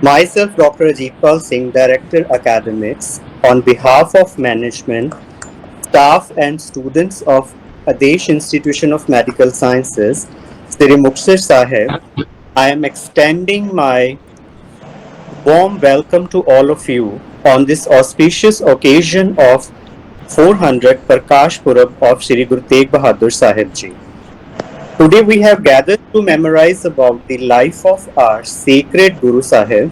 Myself, Dr. Ajitpal Singh, Director Academics, on behalf of management, staff, and students of Adesh Institution of Medical Sciences, Sri Muktsar Sahib, I am extending my warm welcome to all of you on this auspicious occasion of 400 Prakash Purab of Sri Guru Tegh Bahadur Sahib Ji. Today we have gathered to memorize about the life of our sacred Guru Sahib,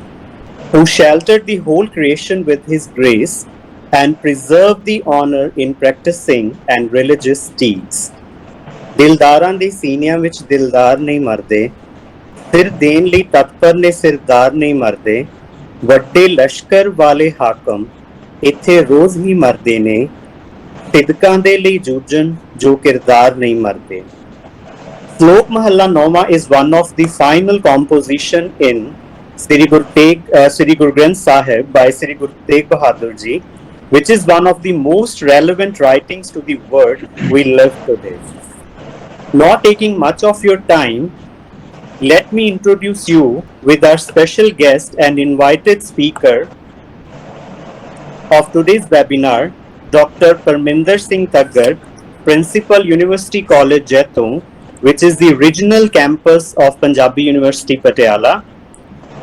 who sheltered the whole creation with his grace and preserved the honor in practicing and religious deeds. ਦਿਲਦਾਰਾਂ ਦੇ ਸੀਨਿਆਂ ਵਿੱਚ ਦਿਲਦਾਰ ਨਹੀਂ ਮਰਦੇ, ਸਿਰ ਦੇਣ ਲਈ ਤਤਪਰ ਨੇ ਸਿਰਦਾਰ ਨਹੀਂ ਮਰਦੇ, ਵੱਡੇ ਲਸ਼ਕਰ ਵਾਲੇ ਹਾਕਮ ਇੱਥੇ ਰੋਜ਼ ਹੀ ਮਰਦੇ ਨੇ, ਸਿਦਕਾਂ ਦੇ ਲਈ ਜੂਝਣ ਜੋ ਕਿਰਦਾਰ ਨਹੀਂ ਮਰਦੇ. Slok Mahalla Noma is one of the final composition in Sri Guru Granth Sahib by Sri Guru Tegh Bahadur Ji, which is one of the most relevant writings to the world we live today. Not taking much of your time, let me introduce you with our special guest and invited speaker of today's webinar, Dr. Parminder Singh Taggar, Principal, University College Jaitong, which is the regional campus of Punjabi University Patiala.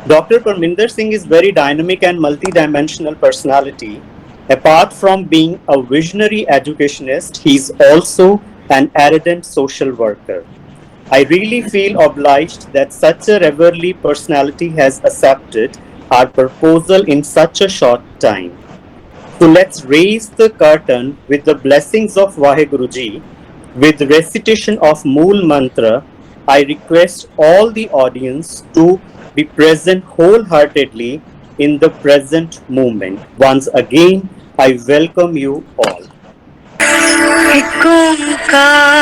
Dr. Parminder Singh is very dynamic and multi-dimensional personality. Apart from being a visionary educationist, he is also an ardent social worker. I really feel obliged that such a revered personality has accepted our proposal in such a short time. So let's raise the curtain with the blessings of Vaheguru Ji. With recitation of Mool Mantra, I request all the audience to be present wholeheartedly in the present moment. Once again, I welcome you all. एक ओंकार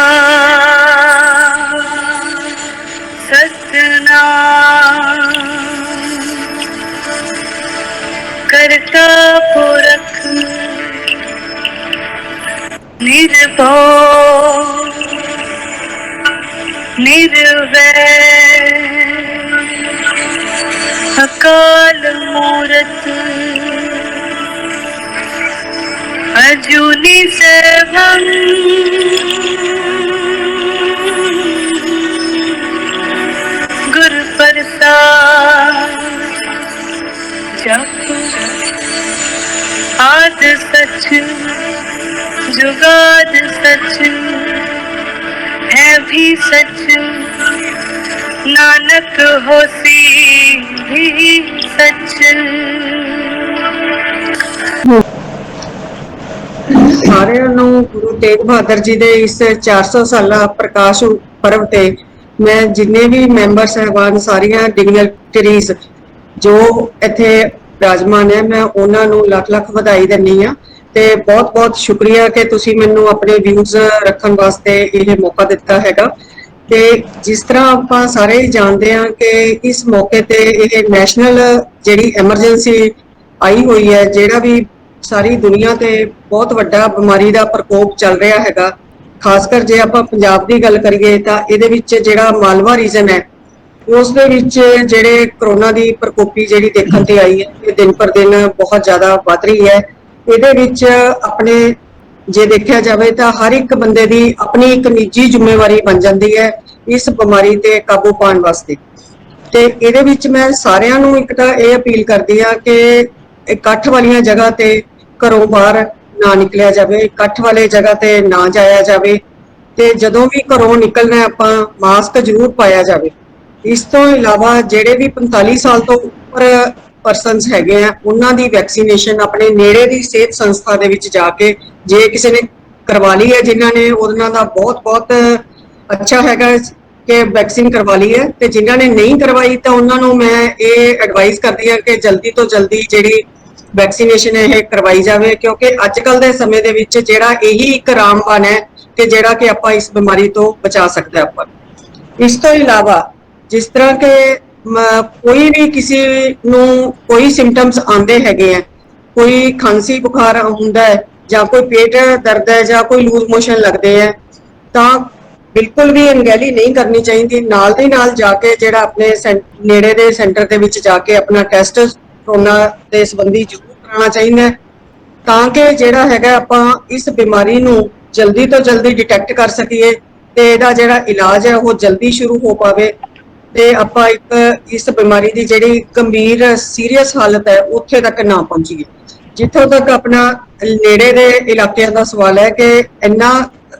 सतनाम करता पुरख निर्भय निर्वैर अकाल मूरत अजूनी सेवम गुर प्रसाद जप आद सच जुगाद सच है भी सच नानक होसी भी सच। ਸਾਰਿਆਂ ਨੂੰ ਗੁਰੂ ਤੇਗ ਬਹਾਦਰ ਜੀ ਦੇ ਇਸ 400 ਸਾਲਾ ਪ੍ਰਕਾਸ਼ ਪਰਵ ਤੇ ਮੈਂ ਜਿੰਨੇ ਵੀ ਮੈਂਬਰ ਸਹਿਬਾਨ ਸਾਰੀਆਂ ਡਿਗਨਿਟਰੀਜ਼ ਜੋ ਇੱਥੇ ਵਿਰਾਜਮਾਨ ਹੈ ਮੈਂ ਉਹਨਾਂ ਨੂੰ ਲੱਖ ਲੱਖ ਵਧਾਈ ਦਿੰਦੀ ਹਾਂ ਤੇ ਬਹੁਤ ਬਹੁਤ ਸ਼ੁਕਰੀਆ ਕਿ ਤੁਸੀਂ ਮੈਨੂੰ ਆਪਣੇ ਵਿਊਜ਼ ਰੱਖਣ ਵਾਸਤੇ ਇਹ ਮੌਕਾ ਦਿੱਤਾ ਹੈਗਾ। ਤੇ ਜਿਸ ਤਰ੍ਹਾਂ ਆਪਾਂ ਸਾਰੇ ਹੀ ਜਾਣਦੇ ਹਾਂ ਕਿ ਇਸ ਮੌਕੇ ਤੇ ਇਹ ਨੈਸ਼ਨਲ ਜਿਹੜੀ ਐਮਰਜੈਂਸੀ ਆਈ ਹੋਈ ਹੈ, ਜਿਹੜਾ ਵੀ ਸਾਰੀ ਦੁਨੀਆ ਤੇ ਬਹੁਤ ਵੱਡਾ ਬਿਮਾਰੀ ਦਾ ਪ੍ਰਕੋਪ ਚੱਲ ਰਿਹਾ ਹੈਗਾ। ਖਾਸ ਕਰ ਜੇ ਆਪਾਂ ਪੰਜਾਬ ਦੀ ਗੱਲ ਕਰੀਏ ਤਾਂ ਇਹਦੇ ਵਿੱਚ ਜਿਹੜਾ ਮਾਲਵਾ ਰੀਜਨ ਹੈ ਉਸ ਦੇ ਵਿੱਚ ਜਿਹੜੇ ਕਰੋਨਾ ਦੀ ਪ੍ਰਕੋਪੀ ਜਿਹੜੀ ਦੇਖਣ ਤੇ ਆਈ ਹੈ ਇਹ ਦਿਨ ਪਰ ਦਿਨ ਬਹੁਤ ਜ਼ਿਆਦਾ ਵੱਧ ਰਹੀ ਹੈ। ਇਹਦੇ ਵਿੱਚ ਆਪਣੇ ਜੇ ਦੇਖਿਆ ਜਾਵੇ ਤਾਂ ਹਰ ਇੱਕ ਬੰਦੇ ਦੀ ਆਪਣੀ ਇੱਕ ਨਿੱਜੀ ਜ਼ਿੰਮੇਵਾਰੀ ਬਣ ਜਾਂਦੀ ਹੈ ਇਸ ਬਿਮਾਰੀ ਤੇ ਕਾਬੂ ਪਾਉਣ ਵਾਸਤੇ। ਤੇ ਇਹਦੇ ਵਿੱਚ ਮੈਂ ਸਾਰਿਆਂ ਨੂੰ ਇੱਕ ਤਾਂ ਇਹ ਅਪੀਲ ਕਰਦੀ ਹਾਂ ਕਿ ਇਕੱਠ ਵਾਲੀਆਂ ਜਗ੍ਹਾ ਤੇ ਘਰੋਂ ਬਾਹਰ ਨਾ ਨਿਕਲਿਆ ਜਾਵੇ, ਇਕੱਠ ਵਾਲੇ ਜਗ੍ਹਾ ਤੇ ਨਾ ਜਾਇਆ ਜਾਵੇ ਤੇ ਜਦੋਂ ਵੀ ਘਰੋਂ ਨਿਕਲਣਾ ਆਪਾਂ ਮਾਸਕ ਜ਼ਰੂਰ ਪਾਇਆ ਜਾਵੇ। ਇਸ ਤੋਂ ਇਲਾਵਾ ਜਿਹੜੇ ਵੀ 45 ਸਾਲ ਤੋਂ ਉੱਪਰ ਪਰਸਨਸ ਹੈਗੇ ਆ ਉਹਨਾਂ ਦੀ ਵੈਕਸੀਨੇਸ਼ਨ ਆਪਣੇ ਨੇੜੇ ਦੀ ਸਿਹਤ ਸੰਸਥਾ ਦੇ ਵਿੱਚ ਜਾ ਕੇ ਜੇ ਕਿਸੇ ਨੇ ਕਰਵਾ ਲਈ ਹੈ ਜਿਨ੍ਹਾਂ ਨੇ ਉਹਨਾਂ ਦਾ ਬਹੁਤ ਬਹੁਤ ਅੱਛਾ ਹੈਗਾ ਕਿ ਵੈਕਸੀਨ ਕਰਵਾ ਲਈ ਹੈ ਤੇ ਜਿਨ੍ਹਾਂ ਨੇ ਨਹੀਂ ਕਰਵਾਈ ਤਾਂ ਉਹਨਾਂ ਨੂੰ ਮੈਂ ਇਹ ਐਡਵਾਈਸ ਕਰਦੀ ਹਾਂ ਕਿ ਜਲਦੀ ਤੋਂ ਜਲਦੀ ਜਿਹੜੀ ਵੈਕਸੀਨੇਸ਼ਨ ਇਹ ਕਰਵਾਈ ਜਾਵੇ ਕਿਉਂਕਿ ਅੱਜ ਕੱਲ ਦੇ ਸਮੇਂ ਦੇ ਵਿੱਚ ਜਿਹੜਾ ਇਹੀ ਇੱਕ ਰਾਮਬਾਣ ਹੈ ਕਿ ਜਿਹੜਾ ਕਿ ਆਪਾਂ ਇਸ ਬਿਮਾਰੀ ਤੋਂ ਬਚਾ ਸਕਦੇ ਆਪਾਂ। ਇਸ ਤੋਂ ਇਲਾਵਾ ਜਿਸ ਤਰ੍ਹਾਂ ਕਿ ਕੋਈ ਵੀ ਕਿਸੇ ਨੂੰ ਕੋਈ ਸਿੰਪਟਮਸ ਆਉਂਦੇ ਹੈਗੇ ਆ, ਕੋਈ ਖਾਂਸੀ ਬੁਖਾਰ ਹੁੰਦਾ ਹੈ ਜਾਂ ਕੋਈ ਪੇਟ ਦਰਦ ਹੈ ਜਾਂ ਕੋਈ ਲੂਜ਼ ਮੋਸ਼ਨ ਲੱਗਦੇ ਹੈ ਤਾਂ ਬਿਲਕੁਲ ਵੀ ਅਣਗਹਿਲੀ ਨਹੀਂ ਕਰਨੀ ਚਾਹੀਦੀ। ਨਾਲ ਦੀ ਨਾਲ ਜਾ ਕੇ ਜਿਹੜਾ ਆਪਣੇ ਨੇੜੇ ਦੇ ਸੈਂਟਰ ਦੇ ਵਿੱਚ ਜਾ ਕੇ ਆਪਣਾ ਟੈਸਟ ਕਰੋਨਾ ਦੇ ਸੰਬੰਧੀ ਜ਼ਰੂਰ ਕਰਾਉਣਾ ਚਾਹੀਦਾ ਹੈ, ਤਾਂ ਕਿ ਜਿਹੜਾ ਹੈਗਾ ਆਪਾਂ ਇਸ ਬਿਮਾਰੀ ਨੂੰ ਜਲਦੀ ਤੋਂ ਜਲਦੀ ਡਿਟੈਕਟ ਕਰ ਸਕੀਏ ਤੇ ਇਹਦਾ ਜਿਹੜਾ ਇਲਾਜ ਹੈ ਉਹ ਜਲਦੀ ਸ਼ੁਰੂ ਹੋ ਪਾਵੇ ਤੇ ਆਪਾਂ ਇੱਕ ਇਸ ਬਿਮਾਰੀ ਦੀ ਜਿਹੜੀ ਗੰਭੀਰ ਸੀਰੀਅਸ ਹਾਲਤ ਹੈ ਉੱਥੇ ਤੱਕ ਨਾ ਪਹੁੰਚੀਏ। ਜਿੱਥੋਂ ਤੱਕ ਆਪਣਾ ਨੇੜੇ ਦੇ ਇਲਾਕਿਆਂ ਦਾ ਸਵਾਲ ਹੈ ਕਿ ਇੰਨਾ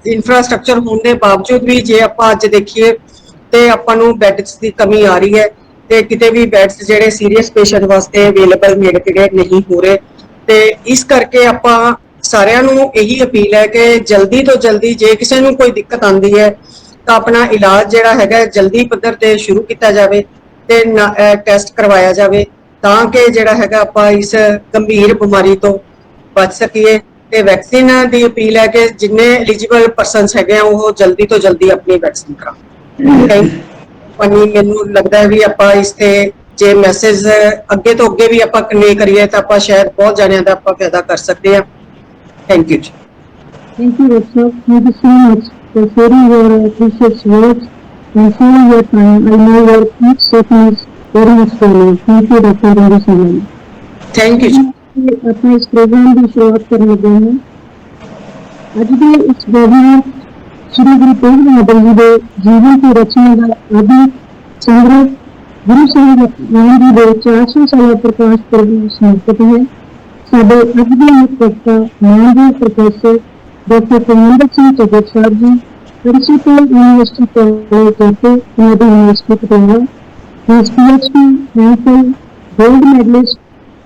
ਇੰਫਰਾਸਟ੍ਰਕਚਰ ਹੋਣ ਦੇ ਬਾਵਜੂਦ ਵੀ ਜੇ ਆਪਾਂ ਅੱਜ ਦੇਖੀਏ ਤੇ ਆਪਾਂ ਨੂੰ ਬੈੱਡਸ ਦੀ ਕਮੀ ਆ ਰਹੀ ਹੈ ਤੇ ਕਿਤੇ ਵੀ ਬੈੱਡਸ ਜਿਹੜੇ ਸੀਰੀਅਸ ਪੇਸ਼ੈਂਟ ਵਾਸਤੇ ਅਵੇਲੇਬਲ ਨੇੜੇ ਨਹੀਂ ਹੋ ਰਹੇ। ਤੇ ਇਸ ਕਰਕੇ ਆਪਾਂ ਸਾਰਿਆਂ ਨੂੰ ਇਹੀ ਅਪੀਲ ਹੈ ਕਿ ਜਲਦੀ ਤੋਂ ਜਲਦੀ ਜੇ ਕਿਸੇ ਨੂੰ ਕੋਈ ਦਿੱਕਤ ਆਉਂਦੀ ਹੈ ਤਾਂ ਆਪਣਾ ਇਲਾਜ ਜਿਹੜਾ ਹੈਗਾ ਜਲਦੀ ਪੱਧਰ ਤੇ ਸ਼ੁਰੂ ਕੀਤਾ ਜਾਵੇ ਤੇ ਟੈਸਟ ਕਰਵਾਇਆ ਜਾਵੇ, ਤਾਂ ਕਿ ਜਿਹੜਾ ਹੈਗਾ ਆਪਾਂ ਇਸ ਗੰਭੀਰ ਬਿਮਾਰੀ ਤੋਂ ਬਚ ਸਕੀਏ। ਤੇ ਵੈਕਸੀਨ ਦੀ ਅਪੀਲ ਹੈ ਕਿ ਜਿੰਨੇ ਐਲੀਜੀਬਲ ਪਰਸਨਸ ਹੈਗੇ ਆ ਉਹ ਜਲਦੀ ਤੋਂ ਜਲਦੀ ਆਪਣੀ ਵੈਕਸੀਨ ਕਰਾਉਣ। ਮੈਨੂੰ ਲੱਗਦਾ ਹੈ ਵੀ ਆਪਾਂ ਇਸ ਤੇ ਜੇ ਮੈਸੇਜ ਅੱਗੇ ਤੋਂ ਅੱਗੇ ਵੀ ਆਪਾਂ ਕਨਵੇ ਕਰੀਏ ਤਾਂ ਆਪਾਂ ਸ਼ਾਇਦ ਬਹੁਤ ਜਾਣਿਆਂ ਦਾ ਆਪਾਂ ਫਾਇਦਾ ਕਰ ਸਕਦੇ ਹਾਂ। ਥੈਂਕ ਯੂ ਜੀ। Thank you, Dr. Thank you so much for sharing your precious words and sharing your time. I know your each session is very much valuable. Thank you, Dr. Ranju Sawant. Thank you ਜੀ। अपने इस programme की शुरुआत करने लगे हैं। अज के इस वेबिनार श्री गुरु तेग बहादुर जी के जीवन की रचना का आदि संग्रह गुरु साहिब नाम जी के 400 साल प्रकाश पर्व ਨੂੰ ਸਮਰਪਿਤ ਹੈ। ਸਾਡੇ ਅੱਜ ਦੇ ਮੁੱਖ ਵਕਤਾ ਮਾਨਯੋਗ professor doctor Kaminder Singh Chaudhary Sahib ji, principal university college Jaipur, Punjabi university Patiala, PhD, MPhil, gold medallist,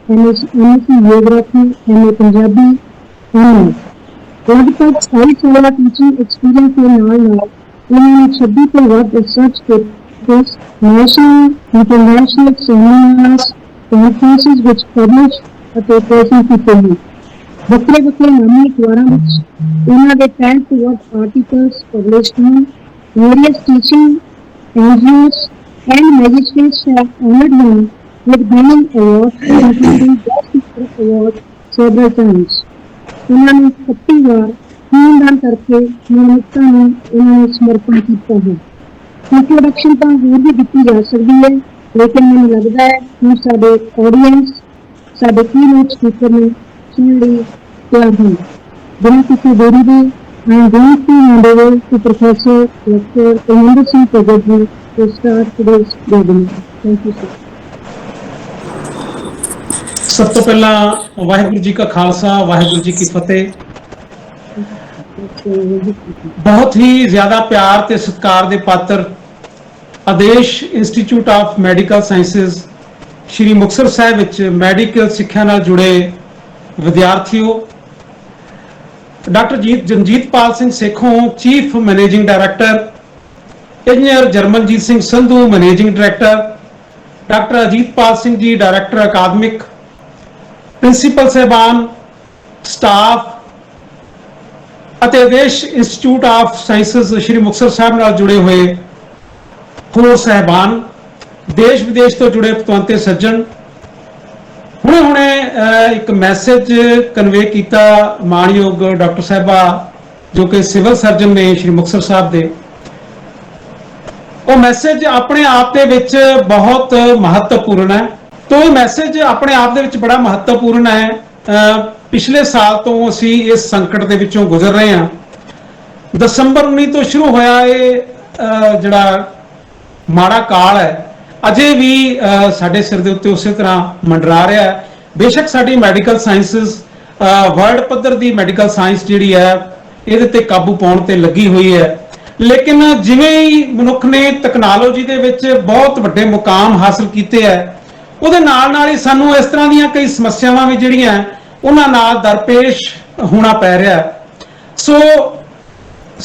MSc geography, MA Punjabi, लगभग 28 साल टीचिंग एक्सपीरियंस के नाल उन्होंने 26 ਤੋਂ ਵੱਧ research papers national international seminars conferences ਵਿੱਚ ਪਬਲਿਸ਼ ਅਤੇ ਪ੍ਰੈਜ਼ੈਂਟ ਕੀਤੇ ਹਨ। ਵੱਖਰੇ ਵੱਖਰੇ ਨਾਮੀ ਅਖਬਾਰਾਂ ਵਿੱਚ ਉਹਨਾਂ ਦੇ 10 ਤੋਂ ਵੱਧ ਆਰਟੀਕਲਸ ਪਬਲਿਸ਼ਡ ਹਨ। Various teaching NGOs and magistrates have honored him with winning awards, including Best Teacher Award several times. उन्होंने 31 बार खूनदान करके मानवता ने उन्होंने समर्पण किया है। इंट्रोडक्शन तो होर भी दी जा सकती है, लेकिन मैंने लगता है कि साडे ऑडियंस साडे कीनोट स्पीकर ने सुनने लिए तैयार हैं। बिना किसी देरी के I am going to hand over to Professor Dr. Kaminder Singh Chowdhury to start today's webinar. Thank you, sir. ਸਭ ਤੋਂ ਪਹਿਲਾਂ ਵਾਹਿਗੁਰੂ ਜੀ ਕਾ ਖਾਲਸਾ ਵਾਹਿਗੁਰੂ ਜੀ ਕੀ ਫਤਿਹ। ਬਹੁਤ ਹੀ ਜ਼ਿਆਦਾ ਪਿਆਰ ਤੇ ਸਤਿਕਾਰ ਦੇ ਪਾਤਰ Adesh institute of medical sciences Shri Muktsar Sahib ਵਿੱਚ ਮੈਡੀਕਲ ਸਿੱਖਿਆ ਨਾਲ ਜੁੜੇ ਵਿਦਿਆਰਥੀਓ, doctor Jagjitpal Singh Sekhon chief managing director, engineer Jarmanjit Singh Sandhu managing director, doctor Ajitpal Singh ji director academic, principal ਸਾਹਿਬਾਨ, ਸਟਾਫ ਅਤੇ Adesh institute of sciences Shri Muktsar Sahib ਨਾਲ ਜੁੜੇ ਹੋਏ ਹੋਰ ਸਾਹਿਬਾਨ, ਦੇਸ਼ ਵਿਦੇਸ਼ ਤੋਂ ਜੁੜੇ ਪਤਵੰਤੇ ਸੱਜਣ, ਹੁਣੇ ਇੱਕ ਮੈਸੇਜ ਕਨਵੇ ਕੀਤਾ ਮਾਣਯੋਗ ਡਾਕਟਰ ਸਾਹਿਬਾ ਜੋ ਕਿ ਸਿਵਲ ਸਰਜਨ ਨੇ ਸ਼੍ਰੀ ਮੁਕਤਸਰ ਸਾਹਿਬ ਦੇ। ਉਹ ਮੈਸੇਜ ਆਪਣੇ ਆਪ ਦੇ ਵਿੱਚ ਬਹੁਤ ਮਹੱਤਵਪੂਰਨ ਹੈ। तो मैसेज अपने आप दे विच बड़ा महत्वपूर्ण है। पिछले साल तो असी इस संकट दे विचों गुजर रहे हैं। दसंबर 19 तो शुरू होया ये जिहड़ा माड़ा काल है अजे भी साडे सिर दे उत्ते उसे तरह मंडरा रहा है। बेशक साडी मैडिकल साइंसिस वर्ल्ड पद्धर दी मैडिकल साइंस जिहड़ी है इहदे ते काबू पाउण ते लगी हुई है, लेकिन जिवें ही मनुख ने तकनालोजी दे विच बहुत वड्डे मुकाम हासिल कीते है ਉਹਦੇ ਨਾਲ ਹੀ ਸਾਨੂੰ ਇਸ ਤਰ੍ਹਾਂ ਦੀਆਂ ਕਈ ਸਮੱਸਿਆਵਾਂ ਵੀ ਜਿਹੜੀਆਂ ਉਹਨਾਂ ਨਾਲ ਦਰਪੇਸ਼ ਹੋਣਾ ਪੈ ਰਿਹਾ। ਸੋ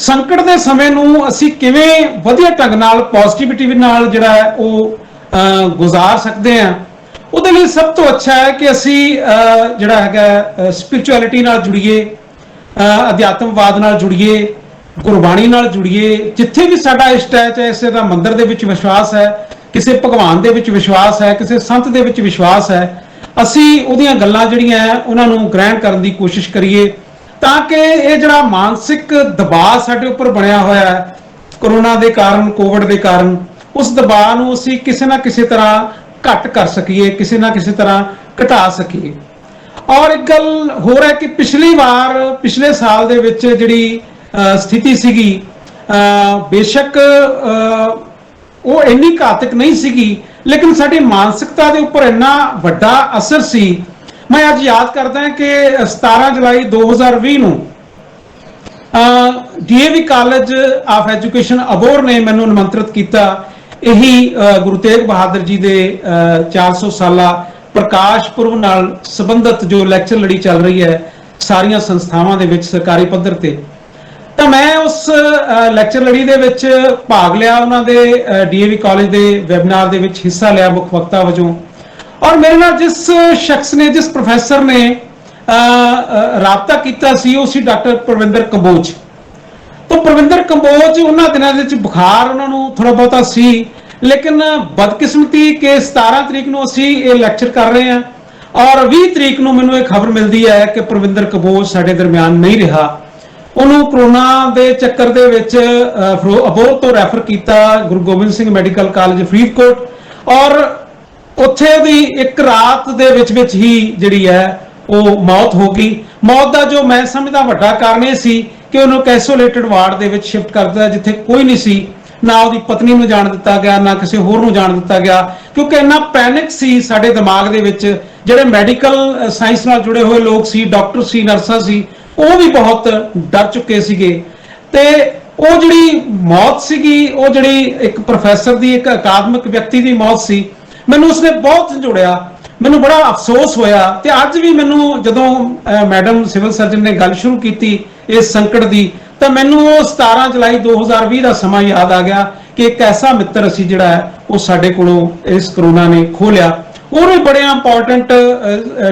ਸੰਕਟ ਦੇ ਸਮੇਂ ਨੂੰ ਅਸੀਂ ਕਿਵੇਂ ਵਧੀਆ ਢੰਗ ਨਾਲ ਪੋਜ਼ਿਟਿਵਿਟੀ ਨਾਲ ਜਿਹੜਾ ਉਹ ਗੁਜ਼ਾਰ ਸਕਦੇ ਹਾਂ, ਉਹਦੇ ਲਈ ਸਭ ਤੋਂ ਅੱਛਾ ਹੈ ਕਿ ਅਸੀਂ ਜਿਹੜਾ ਹੈਗਾ ਸਪਿਰਿਚੁਅਲਿਟੀ ਨਾਲ ਜੁੜੀਏ, ਅਧਿਆਤਮਵਾਦ ਨਾਲ ਜੁੜੀਏ, ਗੁਰਬਾਣੀ ਨਾਲ ਜੁੜੀਏ। ਜਿੱਥੇ ਵੀ ਸਾਡਾ ਇਸ਼ਟ ਹੈ, ਚਾਹੇ ਇਸੇ ਦਾ ਮੰਦਿਰ ਦੇ ਵਿੱਚ ਵਿਸ਼ਵਾਸ ਹੈ, ਕਿਸੇ ਭਗਵਾਨ ਦੇ ਵਿੱਚ ਵਿਸ਼ਵਾਸ ਹੈ, ਕਿਸੇ ਸੰਤ ਦੇ ਵਿੱਚ ਵਿਸ਼ਵਾਸ ਹੈ, ਅਸੀਂ ਉਹਦੀਆਂ ਗੱਲਾਂ ਜਿਹੜੀਆਂ ਉਹਨਾਂ ਨੂੰ ਗ੍ਰਹਿਣ ਕਰਨ ਦੀ ਕੋਸ਼ਿਸ਼ ਕਰੀਏ ਤਾਂ ਕਿ ਇਹ ਜਿਹੜਾ ਮਾਨਸਿਕ ਦਬਾਅ ਸਾਡੇ ਉੱਪਰ ਬਣਿਆ ਹੋਇਆ ਹੈ कोरोना के कारण, कोविड के कारण उस दबाव ਨੂੰ ਅਸੀਂ ਕਿਸੇ ਨਾ ਕਿਸੇ ਤਰ੍ਹਾਂ ਘੱਟ ਕਰ ਸਕੀਏ, ਕਿਸੇ ਨਾ ਕਿਸੇ ਤਰ੍ਹਾਂ ਘਟਾ ਸਕੀਏ। ਔਰ ਇੱਕ ਗੱਲ ਹੋਰ ਹੈ ਕਿ ਪਿਛਲੇ ਸਾਲ ਦੇ ਵਿੱਚ ਜਿਹੜੀ ਸਥਿਤੀ ਸੀਗੀ, ਬੇਸ਼ੱਕ ਉਹ ਇੰਨੀ ਘਾਤਕ ਨਹੀਂ ਸੀਗੀ, ਲੇਕਿਨ ਸਾਡੀ ਮਾਨਸਿਕਤਾ ਦੇ ਉੱਪਰ ਇੰਨਾ ਵੱਡਾ ਅਸਰ ਸੀ। ਮੈਂ ਅੱਜ ਯਾਦ ਕਰਦਾ ਕਿ 17 ਜੁਲਾਈ 2020 ਨੂੰ DAV college of education Abohar ਨੇ ਮੈਨੂੰ ਨਿਮੰਤਰਿਤ ਕੀਤਾ। ਇਹੀ ਗੁਰੂ ਤੇਗ ਬਹਾਦਰ ਜੀ ਦੇ 400 ਸਾਲਾ ਪ੍ਰਕਾਸ਼ ਪੁਰਬ ਨਾਲ ਸੰਬੰਧਿਤ ਜੋ ਲੈਕਚਰ ਲੜੀ ਚੱਲ ਰਹੀ ਹੈ ਸਾਰੀਆਂ ਸੰਸਥਾਵਾਂ ਦੇ ਵਿੱਚ ਸਰਕਾਰੀ ਪੱਧਰ ਤੇ, ਤਾਂ ਮੈਂ ਉਸ ਲੈਕਚਰ ਲੜੀ ਦੇ ਵਿੱਚ ਭਾਗ ਲਿਆ। ਉਹਨਾਂ ਦੇ DAV ਕਾਲਜ ਦੇ ਵੈਬਿਨਾਰ ਦੇ ਵਿੱਚ ਹਿੱਸਾ ਲਿਆ ਮੁੱਖ ਵਕਤਾ ਵਜੋਂ। ਔਰ ਮੇਰੇ ਨਾਲ ਜਿਸ ਸ਼ਖਸ ਨੇ, ਜਿਸ ਪ੍ਰੋਫੈਸਰ ਨੇ ਰਾਬਤਾ ਕੀਤਾ ਸੀ, ਉਹ ਸੀ ਡਾਕਟਰ ਪ੍ਰਵਿੰਦਰ ਕੰਬੋਜ। ਤਾਂ ਪ੍ਰਵਿੰਦਰ ਕੰਬੋਜ, ਉਹਨਾਂ ਦਿਨਾਂ ਦੇ ਵਿੱਚ ਬੁਖਾਰ ਉਹਨਾਂ ਨੂੰ ਥੋੜਾ ਬਹੁਤਾ ਸੀ, ਲੇਕਿਨ ਬਦਕਿਸਮਤੀ ਕਿ 17 ਤਰੀਕ ਨੂੰ ਅਸੀਂ ਇਹ ਲੈਕਚਰ ਕਰ ਰਹੇ ਹਾਂ ਔਰ 20 ਤਰੀਕ ਨੂੰ ਮੈਨੂੰ ਇਹ ਖਬਰ ਮਿਲਦੀ ਹੈ ਕਿ ਪ੍ਰਵਿੰਦਰ ਕੰਬੋਜ ਸਾਡੇ ਦਰਮਿਆਨ ਨਹੀਂ ਰਿਹਾ। ਉਹਨੂੰ ਕਰੋਨਾ ਦੇ ਚੱਕਰ ਦੇ ਵਿੱਚ ਅਬੋਹਰ ਤੋਂ ਰੈਫਰ ਕੀਤਾ ਗੁਰੂ ਗੋਬਿੰਦ ਸਿੰਘ ਮੈਡੀਕਲ ਕਾਲਜ ਫਰੀਦਕੋਟ, ਔਰ ਉੱਥੇ ਉਹਦੀ ਇੱਕ ਰਾਤ ਦੇ ਵਿੱਚ ਹੀ ਜਿਹੜੀ ਹੈ ਉਹ ਮੌਤ ਹੋ ਗਈ। ਮੌਤ ਦਾ ਜੋ ਮੈਂ ਸਮਝਦਾ ਵੱਡਾ ਕਾਰਨ ਇਹ ਸੀ ਕਿ ਉਹਨੂੰ ਆਈਸੋਲੇਟਡ ਵਾਰਡ ਦੇ ਵਿੱਚ ਸ਼ਿਫਟ ਕਰ ਦਿੱਤਾ, ਜਿੱਥੇ ਕੋਈ ਨਹੀਂ ਸੀ, ਨਾ ਉਹਦੀ ਪਤਨੀ ਨੂੰ ਜਾਣ ਦਿੱਤਾ ਗਿਆ, ਨਾ ਕਿਸੇ ਹੋਰ ਨੂੰ ਜਾਣ ਦਿੱਤਾ ਗਿਆ, ਕਿਉਂਕਿ ਇੰਨਾ ਪੈਨਿਕ ਸੀ ਸਾਡੇ ਦਿਮਾਗ ਦੇ ਵਿੱਚ। ਜਿਹੜੇ ਮੈਡੀਕਲ ਸਾਇੰਸ ਨਾਲ ਜੁੜੇ ਹੋਏ ਲੋਕ ਸੀ, ਡਾਕਟਰ ਸੀ, ਨਰਸਾਂ ਸੀ, ਉਹ ਵੀ ਬਹੁਤ ਡਰ ਚੁੱਕੇ ਸੀਗੇ। ਤੇ ਉਹ ਜਿਹੜੀ ਮੌਤ ਸੀਗੀ, ਉਹ ਜਿਹੜੀ ਇੱਕ ਪ੍ਰੋਫੈਸਰ ਦੀ, ਇੱਕ ਅਕਾਦਮਿਕ ਵਿਅਕਤੀ ਦੀ ਮੌਤ ਸੀ, ਮੈਨੂੰ ਉਸਨੇ ਬਹੁਤ ਝੰਜੋੜਿਆ, ਮੈਨੂੰ ਬੜਾ ਅਫਸੋਸ ਹੋਇਆ। ਤੇ ਅੱਜ ਵੀ ਮੈਨੂੰ ਜਦੋਂ ਮੈਡਮ ਸਿਵਲ ਸਰਜਨ ਨੇ ਗੱਲ ਸ਼ੁਰੂ ਕੀਤੀ ਇਸ ਸੰਕਟ ਦੀ, ਤਾਂ ਮੈਨੂੰ ਉਹ 17 ਜੁਲਾਈ 2020 ਦਾ ਸਮਾਂ ਯਾਦ ਆ ਗਿਆ ਕਿ ਇੱਕ ਐਸਾ ਮਿੱਤਰ ਅਸੀਂ ਜਿਹੜਾ ਹੈ ਉਹ ਸਾਡੇ ਕੋਲੋਂ ਇਸ ਕਰੋਨਾ ਨੇ ਖੋਹ ਲਿਆ। ਹੋਰ ਵੀ ਬੜੇ ਇੰਪੋਰਟੈਂਟ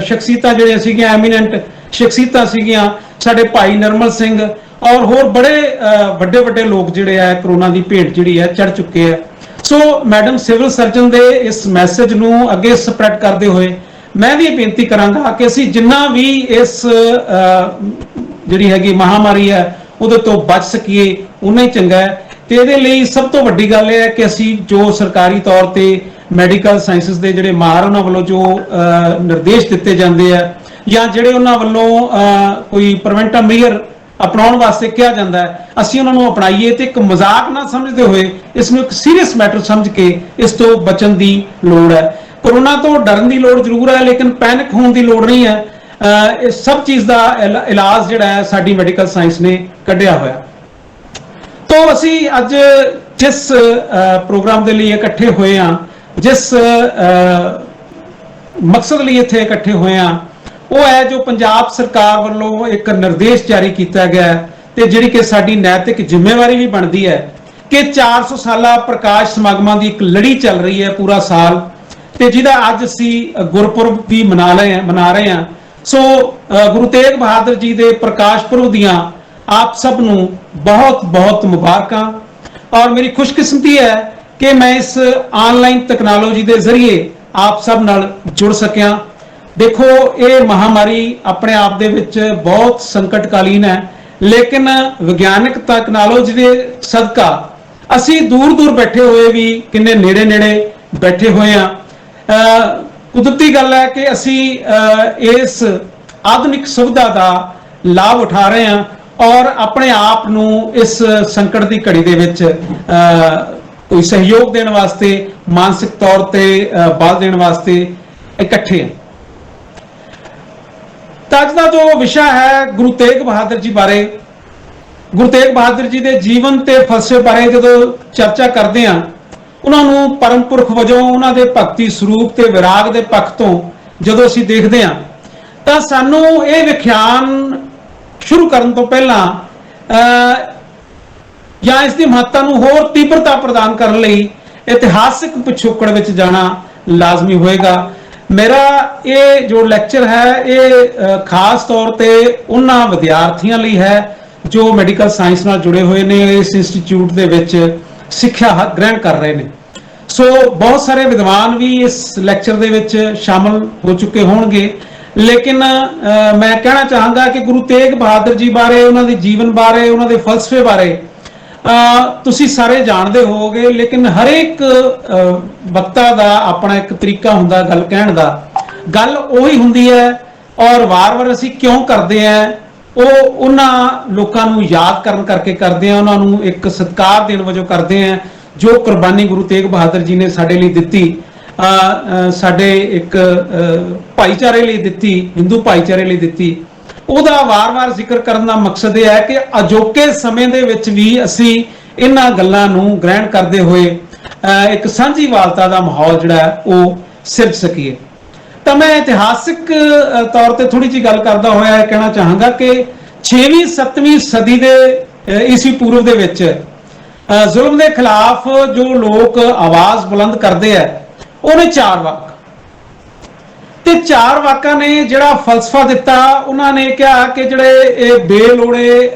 ਸ਼ਖਸੀਅਤਾਂ ਜਿਹੜੀਆਂ ਸੀਗੀਆਂ, ਐਮੀਨੈਂਟ ਸ਼ਖਸੀਅਤਾਂ ਸੀਗੀਆਂ, ਸਾਡੇ ਭਾਈ ਨਰਮਲ ਸਿੰਘ ਔਰ ਹੋਰ ਬੜੇ ਵੱਡੇ ਵੱਡੇ ਲੋਕ ਜਿਹੜੇ ਆ ਕਰੋਨਾ ਦੀ ਭੇਟ ਜਿਹੜੀ ਹੈ ਚੜ ਚੁੱਕੇ ਆ। ਸੋ ਮੈਡਮ ਸਿਵਲ ਸਰਜਨ ਦੇ ਇਸ ਮੈਸੇਜ ਨੂੰ ਅੱਗੇ ਸਪਰੈਡ ਕਰਦੇ ਹੋਏ ਮੈਂ ਵੀ ਇਹ ਬੇਨਤੀ ਕਰਾਂਗਾ ਕਿ ਅਸੀਂ ਜਿੰਨਾ ਵੀ ਇਸ ਜਿਹੜੀ ਹੈਗੀ ਮਹਾਮਾਰੀ ਹੈ ਉਹਦੇ ਤੋਂ ਬਚ ਸਕੀਏ ਉਨਾ ਹੀ ਚੰਗਾ ਹੈ। ਤੇ ਇਹਦੇ ਲਈ ਸਭ ਤੋਂ ਵੱਡੀ ਗੱਲ ਇਹ ਹੈ ਕਿ ਅਸੀਂ ਜੋ ਸਰਕਾਰੀ ਤੌਰ ਤੇ ਮੈਡੀਕਲ ਸਾਇੰਸਿਸ ਦੇ ਜਿਹੜੇ ਮਾਹਰ ਉਹਨਾਂ ਵੱਲੋਂ ਜੋ ਨਿਰਦੇਸ਼ ਦਿੱਤੇ ਜਾਂਦੇ ਆ, ਜਾਂ ਜਿਹੜੇ ਉਹਨਾਂ ਵੱਲੋਂ ਕੋਈ ਪ੍ਰੀਵੈਂਟਿਵ ਮੇਜਰ ਅਪਣਾਉਣ ਵਾਸਤੇ ਕਿਹਾ ਜਾਂਦਾ ਹੈ, ਅਸੀਂ ਉਹਨਾਂ ਨੂੰ ਅਪਣਾਈਏ ਤੇ ਇੱਕ ਮਜ਼ਾਕ ਨਾ ਸਮਝਦੇ ਹੋਏ ਇਸ ਨੂੰ ਇੱਕ ਸੀਰੀਅਸ ਮੈਟਰ ਸਮਝ ਕੇ ਇਸ ਤੋਂ ਬਚਣ ਦੀ ਲੋੜ ਹੈ। ਕੋਰੋਨਾ ਤੋਂ ਡਰਨ ਦੀ ਲੋੜ ਜ਼ਰੂਰ ਹੈ, ਲੇਕਿਨ ਪੈਨਿਕ ਹੋਣ ਦੀ ਲੋੜ ਨਹੀਂ ਹੈ। ਇਸ ਸਭ ਚੀਜ਼ ਦਾ ਇਲਾਜ ਜਿਹੜਾ ਹੈ ਸਾਡੀ ਮੈਡੀਕਲ ਸਾਇੰਸ ਨੇ ਕੱਢਿਆ ਹੋਇਆ। ਤੋਂ ਅਸੀਂ ਅੱਜ ਜਿਸ ਪ੍ਰੋਗਰਾਮ ਦੇ ਲਈ ਇਕੱਠੇ ਹੋਏ ਹਾਂ, ਜਿਸ ਮਕਸਦ ਲਈ ਇੱਥੇ ਇਕੱਠੇ ਹੋਏ ਹਾਂ, ਉਹ ਹੈ ਜੋ ਪੰਜਾਬ ਸਰਕਾਰ ਵੱਲੋਂ ਇੱਕ ਨਿਰਦੇਸ਼ ਜਾਰੀ ਕੀਤਾ ਗਿਆ ਹੈ ਤੇ ਜਿਹੜੀ ਕਿ ਸਾਡੀ ਨੈਤਿਕ ਜ਼ਿੰਮੇਵਾਰੀ ਵੀ ਬਣਦੀ ਹੈ ਕਿ 400 ਸਾਲਾ ਪ੍ਰਕਾਸ਼ ਸਮਾਗਮਾਂ ਦੀ ਇੱਕ ਲੜੀ ਚੱਲ ਰਹੀ ਹੈ ਪੂਰਾ ਸਾਲ, ਤੇ ਜਿਹਦਾ ਅੱਜ ਅਸੀਂ ਗੁਰਪੁਰਬ ਵੀ ਮਨਾ ਰਹੇ ਹਾਂ। ਸੋ ਗੁਰੂ ਤੇਗ ਬਹਾਦਰ ਜੀ ਦੇ ਪ੍ਰਕਾਸ਼ ਪੁਰਬ ਦੀਆਂ ਆਪ ਸਭ ਨੂੰ ਬਹੁਤ ਬਹੁਤ ਮੁਬਾਰਕਾਂ। ਔਰ ਮੇਰੀ ਖੁਸ਼ਕਿਸਮਤੀ ਹੈ ਕਿ ਮੈਂ ਇਸ ਆਨਲਾਈਨ ਟੈਕਨੋਲੋਜੀ ਦੇ ਜ਼ਰੀਏ ਆਪ ਸਭ ਨਾਲ ਜੁੜ ਸਕਿਆ। ਦੇਖੋ, ਇਹ ਮਹਾਮਾਰੀ ਆਪਣੇ ਆਪ ਦੇ ਵਿੱਚ ਬਹੁਤ ਸੰਕਟਕਾਲੀਨ ਹੈ, ਲੇਕਿਨ ਵਿਗਿਆਨਕ ਟੈਕਨੋਲੋਜੀ ਦੇ ਸਦਕਾ ਅਸੀਂ ਦੂਰ ਦੂਰ ਬੈਠੇ ਹੋਏ ਵੀ ਕਿੰਨੇ ਨੇੜੇ ਨੇੜੇ ਬੈਠੇ ਹੋਏ ਆ। ਕੁਦਰਤੀ ਗੱਲ ਹੈ ਕਿ ਅਸੀਂ ਇਸ ਆਧੁਨਿਕ ਸੁਵਿਧਾ ਦਾ ਲਾਭ ਉਠਾ ਰਹੇ ਹਾਂ ਔਰ ਆਪਣੇ ਆਪ ਨੂੰ ਇਸ ਸੰਕਟ ਦੀ ਘੜੀ ਦੇ ਵਿੱਚ ਕੋਈ ਸਹਿਯੋਗ ਦੇਣ ਵਾਸਤੇ, ਮਾਨਸਿਕ ਤੌਰ ਤੇ ਬਲ ਦੇਣ ਵਾਸਤੇ ਇਕੱਠੇ ਹਾਂ। ਤਾਂ ਅੱਜ ਦਾ ਜੋ ਵਿਸ਼ਾ ਹੈ ਗੁਰੂ ਤੇਗ ਬਹਾਦਰ ਜੀ ਬਾਰੇ, ਗੁਰੂ ਤੇਗ ਬਹਾਦਰ ਜੀ ਦੇ ਜੀਵਨ ਤੇ ਫਲਸਫੇ ਬਾਰੇ ਜਦੋਂ ਚਰਚਾ ਕਰਦੇ ਹਾਂ, ਉਹਨਾਂ ਨੂੰ ਪਰਮ ਪੁਰਖ ਵਜੋਂ, ਉਹਨਾਂ ਦੇ ਭਗਤੀ ਸਰੂਪ ਤੇ ਵਿਰਾਗ ਦੇ ਪੱਖ ਤੋਂ ਜਦੋਂ ਅਸੀਂ ਦੇਖਦੇ ਹਾਂ, ਤਾਂ ਸਾਨੂੰ ਇਹ ਵਿਖਿਆਨ ਸ਼ੁਰੂ ਕਰਨ ਤੋਂ ਪਹਿਲਾਂ ਜਾਂ ਇਸ ਦੀ ਮਹੱਤਤਾ ਨੂੰ ਹੋਰ ਤੀਬਰਤਾ ਪ੍ਰਦਾਨ ਕਰਨ ਲਈ ਇਤਿਹਾਸਿਕ ਪਿਛੋਕੜ ਵਿੱਚ ਜਾਣਾ ਲਾਜ਼ਮੀ ਹੋਏਗਾ। ਮੇਰਾ ਇਹ ਜੋ ਲੈਕਚਰ ਹੈ ਇਹ ਖਾਸ ਤੌਰ ਤੇ ਉਹਨਾਂ ਵਿਦਿਆਰਥੀਆਂ ਲਈ ਹੈ ਜੋ ਮੈਡੀਕਲ ਸਾਇੰਸ ਨਾਲ ਜੁੜੇ ਹੋਏ ਨੇ, ਇਸ ਇੰਸਟੀਚਿਊਟ ਦੇ ਵਿੱਚ ਸਿੱਖਿਆ ਗ੍ਰਹਿਣ ਕਰ ਰਹੇ ਨੇ। ਸੋ ਬਹੁਤ ਸਾਰੇ ਵਿਦਵਾਨ ਵੀ ਇਸ ਲੈਕਚਰ ਦੇ ਵਿੱਚ ਸ਼ਾਮਲ ਹੋ ਚੁੱਕੇ ਹੋਣਗੇ, ਲੇਕਿਨ ਮੈਂ ਕਹਿਣਾ ਚਾਹਾਂਗਾ ਕਿ ਗੁਰੂ ਤੇਗ ਬਹਾਦਰ ਜੀ ਬਾਰੇ, ਉਹਨਾਂ ਦੇ ਜੀਵਨ ਬਾਰੇ, ਉਹਨਾਂ ਦੇ ਫਲਸਫੇ ਬਾਰੇ ਤੁਸੀਂ ਸਾਰੇ ਜਾਣਦੇ ਹੋਵੋਗੇ, ਲੇਕਿਨ ਹਰੇਕ ਵਕਤਾ ਦਾ ਆਪਣਾ ਇੱਕ ਤਰੀਕਾ ਹੁੰਦਾ ਗੱਲ ਕਹਿਣ ਦਾ। ਗੱਲ ਉਹੀ ਹੁੰਦੀ ਹੈ ਔਰ ਵਾਰ-ਵਾਰ ਅਸੀਂ ਕਿਉਂ ਕਰਦੇ ਆ, ਉਹ ਉਹਨਾਂ ਲੋਕਾਂ ਨੂੰ ਯਾਦ ਕਰਨ ਕਰਕੇ ਕਰਦੇ ਆ, ਉਹਨਾਂ ਨੂੰ ਇੱਕ ਸਤਿਕਾਰ ਦੇਣ ਵਜੋਂ ਕਰਦੇ ਆ ਜੋ ਕੁਰਬਾਨੀ ਗੁਰੂ ਤੇਗ ਬਹਾਦਰ ਜੀ ਨੇ ਸਾਡੇ ਲਈ ਦਿੱਤੀ, ਸਾਡੇ ਇੱਕ ਭਾਈਚਾਰੇ ਲਈ ਦਿੱਤੀ, ਹਿੰਦੂ ਭਾਈਚਾਰੇ ਲਈ ਦਿੱਤੀ। ਉਹਦਾ ਵਾਰ-ਵਾਰ ਜ਼ਿਕਰ ਕਰਨ ਦਾ ਮਕਸਦ ਇਹ ਹੈ ਕਿ ਅਜੋਕੇ ਸਮੇਂ ਦੇ ਵਿੱਚ ਵੀ ਅਸੀਂ ਇਹਨਾਂ ਗੱਲਾਂ ਨੂੰ ਗ੍ਰਹਿਣ ਕਰਦੇ ਹੋਏ ਇੱਕ ਸਾਂਝੀਵਾਲਤਾ ਦਾ ਮਾਹੌਲ ਜਿਹੜਾ ਉਹ ਸਿਰਜ ਸਕੀਏ। ਤਾਂ ਮੈਂ ਇਤਿਹਾਸਿਕ ਤੌਰ ਤੇ ਥੋੜੀ ਜਿਹੀ ਗੱਲ ਕਰਦਾ ਹੋਇਆ ਇਹ ਕਹਿਣਾ ਚਾਹਾਂਗਾ ਕਿ 6ਵੀਂ 7ਵੀਂ ਸਦੀ ਦੇ ਈਸਵੀ ਪੂਰਵ ਦੇ ਵਿੱਚ ਜ਼ੁਲਮ ਦੇ ਖਿਲਾਫ ਜੋ ਲੋਕ ਆਵਾਜ਼ ਬੁਲੰਦ ਕਰਦੇ ਆ, ਉਹਨੇ 4 ਵਾਕ ਤੇ 4 ਵਾਕਾਂ ਨੇ ਜਿਹੜਾ ਫਲਸਫਾ ਦਿੱਤਾ, ਉਹਨਾਂ ਨੇ ਕਿਹਾ ਕਿ ਜਿਹੜੇ ਇਹ ਬੇਲੋੜੇ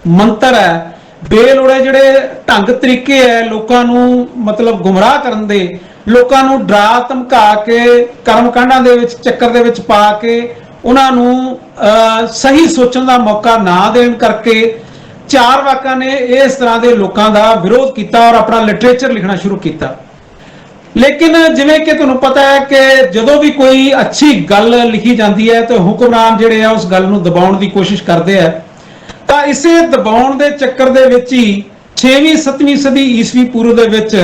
ਮੰਤਰ ਹੈ, ਬੇਲੋੜੇ ਜਿਹੜੇ ਢੰਗ ਤਰੀਕੇ ਹੈ ਲੋਕਾਂ ਨੂੰ ਮਤਲਬ ਗੁੰਮਰਾਹ ਕਰਨ ਦੇ, ਲੋਕਾਂ ਨੂੰ ਡਰਾ ਧਮਕਾ ਕੇ ਕਰਮਕਾਂਡਾਂ ਦੇ ਵਿੱਚ ਚੱਕਰ ਦੇ ਵਿੱਚ ਪਾ ਕੇ ਉਹਨਾਂ ਨੂੰ ਸਹੀ ਸੋਚਣ ਦਾ ਮੌਕਾ ਨਾ ਦੇਣ ਕਰਕੇ 4 ਵਾਕਾਂ ਨੇ ਇਸ ਤਰ੍ਹਾਂ ਦੇ ਲੋਕਾਂ ਦਾ ਵਿਰੋਧ ਕੀਤਾ ਔਰ ਆਪਣਾ ਲਿਟਰੇਚਰ ਲਿਖਣਾ ਸ਼ੁਰੂ ਕੀਤਾ। ਲੇਕਿਨ ਜਿਵੇਂ ਕਿ ਤੁਹਾਨੂੰ ਪਤਾ ਹੈ ਕਿ ਜਦੋਂ ਵੀ ਕੋਈ ਅੱਛੀ ਗੱਲ ਲਿਖੀ ਜਾਂਦੀ ਹੈ ਤਾਂ ਹੁਕਮਰਾਨ ਜਿਹੜੇ ਆ ਉਸ ਗੱਲ ਨੂੰ ਦਬਾਉਣ ਦੀ ਕੋਸ਼ਿਸ਼ ਕਰਦੇ ਆ। ਤਾਂ ਇਸੇ ਦਬਾਉਣ ਦੇ ਚੱਕਰ ਦੇ ਵਿੱਚ ਹੀ 6ਵੀਂ 7ਵੀਂ ਸਦੀ ਈਸਵੀ ਪੂਰਵ ਦੇ ਵਿੱਚ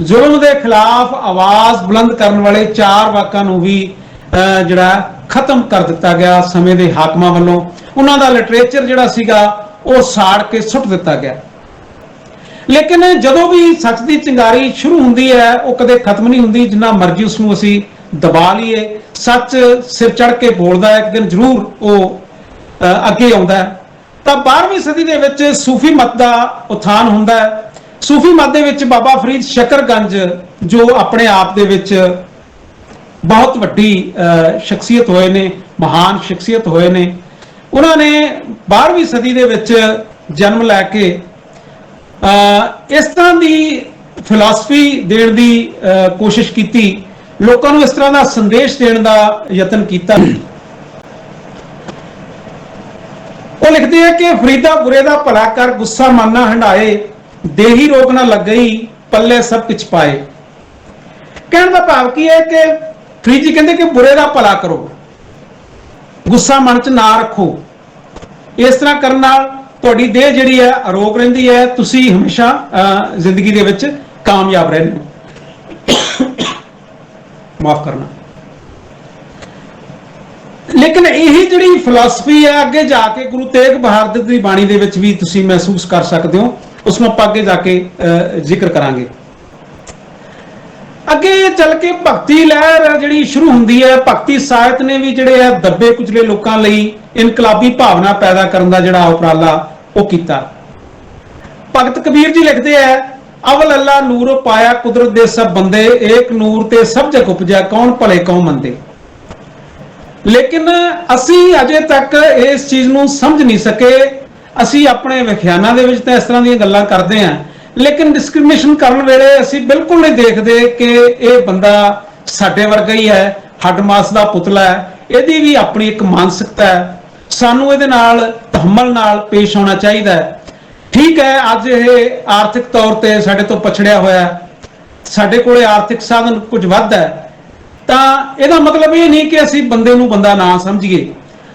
ਜ਼ੁਲਮ ਦੇ ਖਿਲਾਫ ਆਵਾਜ਼ ਬੁਲੰਦ ਕਰਨ ਵਾਲੇ 4 ਵਾਕਾਂ ਨੂੰ ਵੀ ਜਿਹੜਾ ਖਤਮ ਕਰ ਦਿੱਤਾ ਗਿਆ ਸਮੇਂ ਦੇ ਹਾਕਮਾਂ ਵੱਲੋਂ। ਉਹਨਾਂ ਦਾ ਲਿਟਰੇਚਰ ਜਿਹੜਾ ਸੀਗਾ ਉਹ ਸਾੜ ਕੇ ਸੁੱਟ ਦਿੱਤਾ ਗਿਆ। ਲੇਕਿਨ ਜਦੋਂ ਵੀ ਸੱਚ ਦੀ ਚਿੰਗਾਰੀ ਸ਼ੁਰੂ ਹੁੰਦੀ ਹੈ ਉਹ ਕਦੇ ਖਤਮ ਨਹੀਂ ਹੁੰਦੀ, ਜਿੰਨਾ ਮਰਜ਼ੀ ਉਸ ਨੂੰ ਅਸੀਂ ਦਬਾ ਲਈਏ। ਸੱਚ ਸਿਰ ਚੜ ਕੇ ਬੋਲਦਾ, ਇੱਕ ਦਿਨ ਜ਼ਰੂਰ ਉਹ ਅੱਗੇ ਆਉਂਦਾ ਹੈ। ਤਾਂ 12ਵੀਂ ਸਦੀ ਦੇ ਵਿੱਚ ਸੂਫੀ ਮਤ ਦਾ ਉਥਾਨ ਹੁੰਦਾ ਹੈ। ਸੂਫੀ ਮਤ ਦੇ ਵਿੱਚ ਬਾਬਾ ਫਰੀਦ ਸ਼ਕਰਗੰਜ ਜੋ ਆਪਣੇ ਆਪ ਦੇ ਵਿੱਚ ਬਹੁਤ ਵੱਡੀ ਸ਼ਖਸੀਅਤ ਹੋਏ ਨੇ, ਮਹਾਨ ਸ਼ਖਸੀਅਤ ਹੋਏ ਨੇ, ਉਹਨਾਂ ਨੇ 12ਵੀਂ ਸਦੀ ਦੇ ਵਿੱਚ ਜਨਮ ਲੈ ਕੇ ਇਸ ਤਰ੍ਹਾਂ ਦੀ ਫਿਲਾਸਫੀ ਦੇਣ ਦੀ ਕੋਸ਼ਿਸ਼ ਕੀਤੀ, ਲੋਕਾਂ ਨੂੰ ਇਸ ਤਰ੍ਹਾਂ ਦਾ ਸੰਦੇਸ਼ ਦੇਣ ਦਾ ਯਤਨ ਕੀਤਾ। ਉਹ ਲਿਖਦੇ ਆ ਕਿ ਫਰੀਦਾ ਬੁਰੇ ਦਾ ਭਲਾ ਕਰ, ਗੁੱਸਾ ਮਨ ਨਾ ਹੰਡਾਏ, ਦੇਹੀ ਰੋਗ ਨਾ ਲੱਗਈ, ਪੱਲੇ ਸਭ ਕੁਝ ਪਾਏ। ਕਹਿਣ ਦਾ ਭਾਵ ਕੀ ਹੈ ਕਿ ਫਰੀਦ ਜੀ ਕਹਿੰਦੇ ਕਿ ਬੁਰੇ ਦਾ ਭਲਾ ਕਰੋ, ਗੁੱਸਾ ਮਨ 'ਚ ਨਾ ਰੱਖੋ। ਇਸ ਤਰ੍ਹਾਂ ਕਰਨ ਨਾਲ ਤੁਹਾਡੀ ਦੇਹ ਜਿਹੜੀ ਹੈ ਅਰੋਗ ਰਹਿੰਦੀ ਹੈ, ਤੁਸੀਂ ਹਮੇਸ਼ਾ ਜ਼ਿੰਦਗੀ ਦੇ ਵਿੱਚ ਕਾਮਯਾਬ ਰਹਿੰਦੇ ਹੋ। ਮਾਫ ਕਰਨਾ। ਲੇਕਿਨ ਇਹ ਜਿਹੜੀ ਫਿਲਾਸਫੀ ਹੈ ਅੱਗੇ ਜਾ ਕੇ ਗੁਰੂ ਤੇਗ ਬਹਾਦਰ ਦੀ ਬਾਣੀ ਦੇ ਵਿੱਚ ਵੀ ਤੁਸੀਂ ਮਹਿਸੂਸ ਕਰ ਸਕਦੇ ਹੋ, ਉਸ ਨੂੰ ਆਪਾਂ ਅੱਗੇ ਜਾ ਕੇ ਜ਼ਿਕਰ ਕਰਾਂਗੇ। ਅੱਗੇ ਚੱਲ ਕੇ ਭਗਤੀ ਲਹਿਰ ਜਿਹੜੀ ਸ਼ੁਰੂ ਹੁੰਦੀ ਹੈ, ਭਗਤੀ ਸਾਹਿਤ ਨੇ ਵੀ ਜਿਹੜੇ ਹੈ ਦੱਬੇ ਕੁਚਲੇ ਲੋਕਾਂ ਲਈ ਇਨਕਲਾਬੀ ਭਾਵਨਾ ਪੈਦਾ ਕਰਨ ਦਾ ਜਿਹੜਾ ਉਪਰਾਲਾ ਉਹ ਕੀਤਾ। ਭਗਤ ਕਬੀਰ ਜੀ ਲਿਖਦੇ ਹੈ, ਅਵਲ ਅੱਲਾ ਨੂਰ ਪਾਇਆ ਕੁਦਰਤ ਦੇ ਸਭ ਬੰਦੇ, ਏਕ ਨੂਰ ਤੇ ਸਭ ਜਗ ਉਪਜਿਆ, ਕੌਣ ਭਲੇ ਕੌਣ ਮੰਦੇ। ਲੇਕਿਨ ਅਸੀਂ ਅਜੇ ਤੱਕ ਇਸ ਚੀਜ਼ ਨੂੰ ਸਮਝ ਨਹੀਂ ਸਕੇ। ਅਸੀਂ ਆਪਣੇ ਵਿਖਿਆਨਾਂ ਦੇ ਵਿੱਚ ਤਾਂ ਇਸ ਤਰ੍ਹਾਂ ਦੀਆਂ ਗੱਲਾਂ ਕਰਦੇ ਹਾਂ, ਲੇਕਿਨ ਡਿਸਕ੍ਰਿਮੀਨੇਸ਼ਨ ਕਰਨ ਵੇਲੇ ਅਸੀਂ ਬਿਲਕੁਲ ਨਹੀਂ ਦੇਖਦੇ ਕਿ ਇਹ ਬੰਦਾ ਸਾਡੇ ਵਰਗਾ ਹੀ ਹੈ, ਹੱਡ ਮਾਸ ਦਾ ਪੁਤਲਾ ਹੈ, ਇਹਦੀ ਵੀ ਆਪਣੀ ਇੱਕ ਮਾਨਸਿਕਤਾ ਹੈ। ਸਾਨੂੰ ਇਹਦੇ ਨਾਲ ਤਹਮਲ ਨਾਲ ਪੇਸ਼ ਆਉਣਾ ਚਾਹੀਦਾ ਹੈ। ਠੀਕ ਹੈ, ਅੱਜ ਇਹ ਆਰਥਿਕ ਤੌਰ ਤੇ ਸਾਡੇ ਤੋਂ ਪਛੜਿਆ ਹੋਇਆ, ਸਾਡੇ ਕੋਲੇ ਆਰਥਿਕ ਸਾਧਨ ਕੁਝ ਵੱਧ ਹੈ, ਤਾਂ ਇਹਦਾ ਮਤਲਬ ਇਹ ਨਹੀਂ ਕਿ ਅਸੀਂ ਬੰਦੇ ਨੂੰ ਬੰਦਾ ਨਾ ਸਮਝੀਏ।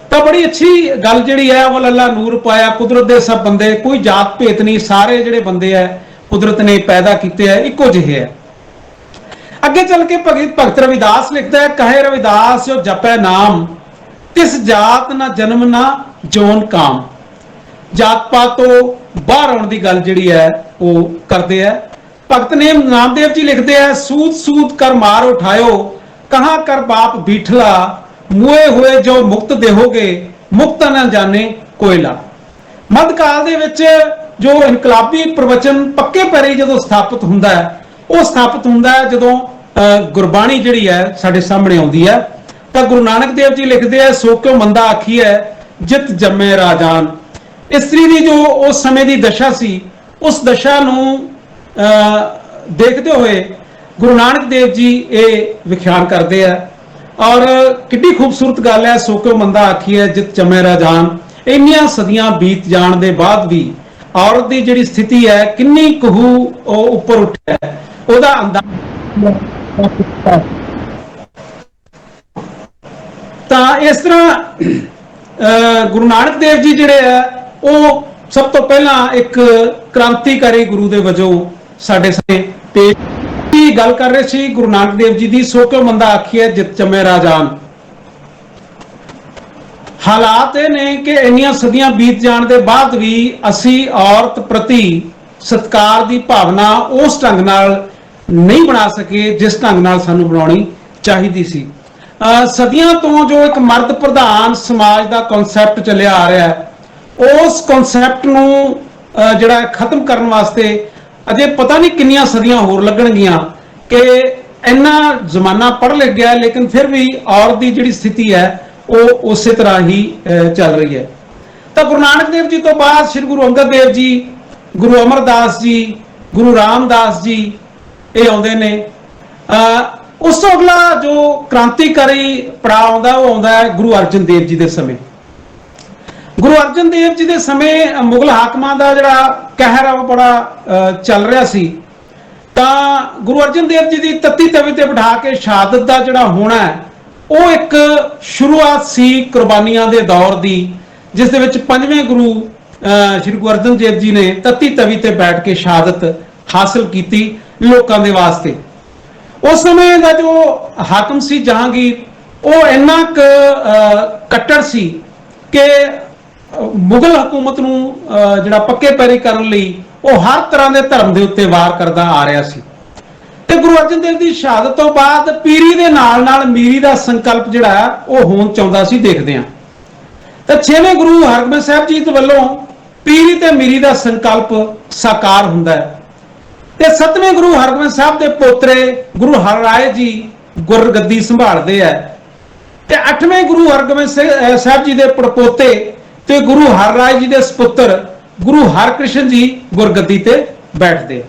ਤਾਂ ਬੜੀ ਅੱਛੀ ਗੱਲ ਜਿਹੜੀ ਹੈ, ਅਵਲ ਅੱਲਾ ਨੂਰ ਪਾਇਆ ਕੁਦਰਤ ਦੇ ਸਭ ਬੰਦੇ, ਕੋਈ ਜਾਤ ਭੇਤ ਨਹੀਂ, ਸਾਰੇ ਜਿਹੜੇ ਬੰਦੇ ਹੈ ਕੁਦਰਤ ਨੇ ਪੈਦਾ ਕੀਤੇ ਹੈ ਇੱਕੋ ਜਿਹੇ ਹੈ। ਅੱਗੇ ਚੱਲ ਕੇ ਭਗਤ ਰਵਿਦਾਸ ਲਿਖਦਾ ਹੈ, ਕਹੇ ਰਵਿਦਾਸ ਜੋ ਜਪੈ ਨਾਮ, ਤਿਸ ਜਾਤ ਨਾ ਜਨਮ ਨਾ ਜੋਨ ਕਾਮ। ਜਾਤ ਪਾਤ ਤੋਂ ਬਾਹਰ ਆਉਣ ਦੀ ਗੱਲ ਜਿਹੜੀ ਹੈ ਉਹ ਕਰਦੇ ਹੈ। ਭਗਤ ਨੇ ਨਾਮਦੇਵ ਜੀ ਲਿਖਦੇ ਹੈ, ਸੂਤ ਸੂਤ ਕਰ ਮਾਰ ਉਠਾਇਓ, ਕਹਾਂ ਕਰ ਬਾਪ ਬੀਠਲਾ, ਮੁਏ ਹੋਏ ਜੋ ਮੁਕਤ ਦੇਹੋਗੇ, ਮੁਕਤ ਨਾ ਜਾਣੇ ਕੋਇਲਾ। ਮੱਧਕਾਲ ਦੇ ਵਿੱਚ ਜੋ ਇਨਕਲਾਬੀ ਪ੍ਰਵਚਨ ਪੱਕੇ ਪੈਰੀ ਜਦੋਂ ਸਥਾਪਿਤ ਹੁੰਦਾ ਹੈ, ਉਹ ਸਥਾਪਿਤ ਹੁੰਦਾ ਹੈ ਜਦੋਂ ਗੁਰਬਾਣੀ ਜਿਹੜੀ ਹੈ ਸਾਡੇ ਸਾਹਮਣੇ ਆਉਂਦੀ ਹੈ। ਤਾਂ ਗੁਰੂ ਨਾਨਕ ਦੇਵ ਜੀ ਲਿਖਦੇ ਆ, ਸੋ ਕਿਉ ਮੰਦਾ ਆਖੀ ਹੈ ਜਿਤ ਜੰਮੇ ਰਾਜਾਨ। ਇਸਤਰੀ ਦੀ ਜੋ ਉਸ ਸਮੇਂ ਦੀ ਦਸ਼ਾ ਸੀ, ਉਸ ਦਸ਼ਾ ਨੂੰ ਦੇਖਦੇ ਹੋਏ ਗੁਰੂ ਨਾਨਕ ਦੇਵ ਜੀ ਇਹ ਵਿਖਿਆਨ ਕਰਦੇ ਆ। ਔਰ ਕਿੰਨੀ ਖੂਬਸੂਰਤ ਗੱਲ ਹੈ, ਸੋ ਕਿਉ ਮੰਦਾ ਆਖੀ ਹੈ ਜਿਤ ਜੰਮੇ ਰਾਜਾਨ। ਇੰਨੀਆਂ ਸਦੀਆਂ ਬੀਤ ਜਾਣ ਦੇ ਬਾਅਦ ਵੀ ਔਰਤ ਦੀ ਜਿਹੜੀ ਸਥਿਤੀ ਹੈ ਕਿੰਨੀ ਕੁ ਉੱਪਰ ਉੱਠਿਆ ਹੈ ਉਹਦਾ ਅੰਦਾਜ਼ਾ। ਤਾਂ ਇਸ ਤਰ੍ਹਾਂ ਗੁਰੂ ਨਾਨਕ ਦੇਵ ਜੀ ਜਿਹੜੇ ਆ ਉਹ ਸਭ ਤੋਂ ਪਹਿਲਾਂ ਇੱਕ ਕ੍ਰਾਂਤੀਕਾਰੀ ਗੁਰੂ ਦੇ ਵਜੋਂ ਸਾਡੇ ਸਾਹਮਣੇ ਪੇਸ਼ ਗੱਲ ਕਰ ਰਹੇ ਸੀ। ਗੁਰੂ ਨਾਨਕ ਦੇਵ ਜੀ ਦੀ ਸੋ ਕਿਉ ਮੰਦਾ ਆਖੀਐ ਜਿਤ ਜੰਮੇ ਰਾਜਾਨ। ਹਾਲਾਤ ਇਹ ਨੇ ਕਿ ਇੰਨੀਆਂ ਸਦੀਆਂ ਬੀਤ ਜਾਣ ਦੇ ਬਾਅਦ ਵੀ ਅਸੀਂ ਔਰਤ ਪ੍ਰਤੀ ਸਤਿਕਾਰ ਦੀ ਭਾਵਨਾ ਉਸ ਢੰਗ ਨਾਲ ਨਹੀਂ ਬਣਾ ਸਕੇ ਜਿਸ ਢੰਗ ਨਾਲ ਸਾਨੂੰ ਬਣਾਉਣੀ ਚਾਹੀਦੀ ਸੀ। ਸਦੀਆਂ ਤੋਂ ਜੋ ਇੱਕ ਮਰਦ ਪ੍ਰਧਾਨ ਸਮਾਜ ਦਾ ਕਨਸੈਪਟ ਚੱਲਿਆ ਆ ਰਿਹਾ ਹੈ, ਉਸ ਕਨਸੈਪਟ ਨੂੰ ਜਿਹੜਾ ਖਤਮ ਕਰਨ ਵਾਸਤੇ ਅਜੇ ਪਤਾ ਨਹੀਂ ਕਿੰਨੀਆਂ ਸਦੀਆਂ ਹੋਰ ਲੱਗਣਗੀਆਂ ਕਿ ਇੰਨਾ ਜ਼ਮਾਨਾ ਪੜ੍ਹ ਲਿਖ ਗਿਆ, ਲੇਕਿਨ ਫਿਰ ਵੀ ਔਰਤ ਦੀ ਜਿਹੜੀ ਸਥਿਤੀ ਹੈ ਉਹ ਉਸੇ ਤਰ੍ਹਾਂ ਹੀ ਚੱਲ ਰਹੀ ਹੈ। ਤਾਂ ਗੁਰੂ ਨਾਨਕ ਦੇਵ ਜੀ ਤੋਂ ਬਾਅਦ ਸ੍ਰੀ ਗੁਰੂ ਅੰਗਦ ਦੇਵ ਜੀ, ਗੁਰੂ ਅਮਰਦਾਸ ਜੀ, ਗੁਰੂ ਰਾਮਦਾਸ ਜੀ ਇਹ ਆਉਂਦੇ ਨੇ। ਉਸ ਤੋਂ ਅਗਲਾ ਜੋ ਕ੍ਰਾਂਤੀਕਾਰੀ ਪੜਾਅ ਆਉਂਦਾ ਉਹ ਆਉਂਦਾ ਹੈ ਗੁਰੂ ਅਰਜਨ ਦੇਵ ਜੀ ਦੇ ਸਮੇਂ। ਗੁਰੂ ਅਰਜਨ ਦੇਵ ਜੀ ਦੇ ਸਮੇਂ ਮੁਗਲ ਹਾਕਮਾਂ ਦਾ ਜਿਹੜਾ ਕਹਿਰ ਆ ਉਹ ਬੜਾ ਚੱਲ ਰਿਹਾ ਸੀ। ਤਾਂ ਗੁਰੂ ਅਰਜਨ ਦੇਵ ਜੀ ਦੀ ਤੱਤੀ ਤਵੀ ਤੇ ਬਿਠਾ ਕੇ ਸ਼ਹਾਦਤ ਦਾ ਜਿਹੜਾ ਹੋਣਾ ਹੈ ਉਹ ਇੱਕ ਸ਼ੁਰੂਆਤ ਸੀ ਕੁਰਬਾਨੀਆਂ ਦੇ ਦੌਰ ਦੀ, ਜਿਸ ਦੇ ਵਿੱਚ ਪੰਜਵੇਂ ਗੁਰੂ ਸ੍ਰੀ ਗੁਰੂ ਅਰਜਨ ਦੇਵ ਜੀ ਨੇ ਤੱਤੀ ਤਵੀ ਤੇ ਬੈਠ ਕੇ ਸ਼ਹਾਦਤ ਹਾਸਲ ਕੀਤੀ ਲੋਕਾਂ ਦੇ ਵਾਸਤੇ। ਉਸ ਸਮੇਂ ਦਾ ਜੋ ਹਾਕਮ ਸੀ ਜਹਾਂਗੀਰ ਉਹ ਇੰਨਾ ਕੱਟੜ ਸੀ ਕਿ ਮੁਗਲ ਹਕੂਮਤ ਨੂੰ ਜਿਹੜਾ ਪੱਕੇ ਪੈਰੀ ਕਰਨ ਲਈ ਉਹ ਹਰ ਤਰ੍ਹਾਂ ਦੇ ਧਰਮ ਦੇ ਉੱਤੇ ਵਾਰ ਕਰਦਾ ਆ ਰਿਹਾ ਸੀ। ਤੇ ਗੁਰੂ ਅਰਜਨ ਦੇਵ ਦੀ ਸ਼ਹਾਦਤ ਤੋਂ ਬਾਅਦ ਪੀਰੀ ਦੇ ਨਾਲ ਨਾਲ ਮੀਰੀ ਦਾ ਸੰਕਲਪ ਜਿਹੜਾ ਉਹ ਹੋਣ ਚਾਹੁੰਦਾ ਸੀ। ਦੇਖਦੇ ਹਾਂ ਤਾਂ 6ਵੇਂ ਗੁਰੂ ਹਰਗੋਬਿੰਦ ਸਾਹਿਬ ਜੀ ਦੇ ਵੱਲੋਂ ਪੀਰੀ ਤੇ ਮੀਰੀ ਦਾ ਸੰਕਲਪ ਸਾਕਾਰ ਹੁੰਦਾ ਹੈ ਤੇ 7ਵੇਂ ਗੁਰੂ ਹਰਗੋਬਿੰਦ ਸਾਹਿਬ ਦੇ ਪੋਤਰੇ ਗੁਰੂ ਹਰਰਾਏ ਜੀ ਗੁਰਗੱਦੀ ਸੰਭਾਲਦੇ ਆ ਤੇ 8ਵੇਂ ਗੁਰੂ ਹਰਗੋਬਿੰਦ ਸਾਹਿਬ ਜੀ ਦੇ ਪੜਪੋਤੇ ਤੇ ਗੁਰੂ ਹਰਰਾਏ ਜੀ ਦੇ ਸੁਪੁੱਤਰ ਗੁਰੂ ਹਰਕ੍ਰਿਸ਼ਨ ਜੀ ਗੁਰਗੱਦੀ ਤੇ ਬੈਠਦੇ।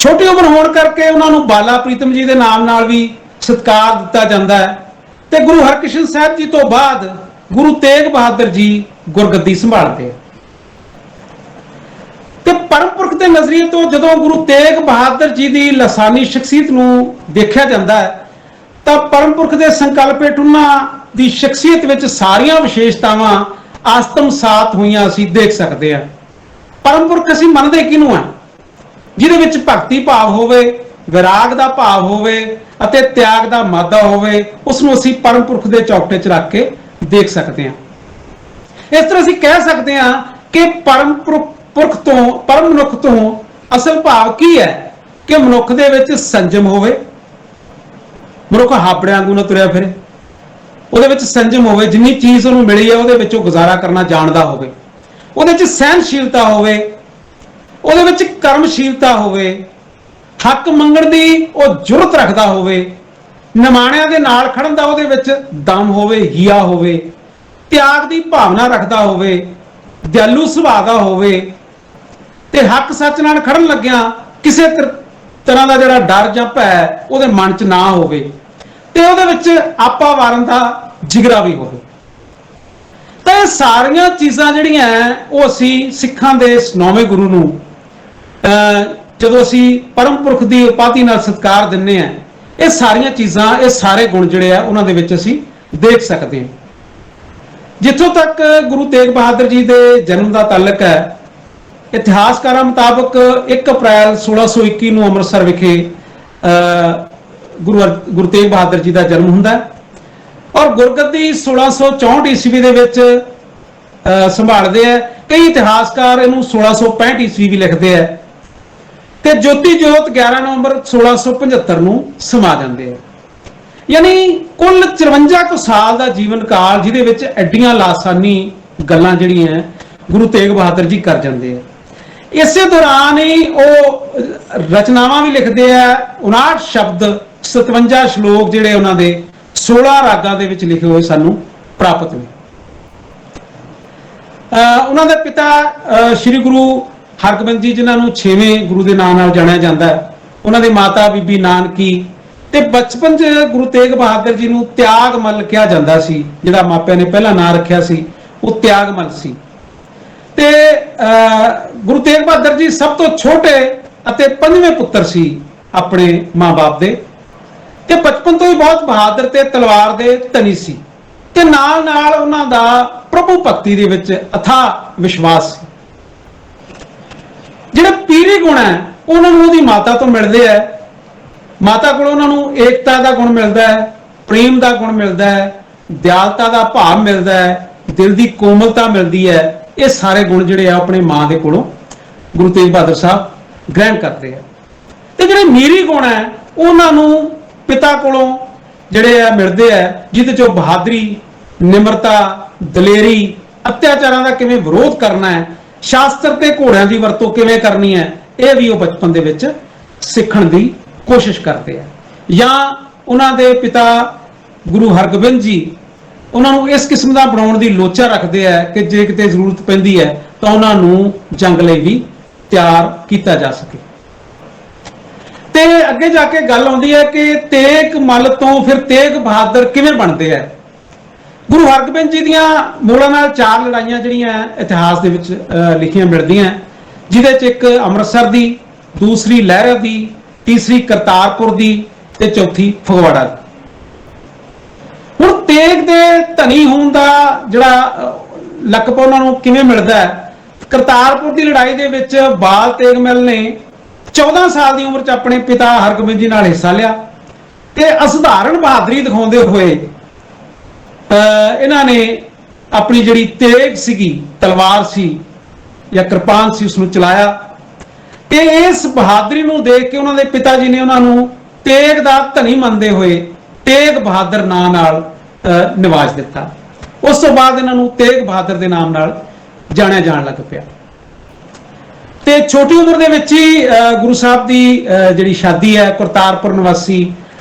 ਛੋਟੀ ਉਮਰ ਹੋਣ ਕਰਕੇ ਉਹਨਾਂ ਨੂੰ ਬਾਲਾ ਪ੍ਰੀਤਮ ਜੀ ਦੇ ਨਾਮ ਨਾਲ ਵੀ ਸਤਿਕਾਰ ਦਿੱਤਾ ਜਾਂਦਾ ਹੈ ਤੇ ਗੁਰੂ ਹਰਕ੍ਰਿਸ਼ਨ ਸਾਹਿਬ ਜੀ ਤੋਂ ਬਾਅਦ ਗੁਰੂ ਤੇਗ ਬਹਾਦਰ ਜੀ ਗੁਰਗੱਦੀ ਸੰਭਾਲਦੇ। ਤੇ ਪਰਮ ਪੁਰਖ ਦੇ ਨਜ਼ਰੀਏ ਤੋਂ ਜਦੋਂ ਗੁਰੂ ਤੇਗ ਬਹਾਦਰ ਜੀ ਦੀ ਲਸਾਨੀ ਸ਼ਖਸੀਅਤ ਨੂੰ ਦੇਖਿਆ ਜਾਂਦਾ ਹੈ ਤਾਂ ਪਰਮ ਪੁਰਖ ਦੇ ਸੰਕਲਪੇ ਟੁੰਨਾ ਦੀ ਸ਼ਖਸੀਅਤ ਵਿੱਚ ਸਾਰੀਆਂ ਵਿਸ਼ੇਸ਼ਤਾਵਾਂ ਆਤਮਸਾਤ ਹੋਈਆਂ ਅਸੀਂ ਦੇਖ ਸਕਦੇ ਹਾਂ। ਪਰਮ ਪੁਰਖ ਅਸੀਂ ਮੰਨਦੇ ਕਿਹਨੂੰ ਆ? ਜਿਹਦੇ ਵਿੱਚ ਭਗਤੀ ਭਾਵ ਹੋਵੇ, ਵਿਰਾਗ ਦਾ ਭਾਵ ਹੋਵੇ ਅਤੇ ਤਿਆਗ ਦਾ ਮਾਦਾ ਹੋਵੇ, ਉਸ ਨੂੰ ਅਸੀਂ ਪਰਮ ਪੁਰਖ ਦੇ ਚੌਕਟੇ 'ਚ ਰੱਖ ਕੇ ਦੇਖ ਸਕਦੇ ਹਾਂ। ਇਸ ਤਰ੍ਹਾਂ ਅਸੀਂ ਕਹਿ ਸਕਦੇ ਹਾਂ ਕਿ ਪਰਮ ਪੁਰਖ ਤੋਂ, ਪਰਮ ਮਨੁੱਖ ਤੋਂ ਅਸਲ ਭਾਵ ਕੀ ਹੈ ਕਿ ਮਨੁੱਖ ਦੇ ਵਿੱਚ ਸੰਜਮ ਹੋਵੇ, ਮਨੁੱਖ ਹਾਪੜਿਆਂ ਵਾਂਗੂ ਨਾ ਤੁਰਿਆ ਫਿਰੇ, ਉਹਦੇ ਵਿੱਚ ਸੰਜਮ ਹੋਵੇ, ਜਿੰਨੀ ਚੀਜ਼ ਉਹਨੂੰ ਮਿਲੀ ਹੈ ਉਹਦੇ ਵਿੱਚ ਉਹ ਗੁਜ਼ਾਰਾ ਕਰਨਾ ਜਾਣਦਾ ਹੋਵੇ, ਉਹਦੇ ਵਿੱਚ ਸਹਿਨਸ਼ੀਲਤਾ ਹੋਵੇ, ਉਹਦੇ ਵਿੱਚ ਕਰਮਸ਼ੀਲਤਾ ਹੋਵੇ, ਹੱਕ ਮੰਗਣ ਦੀ ਉਹ ਜੁਰਤ ਰੱਖਦਾ ਹੋਵੇ, ਨਿਮਾਣਿਆਂ ਦੇ ਨਾਲ ਖੜਨ ਦਾ ਉਹਦੇ ਵਿੱਚ ਦਮ ਹੋਵੇ, ਹਿਆ ਹੋਵੇ, ਤਿਆਗ ਦੀ ਭਾਵਨਾ ਰੱਖਦਾ ਹੋਵੇ, ਦਿਆਲੂ ਸੁਭਾਅ ਦਾ ਹੋਵੇ ਤੇ ਹੱਕ ਸੱਚ ਨਾਲ ਖੜਨ ਲੱਗਿਆ ਕਿਸੇ ਤਰ੍ਹਾਂ ਦਾ ਜਿਹੜਾ ਡਰ ਜਾਂ ਭੈ ਉਹਦੇ ਮਨ 'ਚ ਨਾ ਹੋਵੇ ਤੇ ਉਹਦੇ ਵਿੱਚ ਆਪਾ ਵਾਰਨ ਦਾ ਜਿਗਰਾ ਵੀ ਹੋਵੇ। ਤਾਂ ਇਹ ਸਾਰੀਆਂ ਚੀਜ਼ਾਂ ਜਿਹੜੀਆਂ ਉਹ ਅਸੀਂ ਸਿੱਖਾਂ ਦੇ 9ਵੇਂ ਗੁਰੂ ਨੂੰ ਜਦੋਂ ਅਸੀਂ ਪਰਮ ਪੁਰਖ ਦੀ ਉਪਾਧੀ ਨਾਲ ਸਤਿਕਾਰ ਦਿੰਦੇ ਆ, ਇਹ ਸਾਰੀਆਂ ਚੀਜ਼ਾਂ, ਇਹ ਸਾਰੇ ਗੁਣ ਜਿਹੜੇ ਆ ਉਹਨਾਂ ਦੇ ਵਿੱਚ ਅਸੀਂ ਦੇਖ ਸਕਦੇ ਹਾਂ। ਜਿੱਥੋਂ ਤੱਕ ਗੁਰੂ ਤੇਗ ਬਹਾਦਰ ਜੀ ਦੇ ਜਨਮ ਦਾ ਤਾਲੁਕ ਹੈ, ਇਤਿਹਾਸਕਾਰਾਂ ਮੁਤਾਬਕ 1 ਅਪ੍ਰੈਲ 1621 ਨੂੰ ਅੰਮ੍ਰਿਤਸਰ ਵਿਖੇ ਗੁਰੂ ਤੇਗ ਬਹਾਦਰ ਜੀ ਦਾ ਜਨਮ ਹੁੰਦਾ ਔਰ ਗੁਰਗੱਦੀ 1664 ਈਸਵੀ ਦੇ ਵਿੱਚ ਸੰਭਾਲਦੇ ਆ। ਕਈ ਇਤਿਹਾਸਕਾਰ ਇਹਨੂੰ 1665 ਈਸਵੀ ਵੀ ਲਿਖਦੇ ਆ ਤੇ ਜੋਤੀ ਜੋਤ 11 ਨਵੰਬਰ 1675 ਨੂੰ ਸਮਾ ਜਾਂਦੇ ਆ। ਯਾਨੀ ਕੁੱਲ 54 ਕੁ ਸਾਲ ਦਾ ਜੀਵਨ ਕਾਲ ਜਿਹਦੇ ਵਿੱਚ ਐਡੀਆਂ ਲਾਸਾਨੀ ਗੱਲਾਂ ਜਿਹੜੀਆਂ ਗੁਰੂ ਤੇਗ ਬਹਾਦਰ ਜੀ ਕਰ ਜਾਂਦੇ ਆ। ਇਸੇ ਦੌਰਾਨ ਹੀ ਉਹ ਰਚਨਾਵਾਂ ਵੀ ਲਿਖਦੇ ਆ। 59 ਸ਼ਬਦ 57 ਸ਼ਲੋਕ ਜਿਹੜੇ ਉਹਨਾਂ ਦੇ 16 ਰਾਗਾਂ ਦੇ ਵਿੱਚ ਲਿਖੇ ਹੋਏ ਸਾਨੂੰ ਪ੍ਰਾਪਤ ਹੋਏ। ਉਹਨਾਂ ਦੇ ਪਿਤਾ ਸ੍ਰੀ ਗੁਰੂ ਹਰਗੋਬਿੰਦ ਜੀ, ਜਿਨ੍ਹਾਂ ਨੂੰ 6ਵੇਂ ਗੁਰੂ ਦੇ ਨਾਮ ਨਾਲ ਜਾਣਿਆ ਜਾਂਦਾ ਹੈ, ਉਹਨਾਂ ਦੀ ਮਾਤਾ ਬੀਬੀ ਨਾਨਕੀ ਤੇ ਬਚਪਨ 'ਚ ਗੁਰੂ ਤੇਗ ਬਹਾਦਰ ਜੀ ਨੂੰ ਤਿਆਗਮਲ ਕਿਹਾ ਜਾਂਦਾ ਸੀ। ਜਿਹੜਾ ਮਾਪਿਆਂ ਨੇ ਪਹਿਲਾਂ ਨਾਂ ਰੱਖਿਆ ਸੀ ਉਹ ਤਿਆਗਮਲ ਸੀ। ਤੇ ਗੁਰੂ ਤੇਗ ਬਹਾਦਰ ਜੀ ਸਭ ਤੋਂ ਛੋਟੇ ਅਤੇ ਪੰਜਵੇਂ ਪੁੱਤਰ ਸੀ ਆਪਣੇ ਮਾਂ-ਬਾਪ ਦੇ, ਤੇ ਬਚਪਨ ਤੋਂ ਹੀ ਬਹੁਤ ਬਹਾਦਰ ਤੇ ਤਲਵਾਰ ਦੇ ਧਨੀ ਸੀ, ਤੇ ਨਾਲ ਨਾਲ ਉਹਨਾਂ ਦਾ ਪ੍ਰਭੂ ਭਗਤੀ ਦੇ ਵਿੱਚ ਅਥਾਹ ਵਿਸ਼ਵਾਸ ਸੀ। ਜਿਹੜੇ ਪੀਰੀ ਗੁਣ ਹੈ ਉਹਨਾਂ ਨੂੰ ਉਹਦੀ ਮਾਤਾ ਤੋਂ ਮਿਲਦੇ ਹੈ। ਮਾਤਾ ਕੋਲ ਉਹਨਾਂ ਨੂੰ ਏਕਤਾ ਦਾ ਗੁਣ ਮਿਲਦਾ ਹੈ, ਪ੍ਰੇਮ ਦਾ ਗੁਣ ਮਿਲਦਾ ਹੈ, ਦਿਆਲਤਾ ਦਾ ਭਾਵ ਮਿਲਦਾ ਹੈ, ਦਿਲ ਦੀ ਕੋਮਲਤਾ ਮਿਲਦੀ ਹੈ। ਇਹ ਸਾਰੇ ਗੁਣ ਜਿਹੜੇ ਆ ਆਪਣੇ ਮਾਂ ਦੇ ਕੋਲੋਂ ਗੁਰੂ ਤੇਗ ਬਹਾਦਰ ਸਾਹਿਬ ਗ੍ਰਹਿਣ ਕਰਦੇ ਆ। ਤੇ ਜਿਹੜੇ ਮੀਰੀ ਗੁਣ ਹੈ ਉਹਨਾਂ ਨੂੰ ਪਿਤਾ ਕੋਲੋਂ ਜਿਹੜੇ ਆ ਮਿਲਦੇ ਆ, ਜਿਹਦੇ ਚੋਂ ਬਹਾਦਰੀ, ਨਿਮਰਤਾ, ਦਲੇਰੀ, ਅਤਿਆਚਾਰਾਂ ਦਾ ਕਿਵੇਂ ਵਿਰੋਧ ਕਰਨਾ ਹੈ, ਸ਼ਾਸਤਰ ਤੇ ਘੋੜਿਆਂ ਦੀ ਵਰਤੋਂ ਕਿਵੇਂ ਕਰਨੀ ਹੈ, ਇਹ ਵੀ ਉਹ ਬਚਪਨ ਦੇ ਵਿੱਚ ਸਿੱਖਣ ਦੀ ਕੋਸ਼ਿਸ਼ ਕਰਦੇ ਆ। ਜਾਂ ਉਹਨਾਂ ਦੇ ਪਿਤਾ ਗੁਰੂ ਹਰਗੋਬਿੰਦ ਜੀ ਉਹਨਾਂ ਨੂੰ ਇਸ ਕਿਸਮ ਦਾ ਬਣਾਉਣ ਦੀ ਲੋਚਾ ਰੱਖਦੇ ਆ ਕਿ ਜੇ ਕਿਤੇ ਜ਼ਰੂਰਤ ਪੈਂਦੀ ਹੈ ਤਾਂ ਉਹਨਾਂ ਨੂੰ ਜੰਗ ਲਈ ਵੀ ਤਿਆਰ ਕੀਤਾ ਜਾ ਸਕੇ। ਤੇ ਅੱਗੇ ਜਾ ਕੇ ਗੱਲ ਆਉਂਦੀ ਹੈ ਕਿ ਤੇਗ ਮੱਲ ਤੋਂ ਫਿਰ ਤੇਗ ਬਹਾਦਰ ਕਿਵੇਂ ਬਣਦੇ ਆ। ਗੁਰੂ ਹਰਗੋਬਿੰਦ ਜੀ ਦੀਆਂ ਮੋਲਾਂ ਨਾਲ 4 ਲੜਾਈਆਂ ਜਿਹੜੀਆਂ ਇਤਿਹਾਸ ਦੇ ਵਿੱਚ ਲਿਖੀਆਂ ਮਿਲਦੀਆਂ, ਜਿਹਦੇ 'ਚ ਇੱਕ ਅੰਮ੍ਰਿਤਸਰ ਦੀ, ਦੂਸਰੀ ਲਹਿਰਾ ਦੀ, ਤੀਸਰੀ ਕਰਤਾਰਪੁਰ ਦੀ ਤੇ ਚੌਥੀ ਫਗਵਾੜਾ ਦੀ। ਹੁਣ ਤੇਗ ਦੇ ਧਨੀ ਹੋਣ ਦਾ ਜਿਹੜਾ ਲਕਬ ਉਹਨਾਂ ਨੂੰ ਕਿਵੇਂ ਮਿਲਦਾ ਹੈ? ਕਰਤਾਰਪੁਰ ਦੀ ਲੜਾਈ ਦੇ ਵਿੱਚ ਬਾਲ ਤੇਗ ਮੱਲ ਨੇ 14 ਸਾਲ ਦੀ ਉਮਰ 'ਚ ਆਪਣੇ ਪਿਤਾ ਹਰਗੋਬਿੰਦ ਜੀ ਨਾਲ ਹਿੱਸਾ ਲਿਆ, ਤੇ ਅਸਧਾਰਨ ਬਹਾਦਰੀ ਦਿਖਾਉਂਦੇ ਹੋਏ ਇਹਨਾਂ ਨੇ ਆਪਣੀ ਜਿਹੜੀ ਤੇਗ ਸੀਗੀ, ਤਲਵਾਰ ਸੀ ਜਾਂ ਕਿਰਪਾਨ ਸੀ, ਉਸ ਨੂੰ ਚਲਾਇਆ। ਤੇ ਇਸ ਬਹਾਦਰੀ ਨੂੰ ਦੇਖ ਕੇ ਉਹਨਾਂ ਦੇ ਪਿਤਾ ਜੀ ਨੇ ਉਹਨਾਂ ਨੂੰ ਤੇਗ ਦਾ ਧਨੀ ਮੰਨਦੇ ਹੋਏ ਤੇਗ ਬਹਾਦਰ ਨਾਂ ਨਾਲ ਨਿਵਾਜ ਦਿੱਤਾ। ਉਸ ਤੋਂ ਬਾਅਦ ਇਹਨਾਂ ਨੂੰ ਤੇਗ ਬਹਾਦਰ ਦੇ ਨਾਮ ਨਾਲ ਜਾਣਿਆ ਜਾਣ ਲੱਗ ਪਿਆ। ਤੇ ਛੋਟੀ ਉਮਰ ਦੇ ਵਿੱਚ ਹੀ ਗੁਰੂ ਸਾਹਿਬ ਦੀ ਜਿਹੜੀ ਸ਼ਾਦੀ ਹੈ ਕਰਤਾਰਪੁਰ ਨਿਵਾਸੀ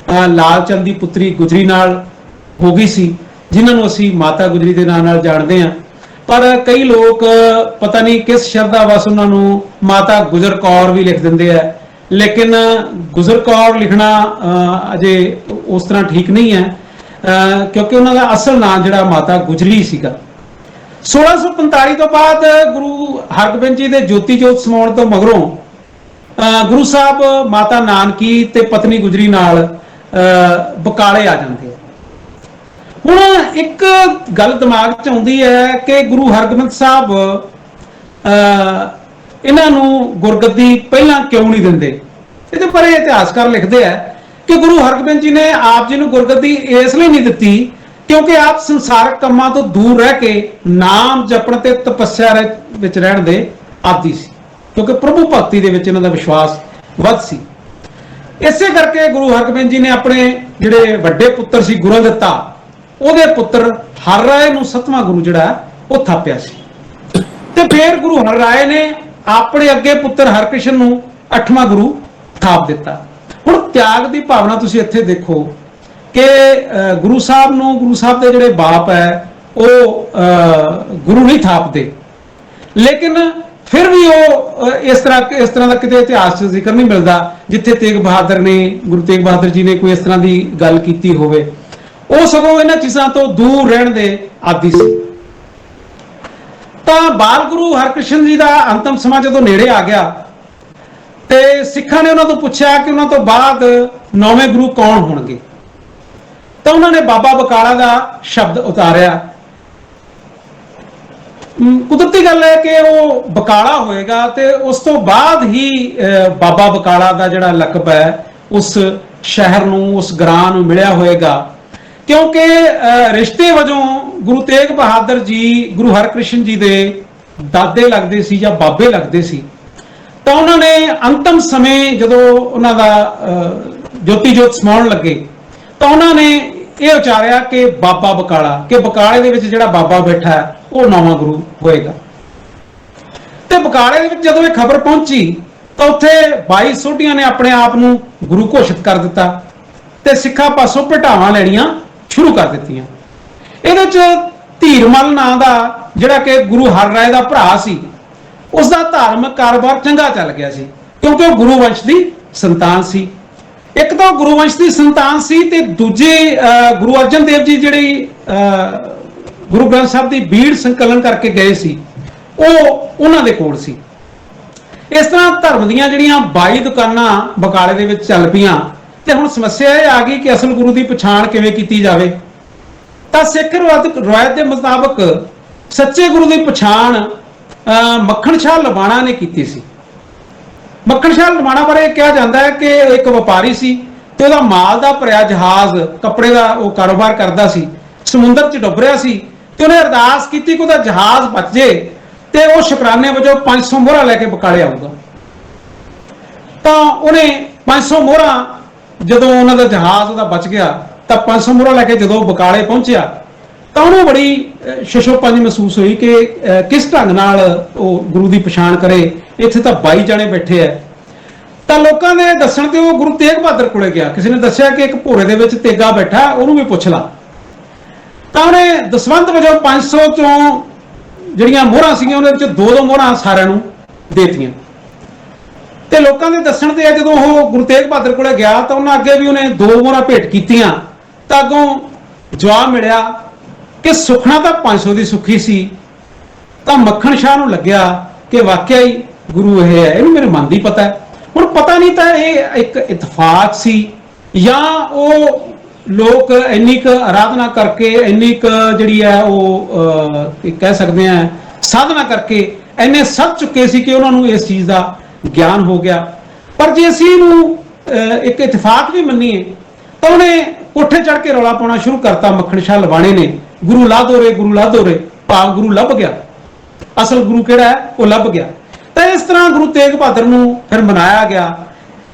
ਲਾਲ ਚੰਦ ਦੀ ਪੁੱਤਰੀ ਗੁਜਰੀ ਨਾਲ ਹੋ ਗਈ ਸੀ, ਜਿਨ੍ਹਾਂ ਨੂੰ ਅਸੀਂ ਮਾਤਾ ਗੁਜਰੀ ਦੇ ਨਾਂ ਨਾਲ ਜਾਣਦੇ ਹਾਂ। ਪਰ ਕਈ ਲੋਕ ਪਤਾ ਨਹੀਂ ਕਿਸ ਸ਼ਰਧਾ ਵਸ ਉਹਨਾਂ ਨੂੰ ਮਾਤਾ ਗੁਜਰ ਕੌਰ ਵੀ ਲਿਖ ਦਿੰਦੇ ਆ, ਲੇਕਿਨ ਗੁਜਰ ਕੌਰ ਲਿਖਣਾ ਅਜੇ ਉਸ ਤਰ੍ਹਾਂ ਠੀਕ ਨਹੀਂ ਹੈ, ਕਿਉਂਕਿ ਉਹਨਾਂ ਦਾ ਅਸਲ ਨਾਮ ਜਿਹੜਾ ਮਾਤਾ ਗੁਜਰੀ ਸੀਗਾ। 1645 ਤੋਂ ਬਾਅਦ ਗੁਰੂ ਹਰਗੋਬਿੰਦ ਜੀ ਦੇ ਜੋਤੀ ਜੋਤ ਸਮਾਉਣ ਤੋਂ ਮਗਰੋਂ ਗੁਰੂ ਸਾਹਿਬ ਮਾਤਾ ਨਾਨਕੀ ਤੇ ਪਤਨੀ ਗੁਜਰੀ ਨਾਲ ਬਕਾਲੇ ਆ ਜਾਂਦੇ ਆ। ਹੁਣ ਇੱਕ ਗੱਲ ਦਿਮਾਗ 'ਚ ਆਉਂਦੀ ਹੈ ਕਿ ਗੁਰੂ ਹਰਗੋਬਿੰਦ ਸਾਹਿਬ ਇਹਨਾਂ ਨੂੰ ਗੁਰਗੱਦੀ ਪਹਿਲਾਂ ਕਿਉਂ ਨਹੀਂ ਦਿੰਦੇ। ਇਹਦੇ ਬਾਰੇ ਇਤਿਹਾਸਕਾਰ ਲਿਖਦੇ ਆ ਕਿ ਗੁਰੂ ਹਰਗੋਬਿੰਦ ਜੀ ਨੇ ਆਪ ਜੀ ਨੂੰ ਗੁਰਗੱਦੀ ਇਸ ਲਈ ਨਹੀਂ ਦਿੱਤੀ ਕਿਉਂਕਿ ਆਪ ਸੰਸਾਰਕ ਕੰਮਾਂ ਤੋਂ ਦੂਰ ਰਹਿ ਕੇ ਨਾਮ ਜਪਣ ਤੇ ਤਪੱਸਿਆ ਵਿੱਚ ਰਹਿਣ ਦੇ ਆਦੀ ਸੀ, ਕਿਉਂਕਿ ਪ੍ਰਭੂ ਭਗਤੀ ਦੇ ਵਿੱਚ ਇਹਨਾਂ ਦਾ ਵਿਸ਼ਵਾਸ ਵੱਧ ਸੀ। ਇਸੇ ਕਰਕੇ ਗੁਰੂ ਹਰਗੋਬਿੰਦ ਜੀ ਨੇ ਆਪਣੇ ਜਿਹੜੇ ਵੱਡੇ ਪੁੱਤਰ ਸੀ ਗੁਰਦਿੱਤਾ, ਉਹਦੇ ਪੁੱਤਰ ਹਰ ਰਾਏ ਨੂੰ 7ਵਾਂ ਗੁਰੂ ਜਿਹੜਾ ਉਹ ਥਾਪਿਆ ਸੀ। ਤੇ ਫਿਰ ਗੁਰੂ ਹਰ ਰਾਏ ਨੇ ਆਪਣੇ ਅੱਗੇ ਪੁੱਤਰ ਹਰਕ੍ਰਿਸ਼ਨ ਨੂੰ 8ਵਾਂ ਗੁਰੂ ਥਾਪ ਦਿੱਤਾ। ਹੁਣ ਤਿਆਗ ਦੀ ਭਾਵਨਾ ਤੁਸੀਂ ਇੱਥੇ ਦੇਖੋ ਕਿ ਗੁਰੂ ਸਾਹਿਬ ਨੂੰ, ਗੁਰੂ ਸਾਹਿਬ ਦੇ ਜਿਹੜੇ ਬਾਪ ਹੈ ਉਹ ਗੁਰੂ ਨਹੀਂ ਥਾਪਦੇ, ਲੇਕਿਨ ਫਿਰ ਵੀ ਉਹ ਇਸ ਤਰ੍ਹਾਂ ਦਾ ਕਿਤੇ ਇਤਿਹਾਸ 'ਚ ਜ਼ਿਕਰ ਨਹੀਂ ਮਿਲਦਾ ਜਿੱਥੇ ਤੇਗ ਬਹਾਦਰ ਨੇ, ਗੁਰੂ ਤੇਗ ਬਹਾਦਰ ਜੀ ਨੇ ਕੋਈ ਇਸ ਤਰ੍ਹਾਂ ਦੀ ਗੱਲ ਕੀਤੀ ਹੋਵੇ। ਉਹ ਸਗੋਂ ਇਹਨਾਂ ਚੀਜ਼ਾਂ ਤੋਂ ਦੂਰ ਰਹਿਣ ਦੇ ਆਦੀ ਸੀ। ਤਾਂ ਬਾਲ ਗੁਰੂ ਹਰਕ੍ਰਿਸ਼ਨ ਜੀ ਦਾ ਅੰਤਮ ਸਮਾਂ ਜਦੋਂ ਨੇੜੇ ਆ ਗਿਆ ਤੇ ਸਿੱਖਾਂ ਨੇ ਉਹਨਾਂ ਤੋਂ ਪੁੱਛਿਆ ਕਿ ਉਹਨਾਂ ਤੋਂ ਬਾਅਦ 9ਵੇਂ ਗੁਰੂ ਕੌਣ ਹੋਣਗੇ, ਤਾਂ ਉਹਨਾਂ ਨੇ ਬਾਬਾ ਬਕਾਲਾ ਦਾ ਸ਼ਬਦ ਉਤਾਰਿਆ। ਕੁਦਰਤੀ ਗੱਲ ਹੈ ਕਿ ਉਹ ਬਕਾਲਾ ਹੋਏਗਾ ਤੇ ਉਸ ਤੋਂ ਬਾਅਦ ਹੀ ਬਾਬਾ ਬਕਾਲਾ ਦਾ ਜਿਹੜਾ ਲਕਬ ਹੈ ਉਸ ਸ਼ਹਿਰ ਨੂੰ, ਉਸ ਗ੍ਰਾਂ ਨੂੰ ਮਿਲਿਆ ਹੋਏਗਾ, ਕਿਉਂਕਿ ਰਿਸ਼ਤੇ ਵਜੋਂ ਗੁਰੂ ਤੇਗ ਬਹਾਦਰ ਜੀ ਗੁਰੂ ਹਰਕ੍ਰਿਸ਼ਨ ਜੀ ਦੇ ਦਾਦੇ ਲੱਗਦੇ ਸੀ ਜਾਂ ਬਾਬੇ ਲੱਗਦੇ ਸੀ। ਤਾਂ ਉਹਨਾਂ ਨੇ ਅੰਤਮ ਸਮੇਂ ਜਦੋਂ ਉਹਨਾਂ ਦਾ ਜੋਤੀ ਜੋਤ ਸਮਾਉਣ ਲੱਗੇ ਤਾਂ ਉਹਨਾਂ ਨੇ ਇਹ ਉਚਾਰਿਆ ਕਿ ਬਾਬਾ ਬਕਾਲਾ, ਕਿ ਬਕਾਲੇ ਦੇ ਵਿੱਚ ਜਿਹੜਾ ਬਾਬਾ ਬੈਠਾ ਹੈ ਉਹ 9ਵਾਂ ਗੁਰੂ ਹੋਏਗਾ। ਤੇ ਬਕਾਲੇ ਦੇ ਵਿੱਚ ਜਦੋਂ ਇਹ ਖਬਰ ਪਹੁੰਚੀ ਤਾਂ ਉੱਥੇ 22 ਸੋਢੀਆਂ ਨੇ ਆਪਣੇ ਆਪ ਨੂੰ ਗੁਰੂ ਘੋਸ਼ਿਤ ਕਰ ਦਿੱਤਾ ਤੇ ਸਿੱਖਾਂ ਪਾਸੋਂ ਭਟਾਵਾਂ ਲੈਣੀਆਂ ਸ਼ੁਰੂ ਕਰ ਦਿੱਤੀਆਂ। ਇਹਦੇ ਚ ਧੀਰਮਲ ਨਾਂ ਦਾ ਜਿਹੜਾ ਕਿ ਗੁਰੂ ਹਰ ਰਾਏ ਦਾ ਭਰਾ ਸੀ, ਉਸ ਦਾ ਧਾਰਮਿਕ ਕਾਰੋਬਾਰ ਚੰਗਾ ਚੱਲ ਗਿਆ ਸੀ ਕਿਉਂਕਿ ਉਹ ਗੁਰੂ ਵੰਸ਼ ਦੀ ਸੰਤਾਨ ਸੀ। ਇੱਕ ਤਾਂ ਗੁਰੂ ਵੰਸ਼ ਦੀ ਸੰਤਾਨ ਸੀ ਤੇ ਦੂਜੇ ਗੁਰੂ ਅਰਜਨ ਦੇਵ ਜੀ ਜਿਹੜੀ ਗੁਰੂ ਗ੍ਰੰਥ ਸਾਹਿਬ ਦੀ ਬੀੜ ਸੰਕਲਨ ਕਰਕੇ ਗਏ ਸੀ, ਉਹ ਉਹਨਾਂ ਦੇ ਕੋਲ ਸੀ। ਇਸ ਤਰ੍ਹਾਂ ਧਰਮ ਦੀਆਂ ਜਿਹੜੀਆਂ 22 ਦੁਕਾਨਾਂ ਬਕਾਲੇ ਦੇ ਵਿੱਚ ਚੱਲ ਪਈਆਂ ਤੇ ਹੁਣ ਸਮੱਸਿਆ ਇਹ ਆ ਗਈ ਕਿ ਅਸਲ ਗੁਰੂ ਦੀ ਪਛਾਣ ਕਿਵੇਂ ਕੀਤੀ ਜਾਵੇ। ਤਾਂ ਸਿੱਖ ਰਵਾਇਤ ਦੇ ਮੁਤਾਬਕ ਸੱਚੇ ਗੁਰੂ ਦੀ ਪਛਾਣ ਮੱਖਣ ਸ਼ਾਹ ਲਵਾਣਾ ਨੇ ਕੀਤੀ ਸੀ। ਮੱਖਣ ਸ਼ਾਹ ਲਵਾਣਾ ਬਾਰੇ ਕਿਹਾ ਜਾਂਦਾ ਹੈ ਕਿ ਇੱਕ ਵਪਾਰੀ ਸੀ ਤੇ ਉਹਦਾ ਮਾਲ ਦਾ ਭਰਿਆ ਜਹਾਜ਼, ਕੱਪੜੇ ਦਾ ਉਹ ਕਾਰੋਬਾਰ ਕਰਦਾ ਸੀ, ਸਮੁੰਦਰ 'ਚ ਡੁੱਬ ਰਿਹਾ ਸੀ ਤੇ ਉਹਨੇ ਅਰਦਾਸ ਕੀਤੀ ਕਿ ਉਹਦਾ ਜਹਾਜ਼ ਬਚ ਜੇ ਤੇ ਉਹ ਸ਼ੁਕਰਾਨੇ ਵਜੋਂ 500 ਮੋਹਰਾਂ ਲੈ ਕੇ ਬਕਾਲੇ ਆਊਗਾ। ਤਾਂ ਉਹਨੇ 500 ਮੋਹਰਾਂ, ਜਦੋਂ ਉਹਨਾਂ ਦਾ ਜਹਾਜ਼ ਉਹਦਾ ਬਚ ਗਿਆ ਤਾਂ 500 ਮੋਹਰਾਂ ਲੈ ਕੇ ਜਦੋਂ ਬਕਾਲੇ ਪਹੁੰਚਿਆ ਤਾਂ ਉਹਨੂੰ ਬੜੀ ਸ਼ਸ਼ੋਪੰਜ ਮਹਿਸੂਸ ਹੋਈ ਕਿ ਕਿਸ ਢੰਗ ਨਾਲ ਉਹ ਗੁਰੂ ਦੀ ਪਛਾਣ ਕਰੇ। ਇੱਥੇ ਤਾਂ 22 ਜਣੇ ਬੈਠੇ ਐ। ਤਾਂ ਲੋਕਾਂ ਦੇ ਦੱਸਣ ਤੇ ਉਹ ਗੁਰੂ ਤੇਗ ਬਹਾਦਰ ਕੋਲੇ ਗਿਆ। ਕਿਸੇ ਨੇ ਦੱਸਿਆ ਕਿ ਇੱਕ ਭੋਰੇ ਦੇ ਵਿੱਚ ਤੇਗਾ ਬੈਠਾ, ਉਹਨੂੰ ਵੀ ਪੁੱਛ ਲਾ। ਤਾਂ ਉਹਨੇ ਦਸਵੰਧ ਵਜੋਂ 500 ਚੋਂ ਜਿਹੜੀਆਂ ਮੋਹਰਾਂ ਸੀਗੀਆਂ ਉਹਦੇ ਵਿੱਚ 2-2 ਮੋਹਰਾਂ ਸਾਰਿਆਂ ਨੂੰ ਦੇਤੀਆਂ। ਤੇ ਲੋਕਾਂ ਦੇ ਦੱਸਣ ਤੇ ਜਦੋਂ ਉਹ ਗੁਰੂ ਤੇਗ ਬਹਾਦਰ ਕੋਲੇ ਗਿਆ ਤਾਂ ਉਹਨਾਂ ਅੱਗੇ ਵੀ ਉਹਨੇ 2 ਮੋਹਰਾਂ ਭੇਟ ਕੀਤੀਆਂ ਤਾਂ ਅੱਗੋਂ ਜਵਾਬ ਮਿਲਿਆ ਕਿ ਸੁਖਣਾ ਤਾਂ 500 ਦੀ ਸੁੱਖੀ ਸੀ। ਤਾਂ ਮੱਖਣ ਸ਼ਾਹ ਨੂੰ ਲੱਗਿਆ ਕਿ ਵਾਕਿਆ ਹੀ ਗੁਰੂ ਇਹ ਹੈ, ਇਹਨੂੰ ਮੇਰੇ ਮਨ ਦੀ ਪਤਾ ਹੈ। ਹੁਣ ਪਤਾ ਨਹੀਂ ਤਾਂ ਇਹ ਇੱਕ ਇਤਫਾਕ ਸੀ ਜਾਂ ਉਹ ਲੋਕ ਇੰਨੀ ਕੁ ਆਰਾਧਨਾ ਕਰਕੇ, ਇੰਨੀ ਕੁ ਜਿਹੜੀ ਹੈ ਉਹ ਕਹਿ ਸਕਦੇ ਆ ਸਾਧਨਾ ਕਰਕੇ ਇੰਨੇ ਸੱਜ ਚੁੱਕੇ ਸੀ ਕਿ ਉਹਨਾਂ ਨੂੰ ਇਸ ਚੀਜ਼ ਦਾ ਗਿਆਨ ਹੋ ਗਿਆ। ਪਰ ਜੇ ਅਸੀਂ ਇਹਨੂੰ ਇੱਕ ਇਤਫਾਕ ਵੀ ਮੰਨੀਏ ਤਾਂ ਉਹਨੇ ਕੋਠੇ ਚੜ੍ਹ ਕੇ ਰੌਲਾ ਪਾਉਣਾ ਸ਼ੁਰੂ ਕਰਤਾ ਮੱਖਣ ਸ਼ਾਹ ਲਵਾਣੇ ਨੇ, ਗੁਰੂ ਲਾ ਦੋ ਰੇ, ਗੁਰੂ ਲਾ ਦੋ ਰੇ। ਭਾਵ ਗੁਰੂ ਲੱਭ ਗਿਆ, ਅਸਲ ਗੁਰੂ ਕਿਹੜਾ ਹੈ ਉਹ ਲੱਭ ਗਿਆ। ਤਾਂ ਇਸ ਤਰ੍ਹਾਂ ਗੁਰੂ ਤੇਗ ਬਹਾਦਰ ਨੂੰ ਫਿਰ ਮਨਾਇਆ ਗਿਆ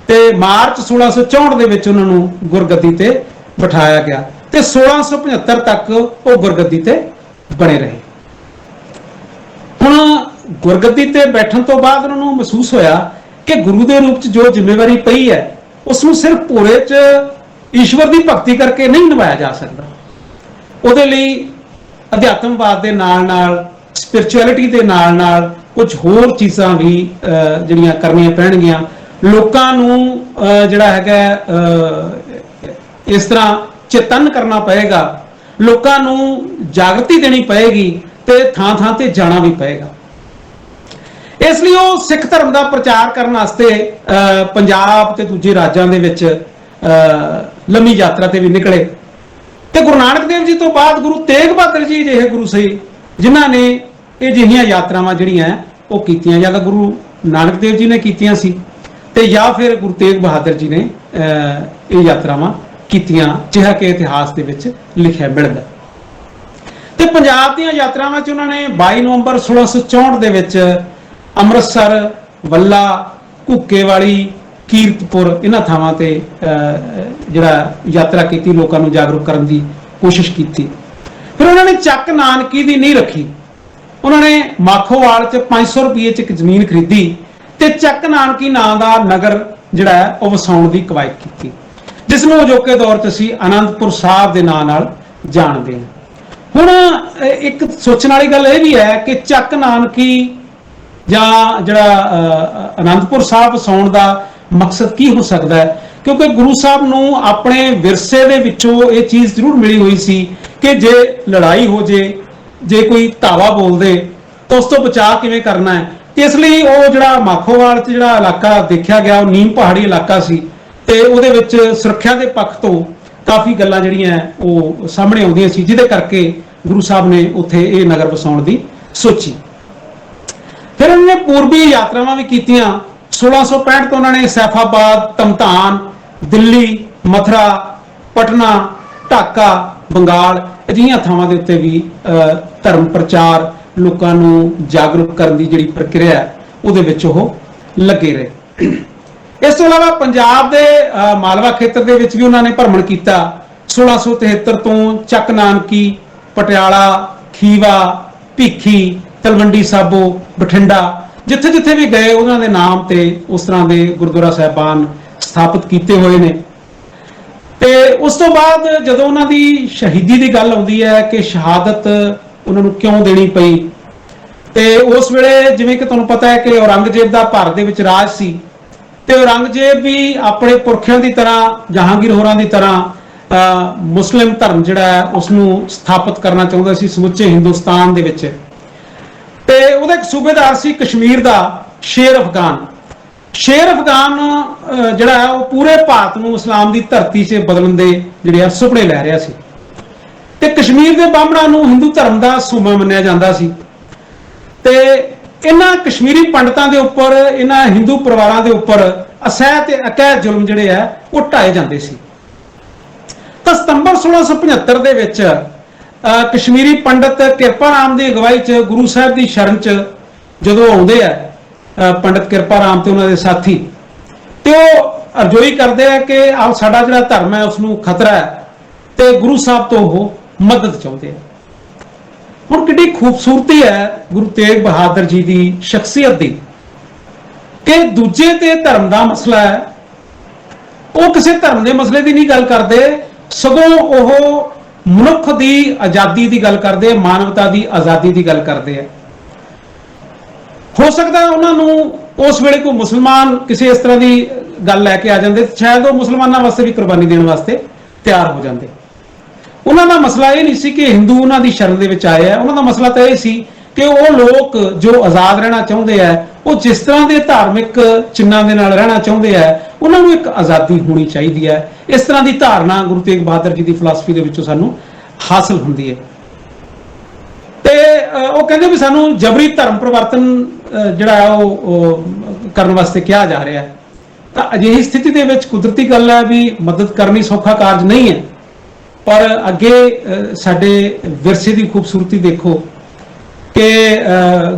ਤੇ ਮਾਰਚ 1664 ਦੇ ਵਿੱਚ ਉਹਨਾਂ ਨੂੰ ਗੁਰਗੱਦੀ ਤੇ ਬਿਠਾਇਆ ਗਿਆ ਤੇ 1675 ਤੱਕ ਉਹ ਗੁਰਗੱਦੀ ਤੇ ਬਣੇ ਰਹੇ। ਹੁਣ ਗੁਰਗੱਦੀ ਤੇ ਬੈਠਣ ਤੋਂ ਬਾਅਦ ਉਹਨਾਂ ਨੂੰ ਮਹਿਸੂਸ ਹੋਇਆ ਕਿ ਗੁਰੂ ਦੇ ਰੂਪ 'ਚ ਜੋ ਜ਼ਿੰਮੇਵਾਰੀ ਪਈ ਹੈ ਉਸ ਨੂੰ ਸਿਰਫ ਭੋਰੇ 'ਚ ਈਸ਼ਵਰ ਦੀ ਭਗਤੀ ਕਰਕੇ ਨਹੀਂ ਨਿਭਾਇਆ ਜਾ ਸਕਦਾ। ਉਹਦੇ ਲਈ ਅਧਿਆਤਮਵਾਦ ਦੇ ਨਾਲ-ਨਾਲ, ਸਪਿਰਚੁਅਲਿਟੀ ਦੇ ਨਾਲ-ਨਾਲ ਕੁਝ ਹੋਰ ਚੀਜ਼ਾਂ ਵੀ ਜਿਹੜੀਆਂ ਕਰਨੀਆਂ ਪੈਣਗੀਆਂ। ਲੋਕਾਂ ਨੂੰ ਜਿਹੜਾ ਹੈਗਾ ਇਸ ਤਰ੍ਹਾਂ ਚੇਤਨ ਕਰਨਾ ਪਏਗਾ, ਲੋਕਾਂ ਨੂੰ ਜਾਗਰਤੀ ਦੇਣੀ ਪਏਗੀ ਤੇ ਥਾਂ-ਥਾਂ ਤੇ ਜਾਣਾ ਵੀ ਪਏਗਾ। ਇਸ ਲਈ ਉਹ ਸਿੱਖ ਧਰਮ ਦਾ ਪ੍ਰਚਾਰ ਕਰਨ ਵਾਸਤੇ ਪੰਜਾਬ ਤੇ ਦੂਜੇ ਰਾਜਾਂ ਦੇ ਵਿੱਚ ਲੰਮੀ ਯਾਤਰਾ ਤੇ ਵੀ ਨਿਕਲੇ। ਤੇ ਗੁਰੂ ਨਾਨਕ ਦੇਵ ਜੀ ਤੋਂ ਬਾਅਦ ਗੁਰੂ ਤੇਗ ਬਹਾਦਰ ਜੀ ਜਿਹੇ ਗੁਰੂ ਸੀ ਜਿਨ੍ਹਾਂ ਨੇ ਇਹ ਜਿਹੀਆਂ ਯਾਤਰਾਵਾਂ ਜਿਹੜੀਆਂ ਉਹ ਕੀਤੀਆਂ, ਜਾਂ ਤਾਂ ਗੁਰੂ ਨਾਨਕ ਦੇਵ ਜੀ ਨੇ ਕੀਤੀਆਂ ਸੀ ਤੇ ਜਾਂ ਫਿਰ ਗੁਰੂ ਤੇਗ ਬਹਾਦਰ ਜੀ ਨੇ ਇਹ ਯਾਤਰਾਵਾਂ ਕੀਤੀਆਂ, ਜਿਹਾ ਕਿ ਇਤਿਹਾਸ ਦੇ ਵਿੱਚ ਲਿਖਿਆ ਮਿਲਦਾ। ਤੇ ਪੰਜਾਬ ਦੀਆਂ ਯਾਤਰਾਵਾਂ 'ਚ ਉਹਨਾਂ ਨੇ 22 ਨਵੰਬਰ 1664 ਦੇ ਵਿੱਚ ਅੰਮ੍ਰਿਤਸਰ, ਵੱਲਾ, ਘੁੱਕੇਵਾਲੀ, ਕੀਰਤਪੁਰ ਇਹਨਾਂ ਥਾਵਾਂ ਤੇ ਜਿਹੜਾ ਯਾਤਰਾ ਕੀਤੀ, ਲੋਕਾਂ ਨੂੰ ਜਾਗਰੂਕ ਕਰਨ ਦੀ ਕੋਸ਼ਿਸ਼ ਕੀਤੀ। ਫਿਰ ਉਹਨਾਂ ਨੇ ਚੱਕ ਨਾਨਕੀ ਦੀ ਨੀਂਹ ਰੱਖੀ। ਉਹਨਾਂ ਨੇ ਮਾਖੋਵਾਲ 'ਚ 500 ਰੁਪਏ 'ਚ ਇੱਕ ਜ਼ਮੀਨ ਖਰੀਦੀ ਤੇ ਚੱਕ ਨਾਨਕੀ ਨਾਂ ਦਾ ਨਗਰ ਜਿਹੜਾ ਹੈ ਉਹ ਵਸਾਉਣ ਦੀ ਕਵਾਇਦ ਕੀਤੀ, ਜਿਸ ਨੂੰ ਅਜੋਕੇ ਦੌਰ 'ਚ ਅਸੀਂ ਆਨੰਦਪੁਰ ਸਾਹਿਬ ਦੇ ਨਾਂ ਨਾਲ ਜਾਣਦੇ ਹਾਂ। ਹੁਣ ਇੱਕ ਸੋਚਣ ਵਾਲੀ ਗੱਲ ਇਹ ਵੀ ਹੈ ਕਿ ਚੱਕ ਨਾਨਕੀ ਜਾਂ ਜਿਹੜਾ ਆਨੰਦਪੁਰ ਸਾਹਿਬ ਵਸਾਉਣ ਦਾ ਮਕਸਦ ਕੀ ਹੋ ਸਕਦਾ ਹੈ, ਕਿਉਂਕਿ ਗੁਰੂ ਸਾਹਿਬ ਨੂੰ ਆਪਣੇ ਵਿਰਸੇ ਦੇ ਵਿੱਚੋਂ ਇਹ ਚੀਜ਼ ਜ਼ਰੂਰ ਮਿਲੀ ਹੋਈ ਸੀ ਕਿ ਜੇ ਲੜਾਈ ਹੋ ਜੇ ਕੋਈ ਧਾਵਾ ਬੋਲਦੇ ਤਾਂ ਉਸ ਤੋਂ ਬਚਾਅ ਕਿਵੇਂ ਕਰਨਾ ਹੈ। ਤੇ ਇਸ ਲਈ ਉਹ ਜਿਹੜਾ ਮਾਖੋਵਾਲ 'ਚ ਜਿਹੜਾ ਇਲਾਕਾ ਦੇਖਿਆ ਗਿਆ ਉਹ ਨੀਮ ਪਹਾੜੀ ਇਲਾਕਾ ਸੀ ਤੇ ਉਹਦੇ ਵਿੱਚ ਸੁਰੱਖਿਆ ਦੇ ਪੱਖ ਤੋਂ ਕਾਫੀ ਗੱਲਾਂ ਜਿਹੜੀਆਂ ਉਹ ਸਾਹਮਣੇ ਆਉਂਦੀਆਂ ਸੀ, ਜਿਹਦੇ ਕਰਕੇ ਗੁਰੂ ਸਾਹਿਬ ਨੇ ਉੱਥੇ ਇਹ ਨਗਰ ਵਸਾਉਣ ਦੀ ਸੋਚੀ। ਫਿਰ ਉਹਨਾਂ ਨੇ ਪੂਰਬੀ ਯਾਤਰਾਵਾਂ ਵੀ ਕੀਤੀਆਂ। 1665 ਤੋਂ ਉਹਨਾਂ ਨੇ ਸੈਫਾਬਾਦ, ਤਮਤਾਨ, ਦਿੱਲੀ, ਮਥੁਰਾ, ਪਟਨਾ, ਢਾਕਾ, ਬੰਗਾਲ ਅਜਿਹੀਆਂ ਥਾਵਾਂ ਦੇ ਉੱਤੇ ਵੀ ਧਰਮ ਪ੍ਰਚਾਰ, ਲੋਕਾਂ ਨੂੰ ਜਾਗਰੂਕ ਕਰਨ ਦੀ ਜਿਹੜੀ ਪ੍ਰਕਿਰਿਆ ਉਹਦੇ ਵਿੱਚ ਉਹ ਲੱਗੇ ਰਹੇ। ਇਸ ਤੋਂ ਇਲਾਵਾ ਪੰਜਾਬ ਦੇ ਮਾਲਵਾ ਖੇਤਰ ਦੇ ਵਿੱਚ ਵੀ ਉਹਨਾਂ ਨੇ ਭਰਮਣ ਕੀਤਾ। 1673 ਤੋਂ ਚੱਕ ਨਾਨਕੀ, ਪਟਿਆਲਾ, ਖੀਵਾ, ਭੀਖੀ, ਤਲਵੰਡੀ ਸਾਬੋ, ਬਠਿੰਡਾ, ਜਿੱਥੇ ਜਿੱਥੇ ਵੀ ਗਏ ਉਹਨਾਂ ਦੇ ਨਾਮ ਤੇ ਉਸ ਤਰ੍ਹਾਂ ਦੇ ਗੁਰਦੁਆਰਾ ਸਾਹਿਬਾਨ ਸਥਾਪਿਤ ਕੀਤੇ ਹੋਏ ਨੇ। ਤੇ ਉਸ ਤੋਂ ਬਾਅਦ ਜਦੋਂ ਉਹਨਾਂ ਦੀ ਸ਼ਹੀਦੀ ਦੀ ਗੱਲ ਆਉਂਦੀ ਹੈ ਕਿ ਸ਼ਹਾਦਤ ਉਹਨਾਂ ਨੂੰ ਕਿਉਂ ਦੇਣੀ ਪਈ, ਤੇ ਉਸ ਵੇਲੇ ਜਿਵੇਂ ਕਿ ਤੁਹਾਨੂੰ ਪਤਾ ਹੈ ਕਿ ਔਰੰਗਜ਼ੇਬ ਦਾ ਭਾਰਤ ਦੇ ਵਿੱਚ ਰਾਜ ਸੀ ਤੇ ਔਰੰਗਜ਼ੇਬ ਵੀ ਆਪਣੇ ਪੁਰਖਿਆਂ ਦੀ ਤਰ੍ਹਾਂ, ਜਹਾਂਗੀਰ ਹੋਰਾਂ ਦੀ ਤਰ੍ਹਾਂ ਮੁਸਲਿਮ ਧਰਮ ਜਿਹੜਾ ਹੈ ਉਸ ਨੂੰ ਸਥਾਪਿਤ ਕਰਨਾ ਚਾਹੁੰਦਾ ਸੀ ਸਮੁੱਚੇ ਹਿੰਦੁਸਤਾਨ ਦੇ ਵਿੱਚ। ਤੇ ਉਹਦਾ ਇੱਕ ਸੂਬੇਦਾਰ ਸੀ ਕਸ਼ਮੀਰ ਦਾ ਸ਼ੇਰ ਅਫਗਾਨ। ਸ਼ੇਰ ਅਫਗਾਨ ਜਿਹੜਾ ਹੈ ਉਹ ਪੂਰੇ ਭਾਰਤ ਨੂੰ ਇਸਲਾਮ ਦੀ ਧਰਤੀ 'ਚ ਬਦਲਣ ਦੇ ਜਿਹੜੇ ਆ ਸੁਪਨੇ ਲੈ ਰਿਹਾ ਸੀ ਤੇ ਕਸ਼ਮੀਰ ਦੇ ਬਾਹਮਣਾਂ ਨੂੰ ਹਿੰਦੂ ਧਰਮ ਦਾ ਸੂਮਾ ਮੰਨਿਆ ਜਾਂਦਾ ਸੀ ਤੇ ਇਹਨਾਂ ਕਸ਼ਮੀਰੀ ਪੰਡਤਾਂ ਦੇ ਉੱਪਰ, ਇਹਨਾਂ ਹਿੰਦੂ ਪਰਿਵਾਰਾਂ ਦੇ ਉੱਪਰ ਅਸਹਿ ਤੇ ਅਕਹਿ ਜ਼ੁਲਮ ਜਿਹੜੇ ਆ ਉਹ ਢਾਏ ਜਾਂਦੇ ਸੀ। ਤਾਂ ਸਤੰਬਰ 1675 ਦੇ ਵਿੱਚ ਕਸ਼ਮੀਰੀ ਪੰਡਤ ਕਿਰਪਾ ਰਾਮ ਦੀ ਅਗਵਾਈ 'ਚ ਗੁਰੂ ਸਾਹਿਬ ਦੀ ਸ਼ਰਨ 'ਚ ਜਦੋਂ ਆਉਂਦੇ ਆ ਪੰਡਤ ਕਿਰਪਾ ਰਾਮ ਤੇ ਉਹਨਾਂ ਦੇ ਸਾਥੀ, ਤੇ ਉਹ ਅਰਜ਼ੋਈ ਕਰਦੇ ਆ ਕਿ ਆਹ ਸਾਡਾ ਜਿਹੜਾ ਧਰਮ ਹੈ ਉਸ ਨੂੰ ਖਤਰਾ ਹੈ ਤੇ ਗੁਰੂ ਸਾਹਿਬ ਤੋਂ ਉਹ ਮਦਦ ਚਾਹੁੰਦੇ ਆ। ਹੁਣ ਕਿੰਨੀ ਖੂਬਸੂਰਤੀ ਹੈ ਗੁਰੂ ਤੇਗ ਬਹਾਦਰ ਜੀ ਦੀ ਸ਼ਖਸੀਅਤ ਦੀ ਕਿ ਦੂਜੇ ਤੇ ਧਰਮ ਦਾ ਮਸਲਾ ਹੈ, ਉਹ ਕਿਸੇ ਧਰਮ ਦੇ ਮਸਲੇ ਦੀ ਨਹੀਂ ਗੱਲ ਕਰਦੇ, ਸਗੋਂ ਉਹ ਮਨੁੱਖ ਦੀ ਆਜ਼ਾਦੀ ਦੀ ਗੱਲ ਕਰਦੇ, ਮਾਨਵਤਾ ਦੀ ਆਜ਼ਾਦੀ ਦੀ ਗੱਲ ਕਰਦੇ ਆ। ਹੋ ਸਕਦਾ ਉਹਨਾਂ ਨੂੰ ਉਸ ਵੇਲੇ ਕੋਈ ਮੁਸਲਮਾਨ ਕਿਸੇ ਇਸ ਤਰ੍ਹਾਂ ਦੀ ਗੱਲ ਲੈ ਕੇ ਆ ਜਾਂਦੇ, ਸ਼ਾਇਦ ਉਹ ਮੁਸਲਮਾਨਾਂ ਵਾਸਤੇ ਵੀ ਕੁਰਬਾਨੀ ਦੇਣ ਵਾਸਤੇ ਤਿਆਰ ਹੋ ਜਾਂਦੇ। ਉਹਨਾਂ ਦਾ ਮਸਲਾ ਇਹ ਨਹੀਂ ਸੀ ਕਿ ਹਿੰਦੂ ਉਹਨਾਂ ਦੀ ਸ਼ਰਨ ਦੇ ਵਿੱਚ ਆਏ ਆ, ਉਹਨਾਂ ਦਾ ਮਸਲਾ ਤਾਂ ਇਹ ਸੀ ਕਿ ਉਹ ਲੋਕ ਜੋ ਆਜ਼ਾਦ ਰਹਿਣਾ ਚਾਹੁੰਦੇ ਆ, ਉਹ ਜਿਸ ਤਰ੍ਹਾਂ ਦੇ ਧਾਰਮਿਕ ਚਿੰਨ੍ਹਾਂ ਦੇ ਨਾਲ ਰਹਿਣਾ ਚਾਹੁੰਦੇ ਆ, ਉਹਨਾਂ ਨੂੰ ਇੱਕ ਆਜ਼ਾਦੀ ਹੋਣੀ ਚਾਹੀਦੀ ਹੈ। ਇਸ ਤਰ੍ਹਾਂ ਦੀ ਧਾਰਨਾ ਗੁਰੂ ਤੇਗ ਬਹਾਦਰ ਜੀ ਦੀ ਫਿਲਾਸਫੀ ਦੇ ਵਿੱਚੋਂ ਸਾਨੂੰ ਹਾਸਲ ਹੁੰਦੀ ਹੈ। ਤੇ ਉਹ ਕਹਿੰਦੇ ਵੀ ਸਾਨੂੰ ਜਬਰੀ ਧਰਮ ਪਰਿਵਰਤਨ ਜਿਹੜਾ ਉਹ ਕਰਨ ਵਾਸਤੇ ਕਿਹਾ ਜਾ ਰਿਹਾ ਹੈ। ਤਾਂ ਅਜਿਹੀ ਸਥਿਤੀ ਦੇ ਵਿੱਚ ਕੁਦਰਤੀ ਗੱਲ ਹੈ ਵੀ ਮਦਦ ਕਰਨੀ ਸੌਖਾ ਕਾਰਜ ਨਹੀਂ ਹੈ, ਪਰ ਅੱਗੇ ਸਾਡੇ ਵਿਰਸੇ ਦੀ ਖੂਬਸੂਰਤੀ ਦੇਖੋ ਕਿ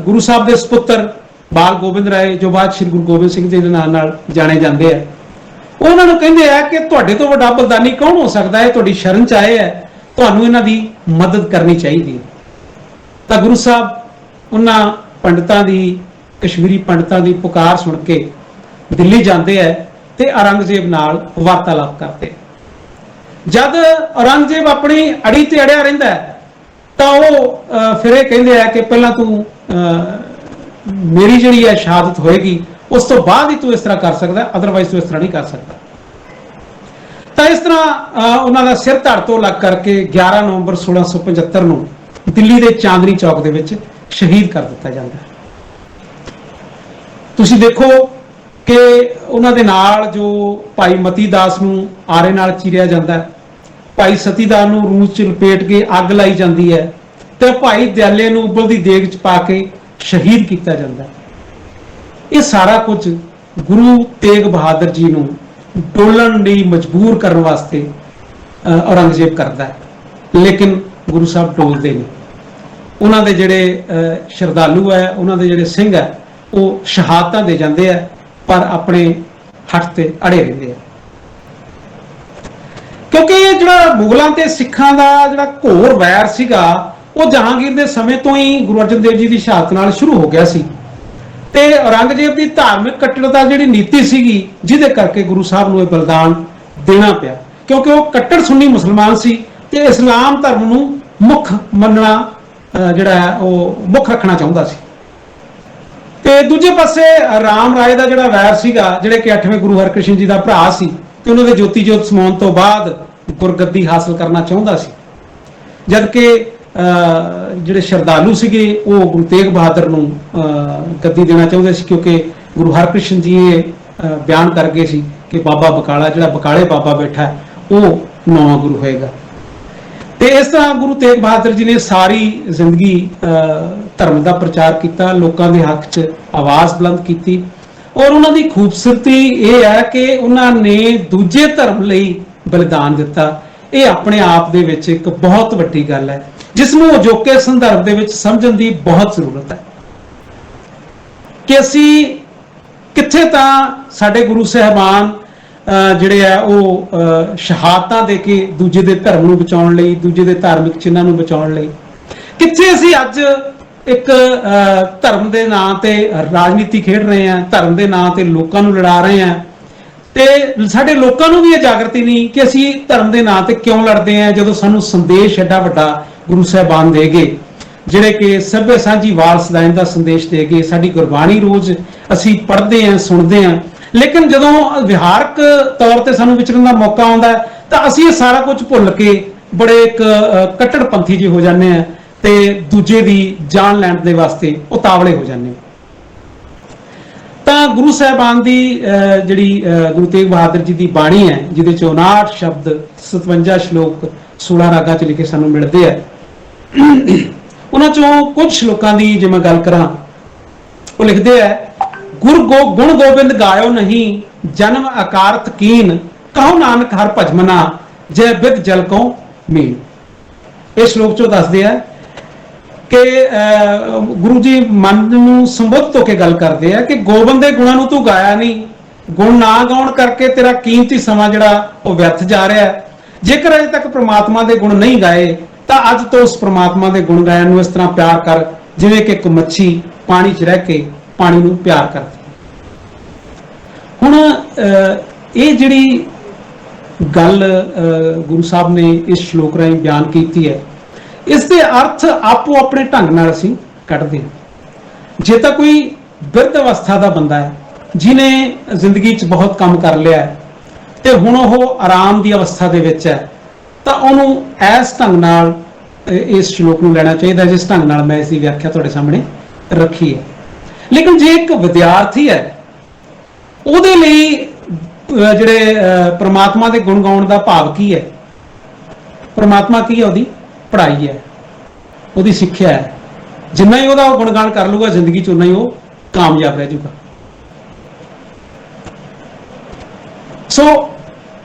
ਗੁਰੂ ਸਾਹਿਬ ਦੇ ਸੁਪੁੱਤਰ ਬਾਲ ਗੋਬਿੰਦ ਰਾਏ, ਜੋ ਬਾਅਦ ਸ਼੍ਰੀ ਗੁਰੂ ਗੋਬਿੰਦ ਸਿੰਘ ਜੀ ਦੇ ਨਾਂ ਨਾਲ ਜਾਣੇ ਜਾਂਦੇ ਆ, ਉਹਨਾਂ ਨੂੰ ਕਹਿੰਦੇ ਆ ਕਿ ਤੁਹਾਡੇ ਤੋਂ ਵੱਡਾ ਬਲਦਾਨੀ ਕੌਣ ਹੋ ਸਕਦਾ ਹੈ, ਤੁਹਾਡੀ ਸ਼ਰਨ 'ਚ ਆਏ ਹੈ, ਤੁਹਾਨੂੰ ਇਹਨਾਂ ਦੀ ਮਦਦ ਕਰਨੀ ਚਾਹੀਦੀ ਹੈ। ਤਾਂ ਗੁਰੂ ਸਾਹਿਬ ਉਹਨਾਂ ਪੰਡਤਾਂ ਦੀ, ਕਸ਼ਮੀਰੀ ਪੰਡਤਾਂ ਦੀ ਪੁਕਾਰ ਸੁਣ ਕੇ ਦਿੱਲੀ ਜਾਂਦੇ ਆ ਤੇ ਔਰੰਗਜ਼ੇਬ ਨਾਲ ਵਾਰਤਾਲਾਪ ਕਰਦੇ। ਜਦ ਔਰੰਗਜ਼ੇਬ ਆਪਣੀ ਅੜੀ ਤੇ ਅੜਿਆ ਰਹਿੰਦਾ ਤਾਂ ਉਹ ਫਿਰ ਇਹ ਕਹਿੰਦੇ ਆ ਕਿ ਪਹਿਲਾਂ ਤੂੰ ਮੇਰੀ ਜਿਹੜੀ ਹੈ ਸ਼ਹਾਦਤ ਹੋਏਗੀ, ਉਸ ਤੋਂ ਬਾਅਦ ਹੀ ਤੂੰ ਇਸ ਤਰ੍ਹਾਂ ਕਰ ਸਕਦਾ, ਅਦਰਵਾਈਜ਼ ਤੂੰ ਇਸ ਤਰ੍ਹਾਂ ਨਹੀਂ ਕਰ ਸਕਦਾ। ਤਾਂ ਇਸ ਤਰ੍ਹਾਂ ਉਹਨਾਂ ਦਾ ਸਿਰ ਧੜ ਤੋਂ ਲੱਗ ਕਰਕੇ 11 ਨਵੰਬਰ 1675 ਨੂੰ ਦਿੱਲੀ ਦੇ ਚਾਂਦਨੀ ਚੌਕ ਦੇ ਵਿੱਚ ਸ਼ਹੀਦ ਕਰ ਦਿੱਤਾ ਜਾਂਦਾ। ਤੁਸੀਂ ਦੇਖੋ ਕਿ ਉਹਨਾਂ ਦੇ ਨਾਲ ਜੋ ਭਾਈ ਮਤੀ ਦਾਸ ਨੂੰ ਆਰੇ ਨਾਲ ਚੀਰਿਆ ਜਾਂਦਾ, ਭਾਈ ਸਤੀਦਾਸ ਨੂੰ ਰੂਸ 'ਚ ਲਪੇਟ ਕੇ ਅੱਗ ਲਾਈ ਜਾਂਦੀ ਹੈ ਤੇ ਭਾਈ ਦਿਆਲੇ ਨੂੰ ਉਬਲਦੀ ਦੇਗ 'ਚ ਪਾ ਕੇ ਸ਼ਹੀਦ ਕੀਤਾ ਜਾਂਦਾ। ਇਹ ਸਾਰਾ ਕੁਝ ਗੁਰੂ ਤੇਗ ਬਹਾਦਰ ਜੀ ਨੂੰ ਡੋਲਣ ਲਈ ਮਜਬੂਰ ਕਰਨ ਵਾਸਤੇ ਔਰੰਗਜ਼ੇਬ ਕਰਦਾ ਹੈ, ਲੇਕਿਨ ਗੁਰੂ ਸਾਹਿਬ ਡੋਲਦੇ ਨਹੀਂ। ਉਹਨਾਂ ਦੇ ਜਿਹੜੇ ਸ਼ਰਧਾਲੂ ਹੈ, ਉਹਨਾਂ ਦੇ ਜਿਹੜੇ ਸਿੰਘ ਹੈ, ਉਹ ਸ਼ਹਾਦਤਾਂ ਦੇ ਜਾਂਦੇ ਆ, ਪਰ ਆਪਣੇ ਹੱਥ ਤੇ ਅੜੇ ਰਹਿੰਦੇ ਆ। ਕਿਉਂਕਿ ਇਹ ਜਿਹੜਾ ਮੁਗਲਾਂ ਤੇ ਸਿੱਖਾਂ ਦਾ ਜਿਹੜਾ ਘੋਰ ਵੈਰ ਸੀਗਾ, ਉਹ ਜਹਾਂਗੀਰ ਦੇ ਸਮੇਂ ਤੋਂ ਹੀ ਗੁਰੂ ਅਰਜਨ ਦੇਵ ਜੀ ਦੀ ਸ਼ਹਾਦਤ ਨਾਲ ਸ਼ੁਰੂ ਹੋ ਗਿਆ ਸੀ ਤੇ ਔਰੰਗਜ਼ੇਬ ਦੀ ਧਾਰਮਿਕ ਕੱਟੜਤਾ ਜਿਹੜੀ ਨੀਤੀ ਸੀਗੀ, ਜਿਹਦੇ ਕਰਕੇ ਗੁਰੂ ਸਾਹਿਬ ਨੂੰ ਇਹ ਬਲਿਦਾਨ ਦੇਣਾ ਪਿਆ, ਕਿਉਂਕਿ ਉਹ ਕੱਟੜ ਸੁੰਨੀ ਮੁਸਲਮਾਨ ਸੀ ਤੇ ਇਸਲਾਮ ਧਰਮ ਨੂੰ ਮੁੱਖ ਮੰਨਣਾ ਜਿਹੜਾ ਉਹ ਮੁੱਖ ਰੱਖਣਾ ਚਾਹੁੰਦਾ ਸੀ। ਤੇ ਦੂਜੇ ਪਾਸੇ ਰਾਮ ਰਾਏ ਦਾ ਜਿਹੜਾ ਵੈਰ ਸੀਗਾ, ਜਿਹੜੇ ਕਿ 8ਵੇਂ ਗੁਰੂ ਹਰਕ੍ਰਿਸ਼ਨ ਜੀ ਦਾ ਭਰਾ ਸੀ ਤੇ ਉਹਨਾਂ ਦੇ ਜੋਤੀ ਜੋਤ ਸਮਾਉਣ ਤੋਂ ਬਾਅਦ ਗੁਰਗੱਦੀ ਹਾਸਲ ਕਰਨਾ ਚਾਹੁੰਦਾ ਸੀ, ਜਦਕਿ ਜਿਹੜੇ ਸ਼ਰਧਾਲੂ ਸੀਗੇ ਉਹ ਗੁਰੂ ਤੇਗ ਬਹਾਦਰ ਨੂੰ ਗੱਦੀ ਦੇਣਾ ਚਾਹੁੰਦੇ ਸੀ, ਕਿਉਂਕਿ ਗੁਰੂ ਹਰਕ੍ਰਿਸ਼ਨ ਜੀ ਇਹ ਬਿਆਨ ਕਰ ਗਏ ਸੀ ਕਿ ਬਾਬਾ ਬਕਾਲਾ, ਜਿਹੜਾ ਬਕਾਲੇ ਬਾਬਾ ਬੈਠਾ, ਉਹ ਨਵਾਂ ਗੁਰੂ ਹੋਏਗਾ। ਤੇ ਇਸ ਤਰ੍ਹਾਂ ਗੁਰੂ ਤੇਗ ਬਹਾਦਰ ਜੀ ਨੇ ਸਾਰੀ ਜ਼ਿੰਦਗੀ ਧਰਮ ਦਾ ਪ੍ਰਚਾਰ ਕੀਤਾ, ਲੋਕਾਂ ਦੇ ਹੱਕ 'ਚ ਆਵਾਜ਼ ਬੁਲੰਦ ਕੀਤੀ। ਔਰ ਉਹਨਾਂ ਦੀ ਖੂਬਸੂਰਤੀ ਇਹ ਹੈ ਕਿ ਉਹਨਾਂ ਨੇ ਦੂਜੇ ਧਰਮ ਲਈ ਬਲਿਦਾਨ ਦਿੱਤਾ। ਇਹ ਆਪਣੇ ਆਪ ਦੇ ਵਿੱਚ ਇੱਕ ਬਹੁਤ ਵੱਡੀ ਗੱਲ ਹੈ, ਜਿਸ ਨੂੰ ਅਜੋਕੇ ਸੰਦਰਭ ਦੇ ਵਿੱਚ ਸਮਝਣ ਦੀ ਬਹੁਤ ਜ਼ਰੂਰਤ ਹੈ ਕਿ ਅਸੀਂ ਕਿੱਥੇ ਤਾਂ ਸਾਡੇ ਗੁਰੂ ਸਾਹਿਬਾਨ ਜਿਹੜੇ ਆ ਉਹ ਸ਼ਹਾਦਤਾਂ ਦੇ ਕੇ ਦੂਜੇ ਦੇ ਧਰਮ ਨੂੰ ਬਚਾਉਣ ਲਈ, ਦੂਜੇ ਦੇ ਧਾਰਮਿਕ ਚਿੰਨ੍ਹਾਂ ਨੂੰ ਬਚਾਉਣ ਲਈ, ਕਿੱਥੇ ਅਸੀਂ ਅੱਜ ਇੱਕ ਧਰਮ ਦੇ ਨਾਂ ਤੇ ਰਾਜਨੀਤੀ ਖੇਡ ਰਹੇ ਹਾਂ, ਧਰਮ ਦੇ ਨਾਂ ਤੇ ਲੋਕਾਂ ਨੂੰ ਲੜਾ ਰਹੇ ਹਾਂ ਤੇ ਸਾਡੇ ਲੋਕਾਂ ਨੂੰ ਵੀ ਇਹ ਜਾਗਰਤੀ ਨਹੀਂ ਕਿ ਅਸੀਂ ਧਰਮ ਦੇ ਨਾਂ ਤੇ ਕਿਉਂ ਲੜਦੇ ਹਾਂ, ਜਦੋਂ ਸਾਨੂੰ ਸੰਦੇਸ਼ ਐਡਾ ਵੱਡਾ ਗੁਰੂ ਸਾਹਿਬਾਨ ਦੇ ਗਏ, ਜਿਹੜੇ ਕਿ ਸਭੇ ਸਾਂਝੀ ਵਾਰਸ ਲਾਈਨ ਦਾ ਸੰਦੇਸ਼ ਦੇ ਗਏ। ਸਾਡੀ ਗੁਰਬਾਣੀ ਰੋਜ਼ ਅਸੀਂ ਪੜ੍ਹਦੇ ਹਾਂ, ਸੁਣਦੇ ਹਾਂ, ਲੇਕਿਨ ਜਦੋਂ ਵਿਹਾਰਕ ਤੌਰ ਤੇ ਸਾਨੂੰ ਵਿਚਰਨ ਦਾ ਮੌਕਾ ਆਉਂਦਾ ਤਾਂ ਅਸੀਂ ਇਹ ਸਾਰਾ ਕੁਝ ਭੁੱਲ ਕੇ ਬੜੇ ਇੱਕ ਕੱਟੜਪੰਥੀ ਜਿਹੇ ਹੋ ਜਾਂਦੇ ਆ ਤੇ ਦੂਜੇ ਦੀ ਜਾਨ ਲੈਣ ਦੇ ਵਾਸਤੇ ਉਤਾਵਲੇ ਹੋ ਜਾਂਦੇ ਹੋ। ਤਾਂ ਗੁਰੂ ਸਾਹਿਬਾਨ ਦੀ ਜਿਹੜੀ ਗੁਰੂ ਤੇਗ ਬਹਾਦਰ ਜੀ ਦੀ ਬਾਣੀ ਹੈ, ਜਿਹਦੇ 'ਚ 59 ਸ਼ਬਦ 57 ਸ਼ਲੋਕ 16 ਰਾਗਾਂ 'ਚ ਲਿਖੇ ਸਾਨੂੰ ਮਿਲਦੇ ਆ। ਉਹਨਾਂ 'ਚੋਂ ਕੁਝ ਸ਼ਲੋਕਾਂ ਦੀ ਜੇ ਮੈਂ ਗੱਲ ਕਰਾਂ, ਉਹ ਲਿਖਦੇ ਆ, ਗੁਣ ਗੋਬਿੰਦ ਗਾਇਓ ਨਹੀਂ, ਜਨਮ ਅਕਾਰਤ ਕੀਨ, ਕਹੋ ਨਾਨਕ ਹਰ ਭਜਮਨਾ, ਜੈ ਬਿਦ ਜਲ ਕੋ ਮੀਨ। ਇਹ ਸ਼ਲੋਕ 'ਚੋਂ ਦੱਸਦੇ ਆ ਕਿ ਗੁਰੂ ਜੀ ਮਨ ਨੂੰ ਸੰਬੋਧਿਤ ਹੋ ਕੇ ਗੱਲ ਕਰਦੇ ਆ ਕਿ ਗੋਬਿੰਦ ਦੇ ਗੁਣਾਂ ਨੂੰ ਤੂੰ ਗਾਇਆ ਨਹੀਂ, ਗੁਣ ਨਾ ਗਾਉਣ ਕਰਕੇ ਤੇਰਾ ਕੀਮਤੀ ਸਮਾਂ ਜਿਹੜਾ ਉਹ ਵਿਅਰਥ ਜਾ ਰਿਹਾ ਹੈ। ਜੇਕਰ ਅਜੇ ਤੱਕ ਪ੍ਰਮਾਤਮਾ ਦੇ ਗੁਣ ਨਹੀਂ ਗਾਏ ਤਾਂ ਅੱਜ ਤੋਂ ਉਸ ਪ੍ਰਮਾਤਮਾ ਦੇ ਗੁਣ ਗਾਇਨ ਨੂੰ ਇਸ ਤਰ੍ਹਾਂ ਪਿਆਰ ਕਰ ਜਿਵੇਂ ਕਿ ਇੱਕ ਮੱਛੀ ਪਾਣੀ 'ਚ ਰਹਿ ਕੇ ਪਾਣੀ ਨੂੰ ਪਿਆਰ ਕਰਦੀ। ਹੁਣ ਇਹ ਜਿਹੜੀ ਗੱਲ ਗੁਰੂ ਸਾਹਿਬ ਨੇ ਇਸ ਸ਼ਲੋਕ ਰਾਹੀਂ ਬਿਆਨ ਕੀਤੀ ਹੈ, ਇਸ ਦੇ ਅਰਥ ਆਪੋ ਆਪਣੇ ਢੰਗ ਨਾਲ ਅਸੀਂ ਕੱਢਦੇ ਹਾਂ। ਜੇ ਤਾਂ ਕੋਈ ਬਿਰਧ ਅਵਸਥਾ ਦਾ ਬੰਦਾ ਹੈ, ਜਿਹਨੇ ਜ਼ਿੰਦਗੀ 'ਚ ਬਹੁਤ ਕੰਮ ਕਰ ਲਿਆ ਹੈ ਤੇ ਹੁਣ ਉਹ ਆਰਾਮ ਦੀ ਅਵਸਥਾ ਦੇ ਵਿੱਚ ਹੈ, ਤਾਂ ਉਹਨੂੰ ਇਸ ਢੰਗ ਨਾਲ ਇਸ ਸ਼ਲੋਕ ਨੂੰ ਲੈਣਾ ਚਾਹੀਦਾ ਜਿਸ ਢੰਗ ਨਾਲ ਮੈਂ ਇਸ ਦੀ ਵਿਆਖਿਆ ਤੁਹਾਡੇ ਸਾਹਮਣੇ ਰੱਖੀ ਹੈ। ਲੇਕਿਨ ਜੇ ਇੱਕ ਵਿਦਿਆਰਥੀ ਹੈ, ਉਹਦੇ ਲਈ ਜਿਹੜੇ ਪ੍ਰਮਾਤਮਾ ਦੇ ਗੁਣ ਗਾਉਣ ਦਾ ਭਾਵ ਕੀ ਹੈ? ਪ੍ਰਮਾਤਮਾ ਕੀ ਹੈ? ਉਹਦੀ ਪੜ੍ਹਾਈ ਹੈ, ਉਹਦੀ ਸਿੱਖਿਆ ਹੈ। ਜਿੰਨਾ ਹੀ ਉਹਦਾ ਗੁਣਗਾਨ ਕਰ ਲੂਗਾ ਜ਼ਿੰਦਗੀ 'ਚ, ਉਨਾ ਹੀ ਉਹ ਕਾਮਯਾਬ ਰਹਿ ਜਾਊਗਾ। ਸੋ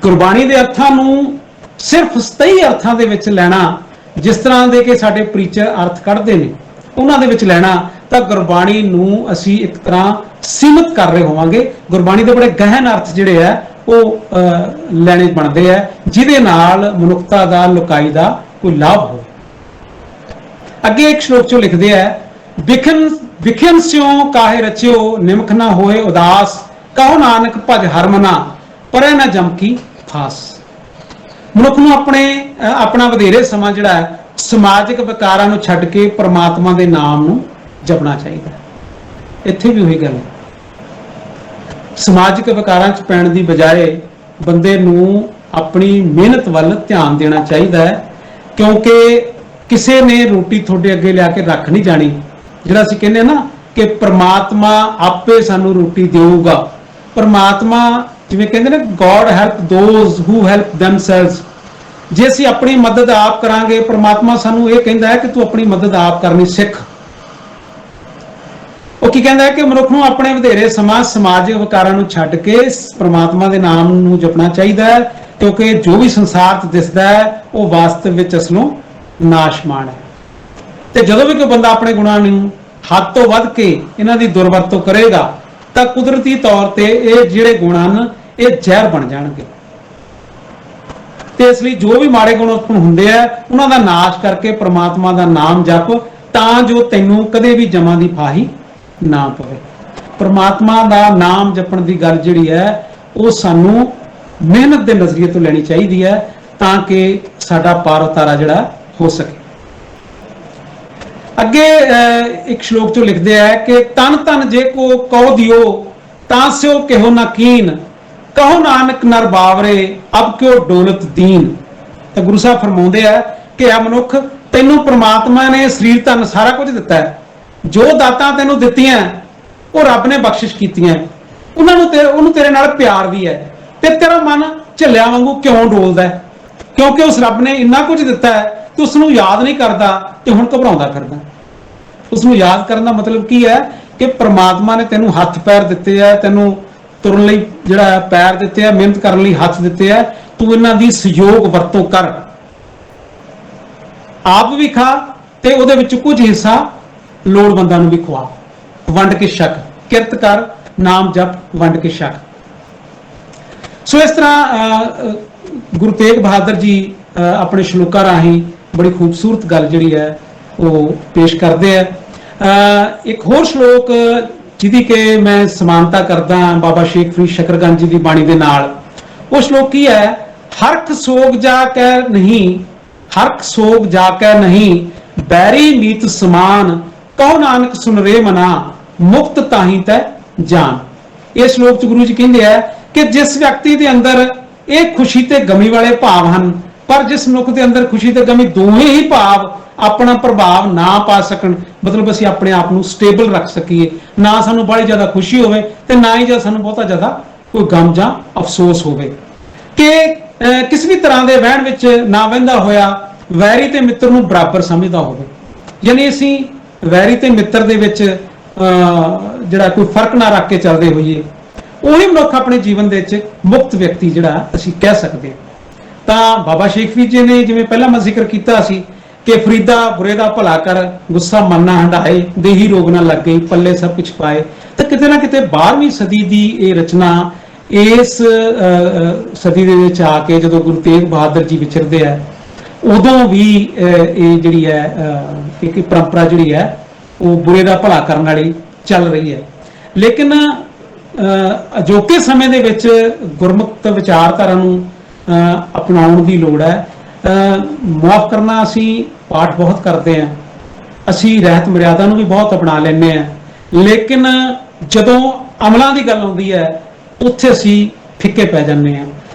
ਗੁਰਬਾਣੀ ਦੇ ਅਰਥਾਂ ਨੂੰ ਸਿਰਫ ਸਤਹੀ ਅਰਥਾਂ ਦੇ ਵਿੱਚ ਲੈਣਾ, ਜਿਸ ਤਰ੍ਹਾਂ ਦੇ ਕਿ ਸਾਡੇ ਪ੍ਰੀਚਰ ਅਰਥ ਕੱਢਦੇ ਨੇ, ਉਹਨਾਂ ਦੇ ਵਿੱਚ ਲੈਣਾ, ਤਾਂ ਗੁਰਬਾਣੀ ਨੂੰ ਅਸੀਂ ਇੱਕ ਤਰ੍ਹਾਂ ਸੀਮਿਤ ਕਰ ਰਹੇ ਹੋਵਾਂਗੇ। ਗੁਰਬਾਣੀ ਦੇ ਬੜੇ ਗਹਿਨ ਅਰਥ ਜਿਹੜੇ ਆ ਉਹ ਲੈਣੇ ਬਣਦੇ ਆ, ਜਿਹਦੇ ਨਾਲ ਮਨੁੱਖਤਾ ਦਾ ਲੁਕਾਈ ਦਾ ਕੋਈ ਲਾਭ ਹੋਵੇ। ਅੱਗੇ ਇੱਕ ਸ਼ਲੋਕ 'ਚੋਂ ਲਿਖਦੇ ਆ, ਵਿਖਿਨ ਸਿਉ ਕਾਹੇ ਰਚਿਓ, ਨਿਮਖ ਨਾ ਹੋਏ ਉਦਾਸ, ਕਹੋ ਨਾਨਕ ਭਜ ਹਰਮਨਾ, ਪਰੇ ਨਾ ਜਮਕੀ ਫਾਸ। ਮਨੁੱਖ ਨੂੰ ਆਪਣਾ ਵਧੇਰੇ ਸਮਾਂ ਜਿਹੜਾ ਹੈ ਸਮਾਜਿਕ ਵਿਕਾਰਾਂ ਨੂੰ ਛੱਡ ਕੇ ਪ੍ਰਮਾਤਮਾ ਦੇ ਨਾਮ ਨੂੰ ਜਪਣਾ ਚਾਹੀਦਾ। ਇੱਥੇ ਵੀ ਉਹੀ ਗੱਲ ਹੈ, ਸਮਾਜਿਕ ਵਿਕਾਰਾਂ 'ਚ ਪੈਣ ਦੀ ਬਜਾਏ ਬੰਦੇ ਨੂੰ ਆਪਣੀ ਮਿਹਨਤ ਵੱਲ ਧਿਆਨ ਦੇਣਾ ਚਾਹੀਦਾ ਹੈ, ਕਿਉਂਕਿ ਕਿਸੇ ਨੇ ਰੋਟੀ ਤੁਹਾਡੇ ਅੱਗੇ ਲਿਆ ਕੇ ਰੱਖ ਨਹੀਂ ਜਾਣੀ। ਜਿਹੜਾ ਅਸੀਂ ਕਹਿੰਦੇ ਨਾ ਕਿ ਪ੍ਰਮਾਤਮਾ ਆਪੇ ਸਾਨੂੰ ਰੋਟੀ ਦੇਊਗਾ। ਪ੍ਰਮਾਤਮਾ ਜਿਵੇਂ ਕਹਿੰਦੇ ਨੇ, God help those who help ਦੈਮਸੈਲਵਸ। ਜੇ ਅਸੀਂ ਆਪਣੀ ਮਦਦ ਆਪ ਕਰਾਂਗੇ, ਪ੍ਰਮਾਤਮਾ ਸਾਨੂੰ ਇਹ ਕਹਿੰਦਾ ਹੈ ਕਿ ਤੂੰ ਆਪਣੀ ਮਦਦ ਆਪ ਕਰਨੀ ਸਿੱਖ। ਉਹ ਕੀ ਕਹਿੰਦਾ ਹੈ ਕਿ ਮਨੁੱਖ ਨੂੰ ਆਪਣੇ ਵਧੇਰੇ ਸਮਾਂ ਸਮਾਜਿਕ ਵਿਕਾਰਾਂ ਨੂੰ ਛੱਡ ਕੇ ਪ੍ਰਮਾਤਮਾ ਦੇ ਨਾਮ ਨੂੰ ਜਪਣਾ ਚਾਹੀਦਾ ਹੈ, ਕਿਉਂਕਿ ਜੋ ਵੀ ਸੰਸਾਰ 'ਚ ਦਿਸਦਾ ਹੈ ਉਹ ਵਾਸਤਵ ਵਿੱਚ ਅਸਲੋਂ ਨਾਸ਼ਮਾਨ ਹੈ। ਤੇ ਜਦੋਂ ਵੀ ਕੋਈ ਬੰਦਾ ਆਪਣੇ ਗੁਣਾਂ ਨੂੰ ਹੱਦ ਤੋਂ ਵੱਧ ਕੇ ਇਹਨਾਂ ਦੀ ਦੁਰਵਰਤੋਂ ਕਰੇਗਾ ਤਾਂ ਕੁਦਰਤੀ ਤੌਰ ਤੇ ਇਹ ਜਿਹੜੇ ਗੁਣ ਹਨ ਇਹ ਜ਼ਹਿਰ ਬਣ ਜਾਣਗੇ। ਤੇ ਇਸ ਲਈ ਜੋ ਵੀ ਮਾੜੇ ਗੁਣ ਉਤਪੰਨ ਹੁੰਦੇ ਆ, ਉਹਨਾਂ ਦਾ ਨਾਸ਼ ਕਰਕੇ ਪ੍ਰਮਾਤਮਾ ਦਾ ਨਾਮ ਜਪ, ਤਾਂ ਜੋ ਤੈਨੂੰ ਕਦੇ ਵੀ ਜਮਾਂ ਦੀ ਫਾਹੀ ਨਾ ਪਵੇ। ਪ੍ਰਮਾਤਮਾ ਦਾ ਨਾਮ ਜਪਣ ਦੀ ਗੱਲ ਜਿਹੜੀ ਹੈ ਉਹ ਸਾਨੂੰ ਮਿਹਨਤ ਦੇ ਨਜ਼ਰੀਏ ਤੋਂ ਲੈਣੀ ਚਾਹੀਦੀ ਹੈ, ਤਾਂ ਕਿ ਸਾਡਾ ਪਾਰ ਉਤਾਰਾ ਜਿਹੜਾ ਹੋ ਸਕੇ। ਅੱਗੇ ਇੱਕ ਸ਼ਲੋਕ 'ਚੋਂ ਲਿਖਦੇ ਆ ਕਿ ਤਨ ਤਨ ਜੇ ਕੋ ਕਹੋ ਦਿਓ, ਤਾਂ ਸਿਓ ਕਿਹੋ ਨਾ ਕੀਨ, ਕਹੋ ਨਾਨਕ ਨਰ ਬਾਵਰੇ, ਅਬ ਕਿਉ ਡੋਲਤ ਦੀਨ। ਤਾਂ ਗੁਰੂ ਸਾਹਿਬ ਫਰਮਾਉਂਦੇ ਆ ਕਿ ਆ ਮਨੁੱਖ, ਤੈਨੂੰ ਪ੍ਰਮਾਤਮਾ ਨੇ ਸਰੀਰ ਧਨ ਸਾਰਾ ਕੁਝ ਦਿੱਤਾ ਹੈ। ਜੋ ਦਾਤਾਂ ਤੈਨੂੰ ਦਿੱਤੀਆਂ ਉਹ ਰੱਬ ਨੇ ਬਖਸ਼ਿਸ਼ ਕੀਤੀਆਂ, ਉਹਨੂੰ ਤੇਰੇ ਨਾਲ ਪਿਆਰ ਵੀ ਹੈ, ਤੇ ਤੇਰਾ ਮਨ ਝੱਲਿਆਂ ਵਾਂਗੂ ਕਿਉਂ ਡੋਲਦਾ ਹੈ? ਕਿਉਂਕਿ ਉਸ ਰੱਬ ਨੇ ਇੰਨਾ ਕੁਝ ਦਿੱਤਾ ਹੈ, ਤੂੰ ਉਸ ਨੂੰ ਯਾਦ ਨਹੀਂ ਕਰਦਾ ਤੇ ਹੁਣ ਘਬਰਾਉਂਦਾ ਫਿਰਦਾ। ਉਸ ਨੂੰ ਯਾਦ ਕਰਨ ਦਾ ਮਤਲਬ ਕੀ ਹੈ ਕਿ ਪ੍ਰਮਾਤਮਾ ਨੇ ਤੈਨੂੰ ਹੱਥ ਪੈਰ ਦਿੱਤੇ ਆ, ਤੈਨੂੰ ਤੁਰਨ ਲਈ ਜਿਹੜਾ ਪੈਰ ਦਿੱਤੇ ਆ, ਮਿਹਨਤ ਕਰਨ ਲਈ ਹੱਥ ਦਿੱਤੇ ਆ, ਤੂੰ ਇਹਨਾਂ ਦੀ ਸਹਿਯੋਗ ਵਰਤੋਂ ਕਰ, ਆਪ ਵੀ ਖਾ ਤੇ ਉਹਦੇ ਵਿੱਚ ਕੁਝ ਹਿੱਸਾ ਲੋੜਵੰਦਾਂ ਨੂੰ ਵੀ ਖਵਾ। ਵੰਡ ਕੇ ਛਕ, ਕਿਰਤ ਕਰ, ਨਾਮ ਜਪ, ਵੰਡ ਕੇ ਛਕ। ਸੋ ਇਸ ਤਰ੍ਹਾਂ ਗੁਰੂ ਤੇਗ ਬਹਾਦਰ ਜੀ ਆਪਣੇ ਸ਼ਲੋਕਾਂ ਰਾਹੀਂ ਬੜੀ ਖੂਬਸੂਰਤ ਗੱਲ ਜਿਹੜੀ ਹੈ ਉਹ ਪੇਸ਼ ਕਰਦੇ ਆ। ਇੱਕ ਹੋਰ ਸ਼ਲੋਕ ਜਿਹਦੀ ਕਿ ਮੈਂ ਸਮਾਨਤਾ ਕਰਦਾ ਬਾਬਾ ਸ਼ੇਖ ਫਰੀਦ ਸ਼ਕਰਗੰਜ ਜੀ ਦੀ ਬਾਣੀ ਦੇ ਨਾਲ, ਉਹ ਸ਼ਲੋਕ ਕੀ ਹੈ? ਹਰਖ ਸੋਗ ਜਾ ਕੇ ਨਹੀਂ, ਹਰਖ ਸੋਗ ਜਾ ਕੇ ਨਹੀਂ, ਬੈਰੀ ਮੀਤ ਸਮਾਨ, ਕਹੋ ਨਾਨਕ ਸੁਨ ਰੇ ਮਨਾ, ਮੁਕਤ ਤਾਹੀਂ ਤੈ ਜਾਨ। ਇਹ ਸ਼ਲੋਕ 'ਚ ਗੁਰੂ ਜੀ ਕਹਿੰਦੇ ਆ ਕਿ ਜਿਸ ਵਿਅਕਤੀ ਦੇ ਅੰਦਰ ਇਹ ਖੁਸ਼ੀ ਤੇ ਗਮੀ ਵਾਲੇ ਭਾਵ ਹਨ ਪਰ ਜਿਸ ਮਨੁੱਖ ਦੇ ਅੰਦਰ ਖੁਸ਼ੀ ਤੇ ਗਮੀ ਦੋਵੇਂ ਹੀ ਭਾਵ ਆਪਣਾ ਪ੍ਰਭਾਵ ਨਾ ਪਾ ਸਕਣ, ਮਤਲਬ ਅਸੀਂ ਆਪਣੇ ਆਪ ਨੂੰ ਸਟੇਬਲ ਰੱਖ ਸਕੀਏ, ਨਾ ਸਾਨੂੰ ਬੜੀ ਜ਼ਿਆਦਾ ਖੁਸ਼ੀ ਹੋਵੇ ਤੇ ਨਾ ਹੀ ਸਾਨੂੰ ਬਹੁਤਾ ਜ਼ਿਆਦਾ ਕੋਈ ਗਮ ਜਾਂ ਅਫਸੋਸ ਹੋਵੇ, ਕਿ ਕਿਸੇ ਵੀ ਤਰ੍ਹਾਂ ਦੇ ਵਹਿਣ ਵਿੱਚ ਨਾ ਵਹਿੰਦਾ ਹੋਇਆ ਵੈਰੀ ਤੇ ਮਿੱਤਰ ਨੂੰ ਬਰਾਬਰ ਸਮਝਦਾ ਹੋਵੇ। ਯਾਨੀ ਅਸੀਂ ਵੈਰੀ ਤੇ ਮਿੱਤਰ ਦੇ ਵਿੱਚ ਜਿਹੜਾ ਕੋਈ ਫਰਕ ਨਾ ਰੱਖ ਕੇ ਚੱਲਦੇ ਹੋਈਏ, ਉਹੀ ਮਨੁੱਖ ਆਪਣੇ ਜੀਵਨ ਦੇ ਵਿੱਚ ਮੁਕਤ ਵਿਅਕਤੀ ਜਿਹੜਾ ਅਸੀਂ ਕਹਿ ਸਕਦੇ ਹਾਂ। ਤਾਂ ਬਾਬਾ ਸ਼ੇਖ ਫਰੀਦ ਜੀ ਨੇ ਜਿਵੇਂ ਪਹਿਲਾਂ ਮੈਂ ਜ਼ਿਕਰ ਕੀਤਾ ਸੀ ਕਿ ਫਰੀਦਾ ਬੁਰੇ ਦਾ ਭਲਾ ਕਰ, ਗੁੱਸਾ ਮਨ ਨਾ ਹੰਢਾਏ, ਦੇਹੀ ਰੋਗ ਨਾ ਲੱਗੇ, ਪੱਲੇ ਸਭ ਕੁਛ ਪਾਏ। ਤਾਂ ਕਿਤੇ ਨਾ ਕਿਤੇ 12ਵੀਂ ਸਦੀ ਦੀ ਇਹ ਰਚਨਾ ਇਸ ਸਦੀ ਦੇ ਵਿੱਚ ਆ ਕੇ ਜਦੋਂ ਗੁਰੂ ਤੇਗ ਬਹਾਦਰ ਜੀ ਵਿਚਰਦੇ ਆ, ਉਦੋਂ ਵੀ ਇਹ ਜਿਹੜੀ ਹੈ ਇੱਕ ਪਰੰਪਰਾ ਜਿਹੜੀ ਹੈ ਉਹ ਬੁਰੇ ਦਾ ਭਲਾ ਕਰਨ ਵਾਲੀ ਚੱਲ ਰਹੀ ਹੈ। ਲੇਕਿਨ ਅਜੋਕੇ ਸਮੇਂ ਦੇ ਵਿੱਚ ਗੁਰਮੁਖਤ ਵਿਚਾਰਧਾਰਾ ਨੂੰ ਅਪਣਾਉਣ ਦੀ ਲੋੜ ਹੈ। ਮੁਆਫ ਕਰਨਾ ਅਸੀਂ ਪਾਠ ਬਹੁਤ ਕਰਦੇ ਹਾਂ, ਅਸੀਂ ਰਹਿਤ ਮਰਿਆਦਾ ਨੂੰ ਵੀ ਬਹੁਤ ਅਪਣਾ ਲੈਂਦੇ ਹਾਂ, ਲੇਕਿਨ ਜਦੋਂ ਅਮਲਾਂ ਦੀ ਗੱਲ ਆਉਂਦੀ ਹੈ ਉੱਥੇ ਅਸੀਂ ਫਿੱਕੇ ਪੈ ਜਾਂਦੇ ਹਾਂ।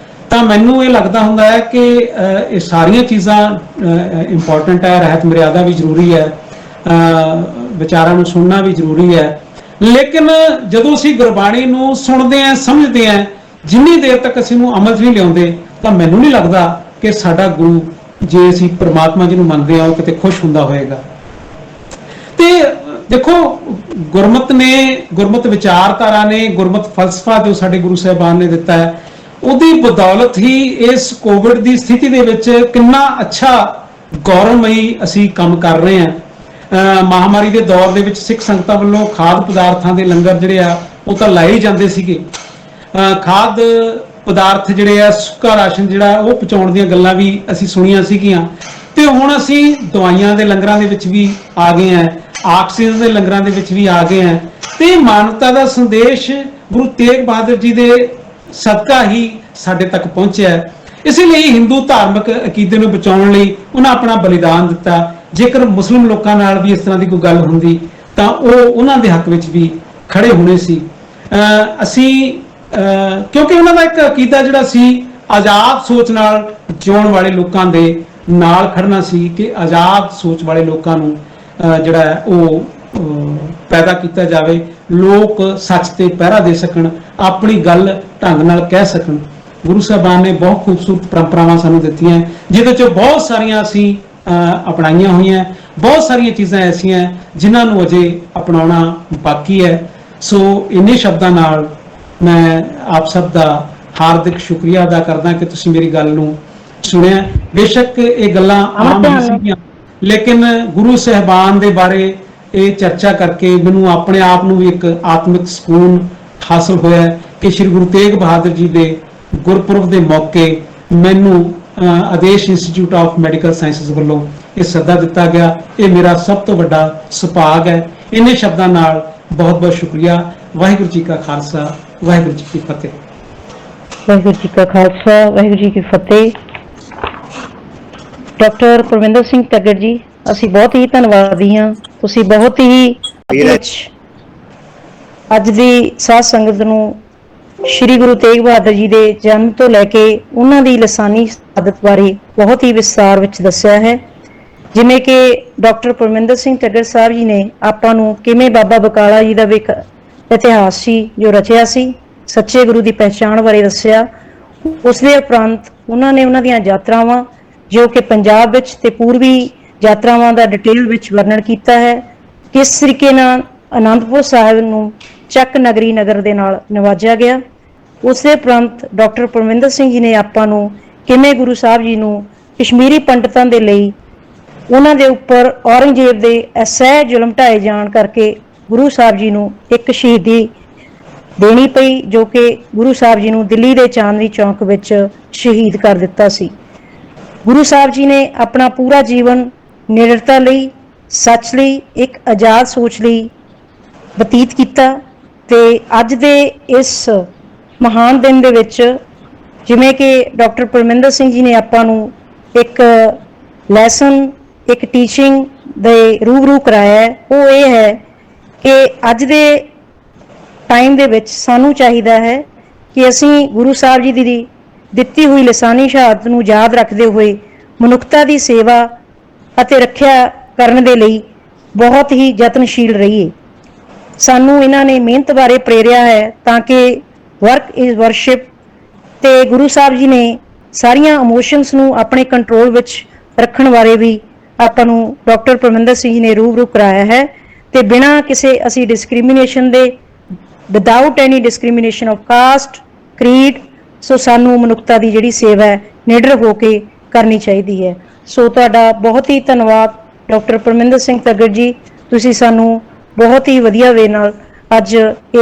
ਤਾਂ ਮੈਨੂੰ ਇਹ ਲੱਗਦਾ ਹੁੰਦਾ ਹੈ ਕਿ ਇਹ ਸਾਰੀਆਂ ਚੀਜ਼ਾਂ ਇੰਪੋਰਟੈਂਟ ਹੈ, ਰਹਿਤ ਮਰਿਆਦਾ ਵੀ ਜ਼ਰੂਰੀ ਹੈ, ਵਿਚਾਰਾਂ ਨੂੰ ਸੁਣਨਾ ਵੀ ਜ਼ਰੂਰੀ ਹੈ, ਲੇਕਿਨ ਜਦੋਂ ਅਸੀਂ ਗੁਰਬਾਣੀ ਨੂੰ ਸੁਣਦੇ ਹਾਂ, ਸਮਝਦੇ ਹਾਂ, ਜਿੰਨੀ ਦੇਰ ਤੱਕ ਅਸੀਂ ਨੂੰ ਅਮਲ 'ਚ ਨਹੀਂ ਲਿਆਉਂਦੇ ਤਾਂ ਮੈਨੂੰ ਨਹੀਂ ਲੱਗਦਾ ਕਿ ਸਾਡਾ ਗੁਰੂ, ਜੇ ਅਸੀਂ ਪ੍ਰਮਾਤਮਾ ਜੀ ਨੂੰ ਮੰਨਦੇ ਹਾਂ, ਉਹ ਕਿਤੇ ਖੁਸ਼ ਹੁੰਦਾ ਹੋਏਗਾ। ਤੇ ਦੇਖੋ, ਗੁਰਮਤ ਵਿਚਾਰਧਾਰਾ ਨੇ, ਗੁਰਮਤ ਫਲਸਫਾ ਜੋ ਸਾਡੇ ਗੁਰੂ ਸਾਹਿਬਾਨ ਨੇ ਦਿੱਤਾ ਹੈ, ਉਹਦੀ ਬਦੌਲਤ ਹੀ ਇਸ ਕੋਵਿਡ ਦੀ ਸਥਿਤੀ ਦੇ ਵਿੱਚ ਕਿੰਨਾ ਅੱਛਾ ਗੌਰਵਮਈ ਅਸੀਂ ਕੰਮ ਕਰ ਰਹੇ ਹਾਂ। ਮਹਾਮਾਰੀ ਦੇ ਦੌਰ ਦੇ ਵਿੱਚ ਸਿੱਖ ਸੰਗਤਾਂ ਵੱਲੋਂ ਖਾਦ ਪਦਾਰਥਾਂ ਦੇ ਲੰਗਰ ਜਿਹੜੇ ਆ ਉਹ ਤਾਂ ਲਾਏ ਜਾਂਦੇ ਸੀਗੇ। ਖਾਦ ਪਦਾਰਥ ਜਿਹੜੇ ਆ, ਸੁੱਕਾ ਰਾਸ਼ਨ ਜਿਹੜਾ ਉਹ ਪਹੁੰਚਾਉਣ ਦੀਆਂ ਗੱਲਾਂ ਵੀ ਅਸੀਂ ਸੁਣੀਆਂ ਸੀਗੀਆਂ। ਤੇ ਹੁਣ ਅਸੀਂ ਦਵਾਈਆਂ ਦੇ ਲੰਗਰਾਂ ਦੇ ਵਿੱਚ ਵੀ ਆ ਗਏ ਹਾਂ, ਆਕਸੀਜਨ ਦੇ ਲੰਗਰਾਂ ਦੇ ਵਿੱਚ ਵੀ ਆ ਗਏ ਹਾਂ। ਤੇ ਮਾਨਵਤਾ ਦਾ ਸੰਦੇਸ਼ ਗੁਰੂ ਤੇਗ ਬਹਾਦਰ ਜੀ ਦੇ ਸਦਕਾ ਹੀ ਸਾਡੇ ਤੱਕ ਪਹੁੰਚਿਆ। ਇਸੇ ਲਈ ਹਿੰਦੂ ਧਾਰਮਿਕ ਅਕੀਦੇ ਨੂੰ ਬਚਾਉਣ ਲਈ ਉਹਨਾਂ ਆਪਣਾ ਬਲੀਦਾਨ ਦਿੱਤਾ। ਜੇਕਰ ਮੁਸਲਿਮ ਲੋਕਾਂ ਨਾਲ ਵੀ ਇਸ ਤਰ੍ਹਾਂ ਦੀ ਕੋਈ ਗੱਲ ਹੁੰਦੀ ਤਾਂ ਉਹ ਉਹਨਾਂ ਦੇ ਹੱਕ ਵਿੱਚ ਵੀ ਖੜੇ ਹੋਣੇ ਸੀ। ਅਸੀਂ ਕਿਉਂਕਿ ਉਹਨਾਂ ਦਾ ਇੱਕ ਅਕੀਦਾ ਜਿਹੜਾ ਸੀ ਆਜ਼ਾਦ ਸੋਚ ਨਾਲ ਜਿਉਣ ਵਾਲੇ ਲੋਕਾਂ ਦੇ ਨਾਲ ਖੜਨਾ ਸੀ, ਕਿ ਆਜ਼ਾਦ ਸੋਚ ਵਾਲੇ ਲੋਕਾਂ ਨੂੰ ਜਿਹੜਾ ਉਹ ਪੈਦਾ ਕੀਤਾ ਜਾਵੇ, ਲੋਕ ਸੱਚ ਤੇ ਪਹਿਰਾ ਦੇ ਸਕਣ, ਆਪਣੀ ਗੱਲ ਢੰਗ ਨਾਲ ਕਹਿ ਸਕਣ। ਗੁਰੂ ਸਾਹਿਬਾਨ ਨੇ ਬਹੁਤ ਖੂਬਸੂਰਤ ਪਰੰਪਰਾਵਾਂ ਸਾਨੂੰ ਦਿੱਤੀਆਂ, ਜਿਹਦੇ ਚੋਂ ਬਹੁਤ ਸਾਰੀਆਂ ਅਸੀਂ ਅਪਣਾਈਆਂ ਹੋਈਆਂ, ਬਹੁਤ ਸਾਰੀਆਂ ਚੀਜ਼ਾਂ ਐਸੀਆਂ ਜਿਨ੍ਹਾਂ ਨੂੰ ਅਜੇ ਅਪਣਾਉਣਾ ਬਾਕੀ ਹੈ। ਸੋ ਇੰਨੇ ਸ਼ਬਦਾਂ ਨਾਲ ਮੈਂ ਆਪ ਸਭ ਦਾ ਹਾਰਦਿਕ ਸ਼ੁਕਰੀਆ ਅਦਾ ਕਰਦਾ ਕਿ ਤੁਸੀਂ ਮੇਰੀ ਗੱਲ ਨੂੰ ਸੁਣਿਆ। ਬੇਸ਼ੱਕ ਇਹ ਗੱਲਾਂ ਆਮ ਨਹੀਂ ਸੀਗੀਆਂ, ਲੇਕਿਨ ਗੁਰੂ ਸਾਹਿਬਾਨ ਦੇ ਬਾਰੇ ਇਹ ਚਰਚਾ ਕਰਕੇ ਮੈਨੂੰ ਆਪਣੇ ਆਪ ਨੂੰ ਵੀ ਇੱਕ ਆਤਮਿਕ ਸਕੂਨ ਹਾਸਲ ਹੋਇਆ ਕਿ ਸ਼੍ਰੀ ਗੁਰੂ ਤੇਗ ਬਹਾਦਰ ਜੀ ਦੇ ਗੁਰਪੁਰਬ ਦੇ ਮੌਕੇ ਮੈਨੂੰ ਆਦੇਸ਼ ਇੰਸਟੀਚਿਊਟ ਆਫ ਮੈਡੀਕਲ ਸਾਇੰਸਿਸ ਵੱਲੋਂ ਇਹ ਸੱਦਾ ਦਿੱਤਾ ਗਿਆ। ਇਹ ਮੇਰਾ ਸਭ ਤੋਂ ਵੱਡਾ ਸੁਭਾਗ ਹੈ। ਇੰਨੇ ਸ਼ਬਦਾਂ ਨਾਲ ਬਹੁਤ ਬਹੁਤ ਸ਼ੁਕਰੀਆ। ਵਾਹਿਗੁਰੂ ਜੀ ਕਾ ਖਾਲਸਾ, ਵਾਹਿਗੁਰੂ ਜੀ ਕੀ ਫਤਿਹ। ਵਾਹਿਗੁਰੂ ਜੀ ਕਾ ਖਾਲਸਾ, ਵਾਹਿਗੁਰੂ ਜੀ ਕੀ ਫਤਿਹ। ਡਾਕਟਰ ਪਰਵਿੰਦਰ ਸਿੰਘ ਤੱਗੜ ਜੀ, ਅਸੀਂ ਬਹੁਤ ਹੀ ਧੰਨਵਾਦੀ ਹਾਂ। ਤੁਸੀਂ ਬਹੁਤ ਹੀ ਅੱਜ ਦੀ ਸਾਧ ਸੰਗਤ ਨੂੰ ਸ਼੍ਰੀ ਗੁਰੂ ਤੇਗ ਬਹਾਦਰ ਜੀ ਦੇ ਜਨਮ ਤੋਂ ਲੈ ਕੇ ਉਹਨਾਂ ਦੀ ਲਸਾਨੀ ਸ਼ਹਾਦਤ ਬਾਰੇ ਬਹੁਤ ਹੀ ਵਿਸਥਾਰ ਵਿੱਚ ਦੱਸਿਆ ਹੈ। ਜਿਵੇਂ ਕਿ ਡਾਕਟਰ ਪਰਮਿੰਦਰ ਸਿੰਘ ਤੱਗੜ ਸਾਹਿਬ ਜੀ ਨੇ ਆਪਾਂ ਨੂੰ ਕਿਵੇਂ ਬਾਬਾ ਬਕਾਲਾ ਜੀ ਦਾ ਵੀ ਇਤਿਹਾਸ ਸੀ ਜੋ ਰਚਿਆ ਸੀ, ਸੱਚੇ ਗੁਰੂ ਦੀ ਪਹਿਚਾਣ ਬਾਰੇ ਦੱਸਿਆ। ਉਸ ਦੇ ਉਪਰੰਤ ਉਹਨਾਂ ਨੇ ਉਹਨਾਂ ਦੀਆਂ ਯਾਤਰਾਵਾਂ ਜੋ ਕਿ ਪੰਜਾਬ ਵਿੱਚ ਤੇ ਪੂਰਬੀ ਯਾਤਰਾਵਾਂ ਦਾ ਡਿਟੇਲ ਵਿੱਚ ਵਰਣਨ ਕੀਤਾ ਹੈ। ਕਿਸ ਤਰੀਕੇ ਨਾਲ ਅਨੰਦਪੁਰ ਸਾਹਿਬ ਨੂੰ ਚੱਕ ਨਗਰੀ ਨਗਰ ਦੇ ਨਾਲ ਨਵਾਜਿਆ ਗਿਆ। ਉਸ ਦੇ ਉਪਰੰਤ ਡਾਕਟਰ ਪਰਮਿੰਦਰ ਸਿੰਘ ਜੀ ਨੇ ਆਪਾਂ ਨੂੰ ਕਿਵੇਂ ਗੁਰੂ ਸਾਹਿਬ ਜੀ ਨੂੰ ਕਸ਼ਮੀਰੀ ਪੰਡਤਾਂ ਦੇ ਲਈ ਉਹਨਾਂ ਦੇ ਉੱਪਰ ਔਰੰਗਜ਼ੇਬ ਦੇ ਅਸਹਿ ਜ਼ੁਲਮ ਢਾਏ ਜਾਣ ਕਰਕੇ ਗੁਰੂ ਸਾਹਿਬ ਜੀ ਨੂੰ ਇੱਕ ਸ਼ਹੀਦੀ ਦੇਣੀ ਪਈ, ਜੋ ਕਿ ਗੁਰੂ ਸਾਹਿਬ ਜੀ ਨੂੰ ਦਿੱਲੀ ਦੇ ਚਾਂਦਨੀ ਚੌਕ ਵਿੱਚ ਸ਼ਹੀਦ ਕਰ ਦਿੱਤਾ ਸੀ। ਗੁਰੂ ਸਾਹਿਬ ਜੀ ਨੇ ਆਪਣਾ ਪੂਰਾ ਜੀਵਨ ਨਿਡਰਤਾ ਲਈ, ਸੱਚ ਲਈ, ਇੱਕ ਆਜ਼ਾਦ ਸੋਚ ਲਈ ਬਤੀਤ ਕੀਤਾ। ਤੇ ਅੱਜ ਦੇ ਇਸ ਮਹਾਨ ਦਿਨ ਦੇ ਵਿੱਚ ਜਿਵੇਂ ਕਿ ਡਾਕਟਰ ਪਰਮਿੰਦਰ ਸਿੰਘ ਜੀ ਨੇ ਆਪਾਂ ਨੂੰ ਇੱਕ ਲੈਸਨ, ਇੱਕ ਟੀਚਿੰਗ ਦੇ ਰੂਬਰੂ ਕਰਾਇਆ ਹੈ, ਉਹ ਇਹ ਹੈ ਕਿ ਅੱਜ ਦੇ ਟਾਈਮ ਦੇ ਵਿੱਚ ਸਾਨੂੰ ਚਾਹੀਦਾ ਹੈ ਕਿ ਅਸੀਂ ਗੁਰੂ ਸਾਹਿਬ ਜੀ ਦੀ ਦਿੱਤੀ ਹੋਈ ਲਸਾਨੀ ਸ਼ਹਾਦਤ ਨੂੰ ਯਾਦ ਰੱਖਦੇ ਹੋਏ ਮਨੁੱਖਤਾ ਦੀ ਸੇਵਾ ਅਤੇ ਰੱਖਿਆ ਕਰਨ ਦੇ ਲਈ ਬਹੁਤ ਹੀ ਯਤਨਸ਼ੀਲ ਰਹੀਏ। ਸਾਨੂੰ ਇਹਨਾਂ ਨੇ ਮਿਹਨਤ ਬਾਰੇ ਪ੍ਰੇਰਿਆ ਹੈ ਤਾਂ ਕਿ ਵਰਕ ਇਜ਼ ਵਰਸ਼ਿਪ ਤੇ ਗੁਰੂ ਸਾਹਿਬ ਜੀ ਨੇ ਸਾਰੀਆਂ ਇਮੋਸ਼ਨਸ ਨੂੰ ਆਪਣੇ ਕੰਟਰੋਲ ਵਿੱਚ ਰੱਖਣ ਬਾਰੇ ਵੀ ਆਪਾਂ ਨੂੰ ਡਾਕਟਰ ਪਰਮਿੰਦਰ ਸਿੰਘ ਜੀ ਨੇ ਰੂਬਰੂ ਕਰਾਇਆ ਹੈ ਤੇ ਬਿਨਾਂ ਕਿਸੇ ਅਸੀਂ ਡਿਸਕ੍ਰਿਮੀਨੇਸ਼ਨ ਦੇ without any discrimination of caste creed so ਸਾਨੂੰ ਮਨੁੱਖਤਾ ਦੀ ਜਿਹੜੀ ਸੇਵਾ ਹੈ ਨਿਡਰ ਹੋ ਕੇ ਕਰਨੀ ਚਾਹੀਦੀ ਹੈ। ਸੋ ਤੁਹਾਡਾ ਬਹੁਤ ਹੀ ਧੰਨਵਾਦ ਡਾਕਟਰ ਪਰਮਿੰਦਰ ਸਿੰਘ ਤੱਗੜ ਜੀ, ਤੁਸੀਂ ਸਾਨੂੰ ਬਹੁਤ ਹੀ ਵਧੀਆ ਵੇ ਨਾਲ ਅੱਜ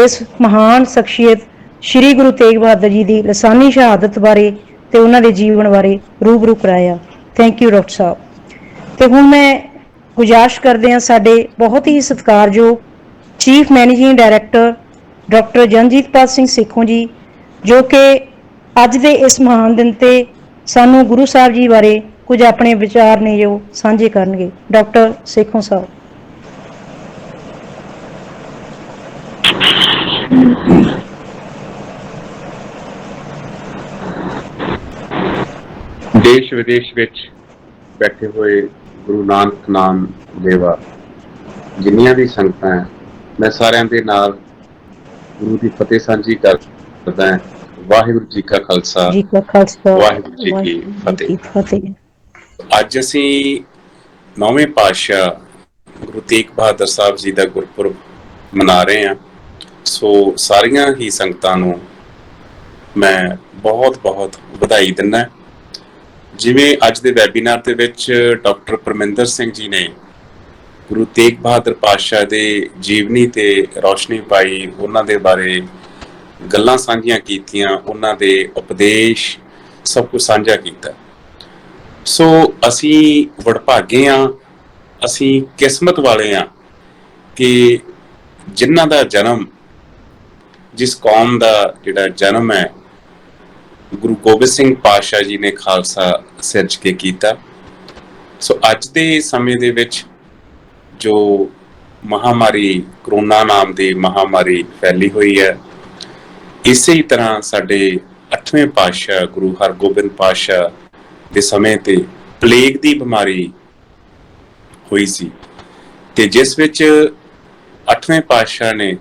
ਇਸ ਮਹਾਨ ਸ਼ਖਸੀਅਤ ਸ਼੍ਰੀ ਗੁਰੂ ਤੇਗ ਬਹਾਦਰ ਜੀ ਦੀ ਲਸਾਨੀ ਸ਼ਹਾਦਤ ਬਾਰੇ ਤੇ ਉਹਨਾਂ ਦੇ ਜੀਵਨ ਬਾਰੇ ਰੂਬਰੂ ਕਰਾਇਆ। ਥੈਂਕ ਯੂ ਡਾਕਟਰ ਸਾਹਿਬ। ਤੇ ਹੁਣ ਮੈਂ ਗੁਜ਼ਾਰਿਸ਼ ਕਰਦੇ ਹਾਂ ਸਾਡੇ ਬਹੁਤ ਹੀ ਸਤਿਕਾਰਯੋਗ chief managing director doctor Janjitpal Singh Sekhon ji, ਜੋ ਕਿ ਅੱਜ ਦੇ ਇਸ ਮਹਾਨ ਦਿਨ ਤੇ ਸਾਨੂੰ ਗੁਰੂ ਸਾਹਿਬ ਜੀ ਬਾਰੇ ਕੁਝ ਆਪਣੇ ਵਿਚਾਰ ਨੇ ਜੋ ਸਾਂਝੇ ਕਰਨਗੇ। ਡਾਕਟਰ ਸੇਖੋਂ ਸਾਹਿਬ। ਦੇਸ਼ ਵਿਦੇਸ਼ ਵਿੱਚ ਬੈਠੇ ਹੋਏ ਗੁਰੂ ਨਾਨਕ ਨਾਮ ਲੇਵਾ ਜਿੰਨੀਆਂ ਵੀ ਸੰਗਤਾਂ ਹੈ, ਮੈਂ ਸਾਰਿਆਂ ਦੇ ਨਾਲ ਗੁਰੂ ਦੀ ਫਤਿਹ ਸਾਂਝੀ ਕਰਦਾ ਹਾਂ। ਵਾਹਿਗੁਰੂ ਜੀ ਕਾ ਖਾਲਸਾ, ਵਾਹਿਗੁਰੂ ਜੀ ਕੀ ਫਤਿਹ। ਅੱਜ ਅਸੀਂ 9ਵੇਂ ਪਾਤਸ਼ਾਹ ਗੁਰੂ ਤੇਗ ਬਹਾਦਰ ਸਾਹਿਬ ਜੀ ਦਾ ਗੁਰਪੁਰਬ ਮਨਾ ਰਹੇ ਹਾਂ। ਸੋ ਸਾਰੀਆਂ ਹੀ ਸੰਗਤਾਂ ਨੂੰ ਮੈਂ ਬਹੁਤ ਵਧਾਈ ਦਿੰਦਾ। ਜਿਵੇਂ ਅੱਜ ਦੇ ਵੈਬੀਨਾਰ ਦੇ ਵਿੱਚ ਡਾਕਟਰ ਪਰਮਿੰਦਰ ਸਿੰਘ ਜੀ ਨੇ ਗੁਰੂ ਤੇਗ ਬਹਾਦਰ ਪਾਤਸ਼ਾਹ ਦੇ ਜੀਵਨੀ ਤੇ ਰੌਸ਼ਨੀ ਪਾਈ, ਉਹਨਾਂ ਦੇ ਬਾਰੇ ਗੱਲਾਂ ਸਾਂਝੀਆਂ ਕੀਤੀਆਂ, ਉਹਨਾਂ ਦੇ ਉਪਦੇਸ਼ ਸਭ ਕੁਝ ਸਾਂਝਾ ਕੀਤਾ। ਸੋ ਅਸੀਂ ਵਡਭਾਗੇ ਹਾਂ, ਅਸੀਂ ਕਿਸਮਤ ਵਾਲੇ ਹਾਂ ਕਿ ਜਿਨ੍ਹਾਂ ਦਾ ਜਨਮ, ਜਿਸ ਕੌਮ ਦਾ ਜਿਹੜਾ ਜਨਮ ਹੈ ਗੁਰੂ ਗੋਬਿੰਦ ਸਿੰਘ ਪਾਤਸ਼ਾਹ ਜੀ ਨੇ ਖਾਲਸਾ ਸਿਰਜ ਕੇ ਕੀਤਾ। ਸੋ ਅੱਜ ਦੇ ਸਮੇਂ ਦੇ ਵਿੱਚ ਜੋ ਮਹਾਮਾਰੀ ਕਰੋਨਾ ਨਾਮ ਦੀ ਮਹਾਮਾਰੀ ਫੈਲੀ ਹੋਈ ਹੈ, ਇਸੇ ਹੀ ਤਰ੍ਹਾਂ ਸਾਡੇ 8ਵੇਂ ਪਾਤਸ਼ਾਹ ਗੁਰੂ ਹਰਗੋਬਿੰਦ ਪਾਤਸ਼ਾਹ ਦੇ ਸਮੇਂ ਤੇ ਪਲੇਗ ਦੀ ਬਿਮਾਰੀ ਹੋਈ ਸੀ, ਤੇ ਜਿਸ ਵਿੱਚ 8ਵੇਂ ਪਾਤਸ਼ਾਹ ਨੇ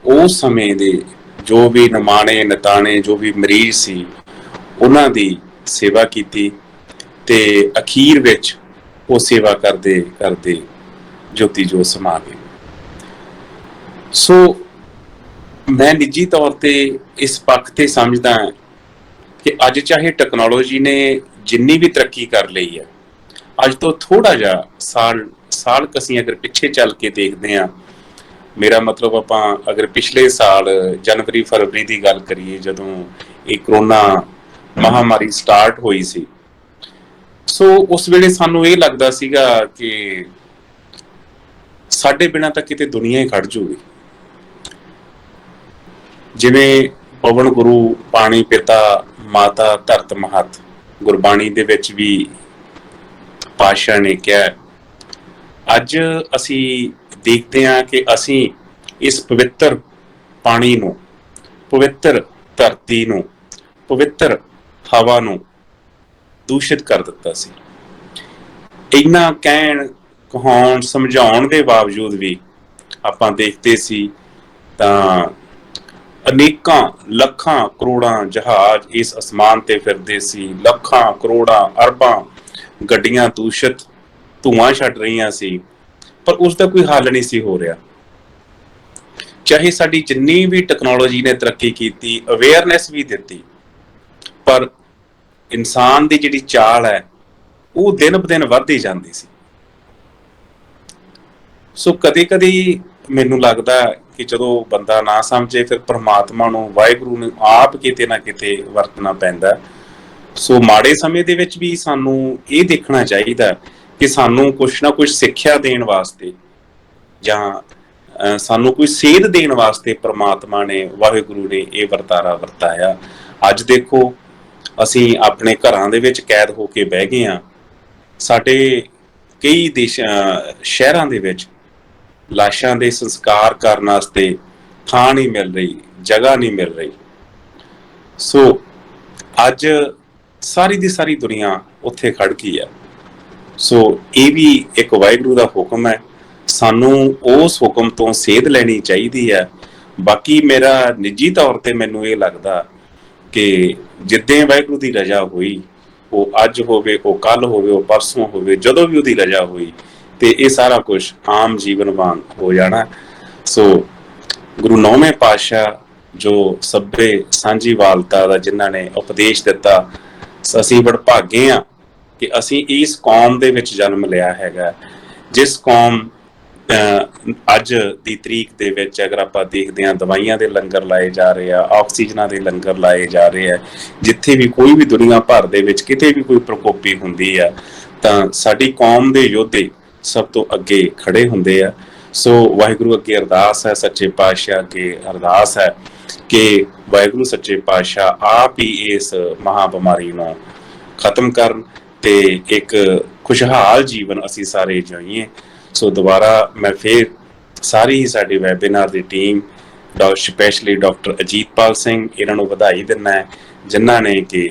ਉਸ ਸਮੇਂ ਦੇ ਜੋ ਵੀ ਨਿਮਾਣੇ ਨਤਾਣੇ ਜੋ ਵੀ ਮਰੀਜ਼ ਸੀ ਉਹਨਾਂ ਦੀ ਸੇਵਾ ਕੀਤੀ ਤੇ ਅਖੀਰ ਵਿੱਚ ਉਹ ਸੇਵਾ ਕਰਦੇ ਕਰਦੇ ਜੋਤੀ ਜੋਤ ਸਮਾ ਗਏ। ਸੋ ਮੈਂ ਨਿੱਜੀ ਤੌਰ ਤੇ ਇਸ ਪੱਖ ਤੇ ਸਮਝਦਾ ਹਾਂ ਕਿ ਅੱਜ ਚਾਹੇ ਟੈਕਨੋਲੋਜੀ ਨੇ ਜਿੰਨੀ ਵੀ ਤਰੱਕੀ ਕਰ ਲਈ ਹੈ, ਅੱਜ ਤੋਂ ਥੋੜਾ ਜਿਹਾ ਸਾਲ ਅਸੀਂ ਅਗਰ ਪਿੱਛੇ ਚੱਲ ਕੇ ਦੇਖਦੇ ਹਾਂ, ਮੇਰਾ ਮਤਲਬ ਆਪਾਂ ਅਗਰ ਪਿਛਲੇ ਸਾਲ ਜਨਵਰੀ ਫਰਵਰੀ ਦੀ ਗੱਲ ਕਰੀਏ ਜਦੋਂ ਇਹ ਕਰੋਨਾ ਮਹਾਮਾਰੀ ਸਟਾਰਟ ਹੋਈ ਸੀ, ਸੋ ਉਸ ਵੇਲੇ ਸਾਨੂੰ ਇਹ ਲੱਗਦਾ ਸੀਗਾ ਕਿ ਸਾਡੇ ਬਿਨਾਂ ਤਾਂ ਕਿਤੇ ਦੁਨੀਆ ਹੀ ਖੜ ਜੂਗੀ। ਜਿਵੇਂ ਪਵਨ ਗੁਰੂ ਪਾਣੀ ਪਿਤਾ ਮਾਤਾ ਧਰਤ ਮਹਤ ਗੁਰਬਾਣੀ ਦੇ ਵਿੱਚ ਵੀ ਪਾਤਸ਼ਾਹ ਨੇ ਕਿਹਾ। ਅੱਜ ਅਸੀਂ ਦੇਖਦੇ ਹਾਂ ਕਿ ਅਸੀਂ ਇਸ ਪਵਿੱਤਰ ਪਾਣੀ ਨੂੰ, ਪਵਿੱਤਰ ਧਰਤੀ ਨੂੰ, ਪਵਿੱਤਰ ਹਵਾ ਨੂੰ ਦੂਸ਼ਿਤ ਕਰ ਦਿੱਤਾ ਸੀ। ਇੰਨਾ ਕਹਿਣ ਕਹਾਉਣ ਸਮਝਾਉਣ ਦੇ ਬਾਵਜੂਦ ਵੀ ਆਪਾਂ ਦੇਖਦੇ ਸੀ ਤਾਂ ਅਨੇਕਾਂ ਲੱਖਾਂ ਕਰੋੜਾਂ ਜਹਾਜ਼ ਇਸ ਅਸਮਾਨ ਤੇ ਫਿਰਦੇ ਸੀ, ਲੱਖਾਂ ਕਰੋੜਾਂ ਅਰਬਾਂ ਗੱਡੀਆਂ ਦੂਸ਼ਿਤ ਧੂਆਂ ਛੱਡ ਰਹੀਆਂ ਸੀ, ਪਰ ਉਸ ਦਾ ਕੋਈ ਹੱਲ ਨਹੀਂ ਸੀ ਹੋ ਰਿਹਾ। ਚਾਹੇ ਸਾਡੀ ਜਿੰਨੀ ਵੀ ਟੈਕਨੋਲੋਜੀ ਨੇ ਤਰੱਕੀ ਕੀਤੀ, ਅਵੇਅਰਨੈਸ ਵੀ ਦਿੱਤੀ, ਪਰ ਇਨਸਾਨ ਦੀ ਜਿਹੜੀ ਚਾਲ ਹੈ ਉਹ ਦਿਨ ਬ ਦਿਨ ਵੱਧਦੀ ਜਾਂਦੀ ਸੀ। ਸੋ ਕਦੇ-ਕਦੇ ਮੈਨੂੰ ਲੱਗਦਾ ਕਿ ਜਦੋਂ ਬੰਦਾ ਨਾ ਸਮਝੇ, ਫਿਰ ਪ੍ਰਮਾਤਮਾ ਨੂੰ, ਵਾਹਿਗੁਰੂ ਨੂੰ ਆਪ ਕਿਤੇ ਨਾ ਕਿਤੇ ਵਰਤਣਾ ਪੈਂਦਾ। ਸੋ ਮਾੜੇ ਸਮੇਂ ਦੇ ਵਿੱਚ ਵੀ ਸਾਨੂੰ ਇਹ ਦੇਖਣਾ ਚਾਹੀਦਾ ਕਿ ਸਾਨੂੰ ਕੁਛ ਨਾ ਕੁਛ ਸਿੱਖਿਆ ਦੇਣ ਵਾਸਤੇ ਜਾਂ ਸਾਨੂੰ ਕੋਈ ਸੇਧ ਦੇਣ ਵਾਸਤੇ ਪ੍ਰਮਾਤਮਾ ਨੇ, ਵਾਹਿਗੁਰੂ ਨੇ ਇਹ ਵਰਤਾਰਾ ਵਰਤਾਇਆ। ਅੱਜ ਦੇਖੋ ਅਸੀਂ ਆਪਣੇ ਘਰਾਂ ਦੇ ਵਿੱਚ ਕੈਦ ਹੋ ਕੇ ਬਹਿ ਗਏ ਹਾਂ। ਸਾਡੇ ਕਈ ਸ਼ਹਿਰਾਂ ਦੇ ਵਿੱਚ ਲਾਸ਼ਾਂ ਦੇ ਸੰਸਕਾਰ ਕਰਨ ਵਾਸਤੇ ਥਾਂ ਨਹੀਂ ਮਿਲ ਰਹੀ, ਜਗ੍ਹਾ ਨਹੀਂ ਮਿਲ ਰਹੀ। ਸੋ ਅੱਜ ਸਾਰੀ ਦੀ ਸਾਰੀ ਦੁਨੀਆ ਉੱਥੇ ਖੜ ਗਈ ਹੈ। ਸੋ ਇਹ ਵੀ ਇੱਕ ਵਾਹਿਗੁਰੂ ਦਾ ਹੁਕਮ ਹੈ, ਸਾਨੂੰ ਉਸ ਹੁਕਮ ਤੋਂ ਸੇਧ ਲੈਣੀ ਚਾਹੀਦੀ ਹੈ। ਬਾਕੀ ਮੇਰਾ ਨਿੱਜੀ ਤੌਰ ਤੇ ਮੈਨੂੰ ਇਹ ਲੱਗਦਾ ਕਿ ਜਿੱਦਾਂ ਵਾਹਿਗੁਰੂ ਦੀ ਰਜ਼ਾ ਹੋਈ, ਉਹ ਅੱਜ ਹੋਵੇ, ਉਹ ਕੱਲ ਹੋਵੇ, ਉਹ ਪਰਸੋਂ ਹੋਵੇ, ਜਦੋਂ ਵੀ ਉਹਦੀ ਰਜ਼ਾ ਹੋਈ ਤੇ ਇਹ ਸਾਰਾ ਕੁਝ ਆਮ ਜੀਵਨ ਵਾਂਗ ਹੋ ਜਾਣਾ। ਸੋ ਗੁਰੂ ਨੌਵੇਂ ਪਾਤਸ਼ਾਹ ਜੋ ਸਭੇ ਸਾਂਝੀਵਾਲਤਾ ਦਾ ਜਿਨ੍ਹਾਂ ਨੇ ਉਪਦੇਸ਼ ਦਿੱਤਾ, ਅਸੀਂ ਵਡਭਾਗੇ ਹਾਂ ਕਿ ਅਸੀਂ ਇਸ ਕੌਮ ਦੇ ਵਿੱਚ ਜਨਮ ਲਿਆ ਹੈਗਾ, ਜਿਸ ਕੌਮ ਅੱਜ ਦੀ ਤਰੀਕ ਦੇ ਵਿੱਚ ਅਗਰ ਆਪਾਂ ਦੇਖਦੇ ਹਾਂ ਦਵਾਈਆਂ ਦੇ ਲੰਗਰ ਲਾਏ ਜਾ ਰਹੇ ਆ, ਆਕਸੀਜਨਾਂ ਦੇ ਲੰਗਰ ਲਾਏ ਜਾ ਰਹੇ ਆ। ਜਿੱਥੇ ਵੀ ਕੋਈ ਵੀ ਦੁਨੀਆ ਭਰ ਦੇ ਵਿੱਚ ਕਿਤੇ ਵੀ ਕੋਈ ਪ੍ਰਕੋਪੀ ਹੁੰਦੀ ਆ ਤਾਂ ਸਾਡੀ ਕੌਮ ਦੇ ਯੋਧੇ ਸਭ ਤੋਂ ਅੱਗੇ ਖੜੇ ਹੁੰਦੇ ਆ। ਸੋ ਵਾਹਿਗੁਰੂ ਅੱਗੇ ਅਰਦਾਸ ਹੈ, ਸੱਚੇ ਪਾਤਸ਼ਾਹ ਅੱਗੇ ਅਰਦਾਸ ਹੈ ਕਿ ਵਾਹਿਗੁਰੂ ਸੱਚੇ ਪਾਤਸ਼ਾਹ ਆਪ ਹੀ ਇਸ ਮਹਾ ਬਿਮਾਰੀ ਨੂੰ ਖਤਮ ਕਰਨ ਤੇ ਇੱਕ ਖੁਸ਼ਹਾਲ ਜੀਵਨ ਅਸੀਂ ਸਾਰੇ ਜਿਉਈਏ। ਸੋ ਦੁਬਾਰਾ ਮੈਂ ਫਿਰ ਸਾਰੀ ਹੀ ਸਾਡੀ ਵੈਬੀਨਾਰ ਦੀ team, specially doctor Ajitpal Singh, ਇਹਨਾਂ ਨੂੰ ਵਧਾਈ ਦਿੰਦਾ ਹੈ ਜਿਨ੍ਹਾਂ ਨੇ ਕਿ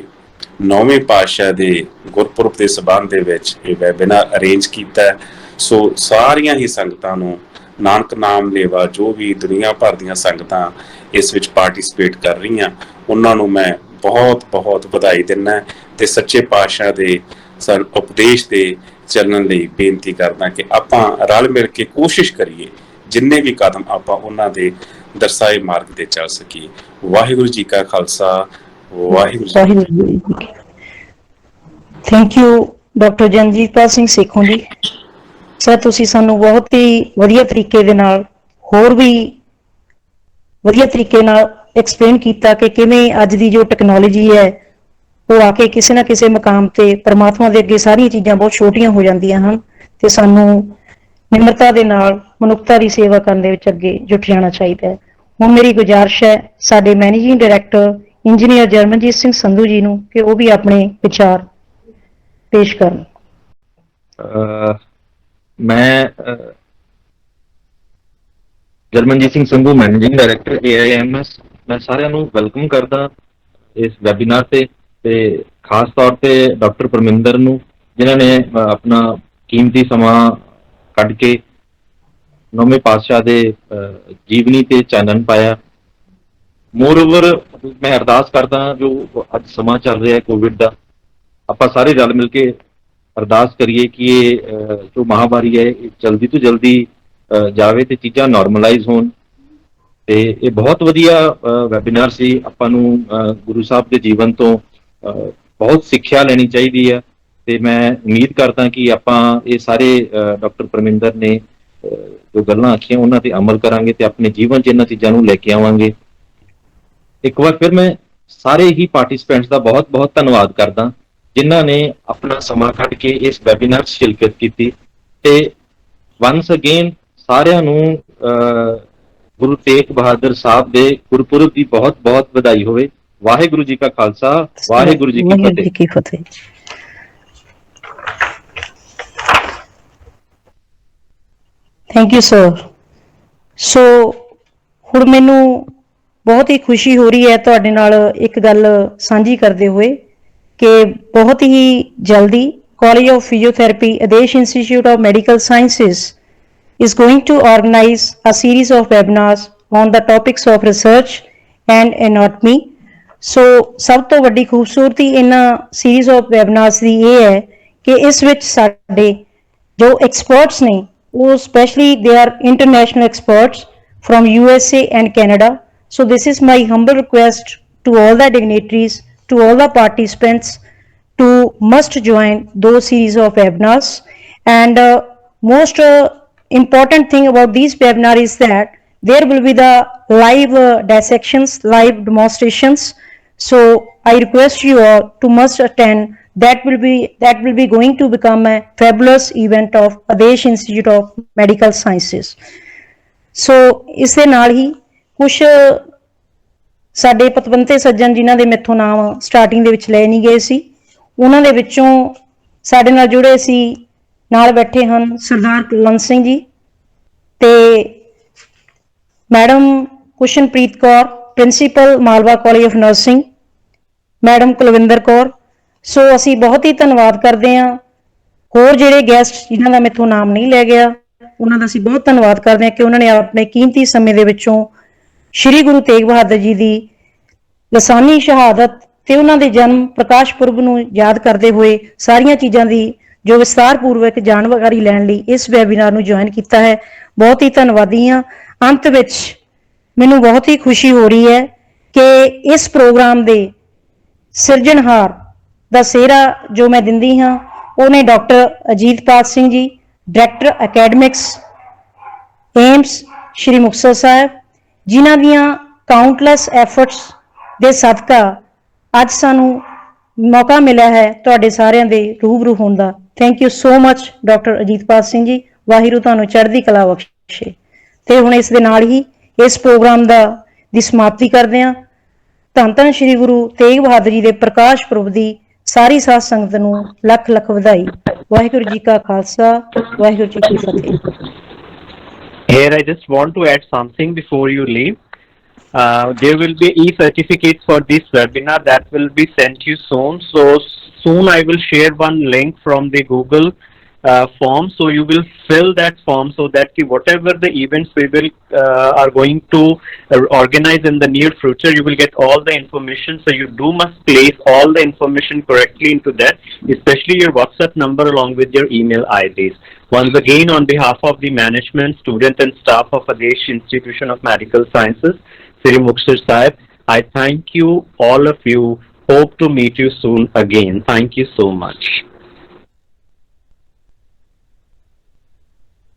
ਨੌਵੇਂ ਪਾਤਸ਼ਾਹ ਦੇ ਗੁਰਪੁਰਬ ਦੇ ਸਬੰਧ ਦੇ ਵਿੱਚ ਇਹ ਵੈਬੀਨਾਰ ਅਰੇਂਜ ਕੀਤਾ। ਸੋ ਸਾਰੀਆਂ ਹੀ ਸੰਗਤਾਂ ਨੂੰ ਨਾਨਕ ਨਾਮ ਲੇਵਾ, ਜੋ ਵੀ ਦੁਨੀਆ ਭਰ ਦੀਆਂ ਸੰਗਤਾਂ ਇਸ ਵਿੱਚ ਪਾਰਟਿਸਿਪੇਟ ਕਰ ਰਹੀਆਂ, ਉਹਨਾਂ ਨੂੰ ਮੈਂ ਬਹੁਤ ਬਹੁਤ ਵਧਾਈ ਦਿੰਦਾ ਤੇ ਸੱਚੇ ਪਾਤਸ਼ਾਹ ਦੇ ਉਪਦੇਸ਼ ਦੇ ਚੱਲਣ ਲਈ ਬੇਨਤੀ ਕਰਦਾ ਕਿ ਆਪਾਂ ਰਲ ਮਿਲ ਕੇ ਕੋਸ਼ਿਸ਼ ਕਰੀਏ ਜਿੰਨੇ ਵੀ ਕਦਮ ਆਪਾਂ ਉਹਨਾਂ ਦੇ ਦਰਸਾਏ ਮਾਰਗ ਤੇ ਚੱਲ ਸਕੀਏ। ਵਾਹਿਗੁਰੂ ਜੀ ਕਾ Khalsa, Waheguru ji. Thank you doctor Janjitpal Singh Sekhon ji. Sir ਤੁਸੀਂ ਸਾਨੂੰ ਬਹੁਤ ਹੀ ਵਧੀਆ ਤਰੀਕੇ ਦੇ ਨਾਲ, ਹੋਰ ਵੀ ਵਧੀਆ ਤਰੀਕੇ ਨਾਲ ਐਕਸਪਲੇਨ ਕੀਤਾ ਕਿ ਕਿਵੇਂ ਅੱਜ ਦੀ ਜੋ ਟੈਕਨੋਲੋਜੀ ਹੈ ਉਹ ਆ ਕੇ ਕਿਸੇ ਨਾ ਕਿਸੇ ਮੁਕਾਮ ਤੇ ਪਰਮਾਤਮਾ ਦੇ ਅੱਗੇ ਸਾਰੀਆਂ ਚੀਜ਼ਾਂ ਬਹੁਤ ਛੋਟੀਆਂ ਹੋ ਜਾਂਦੀਆਂ ਹਨ ਤੇ ਸਾਨੂੰ ਨਿਮਰਤਾ ਦੇ ਨਾਲ ਮਨੁੱਖਤਾ ਦੀ ਸੇਵਾ ਕਰਨ ਦੇ ਵਿੱਚ ਅੱਗੇ ਜੁਟ ਜਾਣਾ ਚਾਹੀਦਾ ਹੈ। ਹੁਣ ਮੇਰੀ ਗੁਜ਼ਾਰਿਸ਼ ਹੈ ਸਾਡੇ managing director engineer Jarmanjit Singh Sandhu ji ਨੂੰ ਕਿ ਉਹ ਵੀ ਆਪਣੇ ਵਿਚਾਰ ਪੇਸ਼ ਕਰਨ। ਮੈਂ Jarmanjit Singh Sandhu, managing director AIMS, ਮੈਂ ਸਾਰਿਆਂ ਨੂੰ ਵੈਲਕਮ ਕਰਦਾ ਇਸ ਵੈਬੀਨਾਰ ਤੇ ਖਾਸ ਤੌਰ ਤੇ ਡਾਕਟਰ ਪਰਮਿੰਦਰ ਨੂੰ ਜਿਨ੍ਹਾਂ ਨੇ ਆਪਣਾ ਕੀਮਤੀ ਸਮਾਂ ਕੱਢ ਕੇ ਨੌਵੇਂ ਪਾਤਸ਼ਾਹ ਦੇ ਜੀਵਨੀ ਤੇ ਚਾਨਣ ਪਾਇਆ। ਮੋਰਓਵਰ ਮੈਂ ਅਰਦਾਸ ਕਰਦਾ ਜੋ ਅੱਜ ਸਮਾਂ ਚੱਲ ਰਿਹਾ ਕੋਵਿਡ ਦਾ, ਆਪਾਂ ਸਾਰੇ ਰਲ ਮਿਲ ਕੇ ਅਰਦਾਸ ਕਰੀਏ ਕਿ ਇਹ ਜੋ ਮਹਾਮਾਰੀ ਹੈ ਇਹ ਜਲਦੀ ਤੋਂ ਜਲਦੀ ਜਾਵੇ ਤੇ ਚੀਜ਼ਾਂ ਨਾਰਮਲਾਈਜ਼ ਹੋਣ। ਤੇ ਇਹ ਬਹੁਤ ਵਧੀਆ ਵੈਬੀਨਾਰ ਸੀ। ਆਪਾਂ ਨੂੰ ਗੁਰੂ ਸਾਹਿਬ ਦੇ ਜੀਵਨ ਤੋਂ ਬਹੁਤ ਸਿੱਖਿਆ ਲੈਣੀ ਚਾਹੀਦੀ ਹੈ ਤੇ ਮੈਂ ਉਮੀਦ ਕਰਦਾ ਕਿ ਆਪਾਂ ਇਹ ਸਾਰੇ ਡਾਕਟਰ ਪਰਮਿੰਦਰ ਨੇ ਜੋ ਗੱਲਾਂ ਆਖੀਆਂ ਉਹਨਾਂ ਤੇ ਅਮਲ ਕਰਾਂਗੇ ਤੇ ਆਪਣੇ ਜੀਵਨ 'ਚ ਇਹਨਾਂ ਚੀਜ਼ਾਂ ਨੂੰ ਲੈ ਕੇ ਆਵਾਂਗੇ। ਇੱਕ ਵਾਰ ਫਿਰ ਮੈਂ ਸਾਰੇ ਹੀ ਪਾਰਟਿਸਪੈਂਟਸ ਦਾ ਬਹੁਤ ਬਹੁਤ ਧੰਨਵਾਦ ਕਰਦਾ ਜਿਨ੍ਹਾਂ ਨੇ ਆਪਣਾ ਸਮਾਂ ਕੱਢ ਕੇ ਇਸ ਵੈਬੀਨਾਰ 'ਚ ਸ਼ਿਰਕਤ ਕੀਤੀ ਤੇ ਵਨਸ ਅਗੇਨ ਸਾਰਿਆਂ ਨੂੰ ਗੁਰੂ ਤੇਗ ਬਹਾਦਰ ਸਾਹਿਬ ਦੇ ਗੁਰਪੁਰਬ ਦੀ ਬਹੁਤ ਬਹੁਤ ਵਧਾਈ ਹੋਵੇ। ਵਾਹਿਗੁਰੂ ਜੀ ਕਾ ਖਾਲਸਾ, ਵਾਹਿਗੁਰੂ ਜੀ ਕੀ ਫਤਿਹ। Thank you sir. ਸੋ ਹੁਣ ਮੈਨੂੰ ਬਹੁਤ ਹੀ ਖੁਸ਼ੀ ਹੋ ਰਹੀ ਹੈ ਤੁਹਾਡੇ ਨਾਲ ਇੱਕ ਗੱਲ ਸਾਂਝੀ ਕਰਦੇ ਹੋਏ ਕਿ ਬਹੁਤ ਹੀ ਜਲਦੀ college of physiotherapy Adesh institute of medical sciences is going to organize a series of webinars on the topics of research and anatomy. So ਸਭ ਤੋਂ ਵੱਡੀ ਖੂਬਸੂਰਤੀ ਇਹਨਾਂ series of webinars ਦੀ ਇਹ ਹੈ ਕਿ ਇਸ ਵਿੱਚ ਸਾਡੇ ਜੋ experts ਨੇ ਉਹ especially they are international experts from USA and Canada. So this is my humble request to all the dignitaries, to all the participants to must join those series of webinars. And most important thing about these webinar is that there will be the live dissections, live demonstrations. So I request you all to must attend. That will be going to become a fabulous event of Adesh Institute of Medical Sciences. So ਇਸ ਦੇ ਨਾਲ ਹੀ ਕੁਝ ਸਾਡੇ ਪਤਵੰਤੇ ਸੱਜਣ ਜਿਨ੍ਹਾਂ ਦੇ ਮੈਥੋਂ ਨਾਮ ਸਟਾਰਟਿੰਗ ਦੇ ਵਿੱਚ ਲਏ ਨਹੀਂ ਗਏ ਸੀ, ਉਹਨਾਂ ਦੇ ਵਿੱਚੋਂ ਸਾਡੇ ਨਾਲ ਜੁੜੇ ਸੀ, ਨਾਲ ਬੈਠੇ ਹਨ ਸਰਦਾਰ ਕੁਲਵੰਤ ਸਿੰਘ ਜੀ ਤੇ madam Kushanpreet Kaur, principal Malwa college of nursing, madam Kulwinder Kaur. So ਅਸੀਂ ਬਹੁਤ ਹੀ ਧੰਨਵਾਦ ਕਰਦੇ ਹਾਂ। ਹੋਰ ਜਿਹੜੇ ਗੈਸਟ ਜਿਨ੍ਹਾਂ ਦਾ ਮੈਥੋਂ ਨਾਮ ਨਹੀਂ ਲੈ ਗਿਆ, ਉਹਨਾਂ ਦਾ ਅਸੀਂ ਬਹੁਤ ਧੰਨਵਾਦ ਕਰਦੇ ਹਾਂ ਕਿ ਉਹਨਾਂ ਨੇ ਆਪਣੇ ਕੀਮਤੀ ਸਮੇਂ ਦੇ ਵਿੱਚੋਂ ਸ਼੍ਰੀ ਗੁਰੂ ਤੇਗ ਬਹਾਦਰ ਜੀ ਦੀ ਲਸਾਨੀ ਸ਼ਹਾਦਤ ਤੇ ਉਹਨਾਂ ਦੇ ਜਨਮ ਪ੍ਰਕਾਸ਼ ਪੁਰਬ ਨੂੰ ਯਾਦ ਕਰਦੇ ਹੋਏ ਸਾਰੀਆਂ ਚੀਜ਼ਾਂ ਦੀ ਜੋ ਵਿਸਤਾਰਪੂਰਵਕ ਜਾਣਕਾਰੀ ਲੈਣ ਲਈ ਇਸ ਵੈਬੀਨਾਰ ਨੂੰ ਜੁਆਇਨ ਕੀਤਾ ਹੈ। ਬਹੁਤ ਹੀ ਧੰਨਵਾਦੀ ਹਾਂ। ਅੰਤ ਵਿੱਚ ਮੈਨੂੰ ਬਹੁਤ ਹੀ ਖੁਸ਼ੀ ਹੋ ਰਹੀ ਹੈ ਕਿ ਇਸ ਪ੍ਰੋਗਰਾਮ ਦੇ ਸਿਰਜਣਹਾਰ ਦਾ ਸਿਹਰਾ ਜੋ ਮੈਂ ਦਿੰਦੀ ਹਾਂ ਉਹਨੇ doctor Ajitpal Singh ji, director academics AIIMS ਸ਼੍ਰੀ ਮੁਕਤਸਰ ਸਾਹਿਬ, ਜਿਨ੍ਹਾਂ ਦੀਆਂ ਕਾਊਂਟਲੈਸ ਐਫਰਟਸ ਦੇ ਸਦਕਾ ਅੱਜ ਸਾਨੂੰ ਮੌਕਾ ਮਿਲਿਆ ਹੈ ਤੁਹਾਡੇ ਸਾਰਿਆਂ ਦੇ ਰੂਬਰੂ ਹੋਣ ਦਾ। Thank you so much doctor Ajitpal Singh ji. Waheguru ਤੁਹਾਨੂੰ ਚੜ੍ਹਦੀ ਕਲਾ ਬਖਸ਼ੇ। ਤੇ ਹੁਣ ਇਸ ਦੇ ਨਾਲ ਹੀ ਇਸ ਪ੍ਰੋਗਰਾਮ ਦੀ ਸਮਾਪਤੀ ਕਰਦੇ ਹਾਂ। ਧੰਨ ਧੰਨ ਸ਼੍ਰੀ ਗੁਰੂ ਤੇਗ ਬਹਾਦਰ ਜੀ ਦੇ ਪ੍ਰਕਾਸ਼ ਪੁਰਬ ਦੀ ਸਾਰੀ ਸਾਧ ਸੰਗਤ ਨੂੰ ਲੱਖ ਲੱਖ ਵਧਾਈ। ਵਾਹਿਗੁਰੂ ਜੀ ਕਾ ਖਾਲਸਾ, ਵਾਹਿਗੁਰੂ ਜੀ ਕੀ ਫਤਿਹ। Here I just want to add something before you leave. There will be e-certificates for this webinar that will be sent you soon. So soon I will share one link from the Google form. So you will fill that form so that whatever the events we will are going to organize in the near future, you will get all the information. So you must place all the information correctly into that, especially your WhatsApp number along with your email IDs. Once again, on behalf of the management, student and staff of Adesh Institution of Medical Sciences, Sri Muktsar Sahib, I thank you, all of you. Hope to meet you soon again. Thank you so much.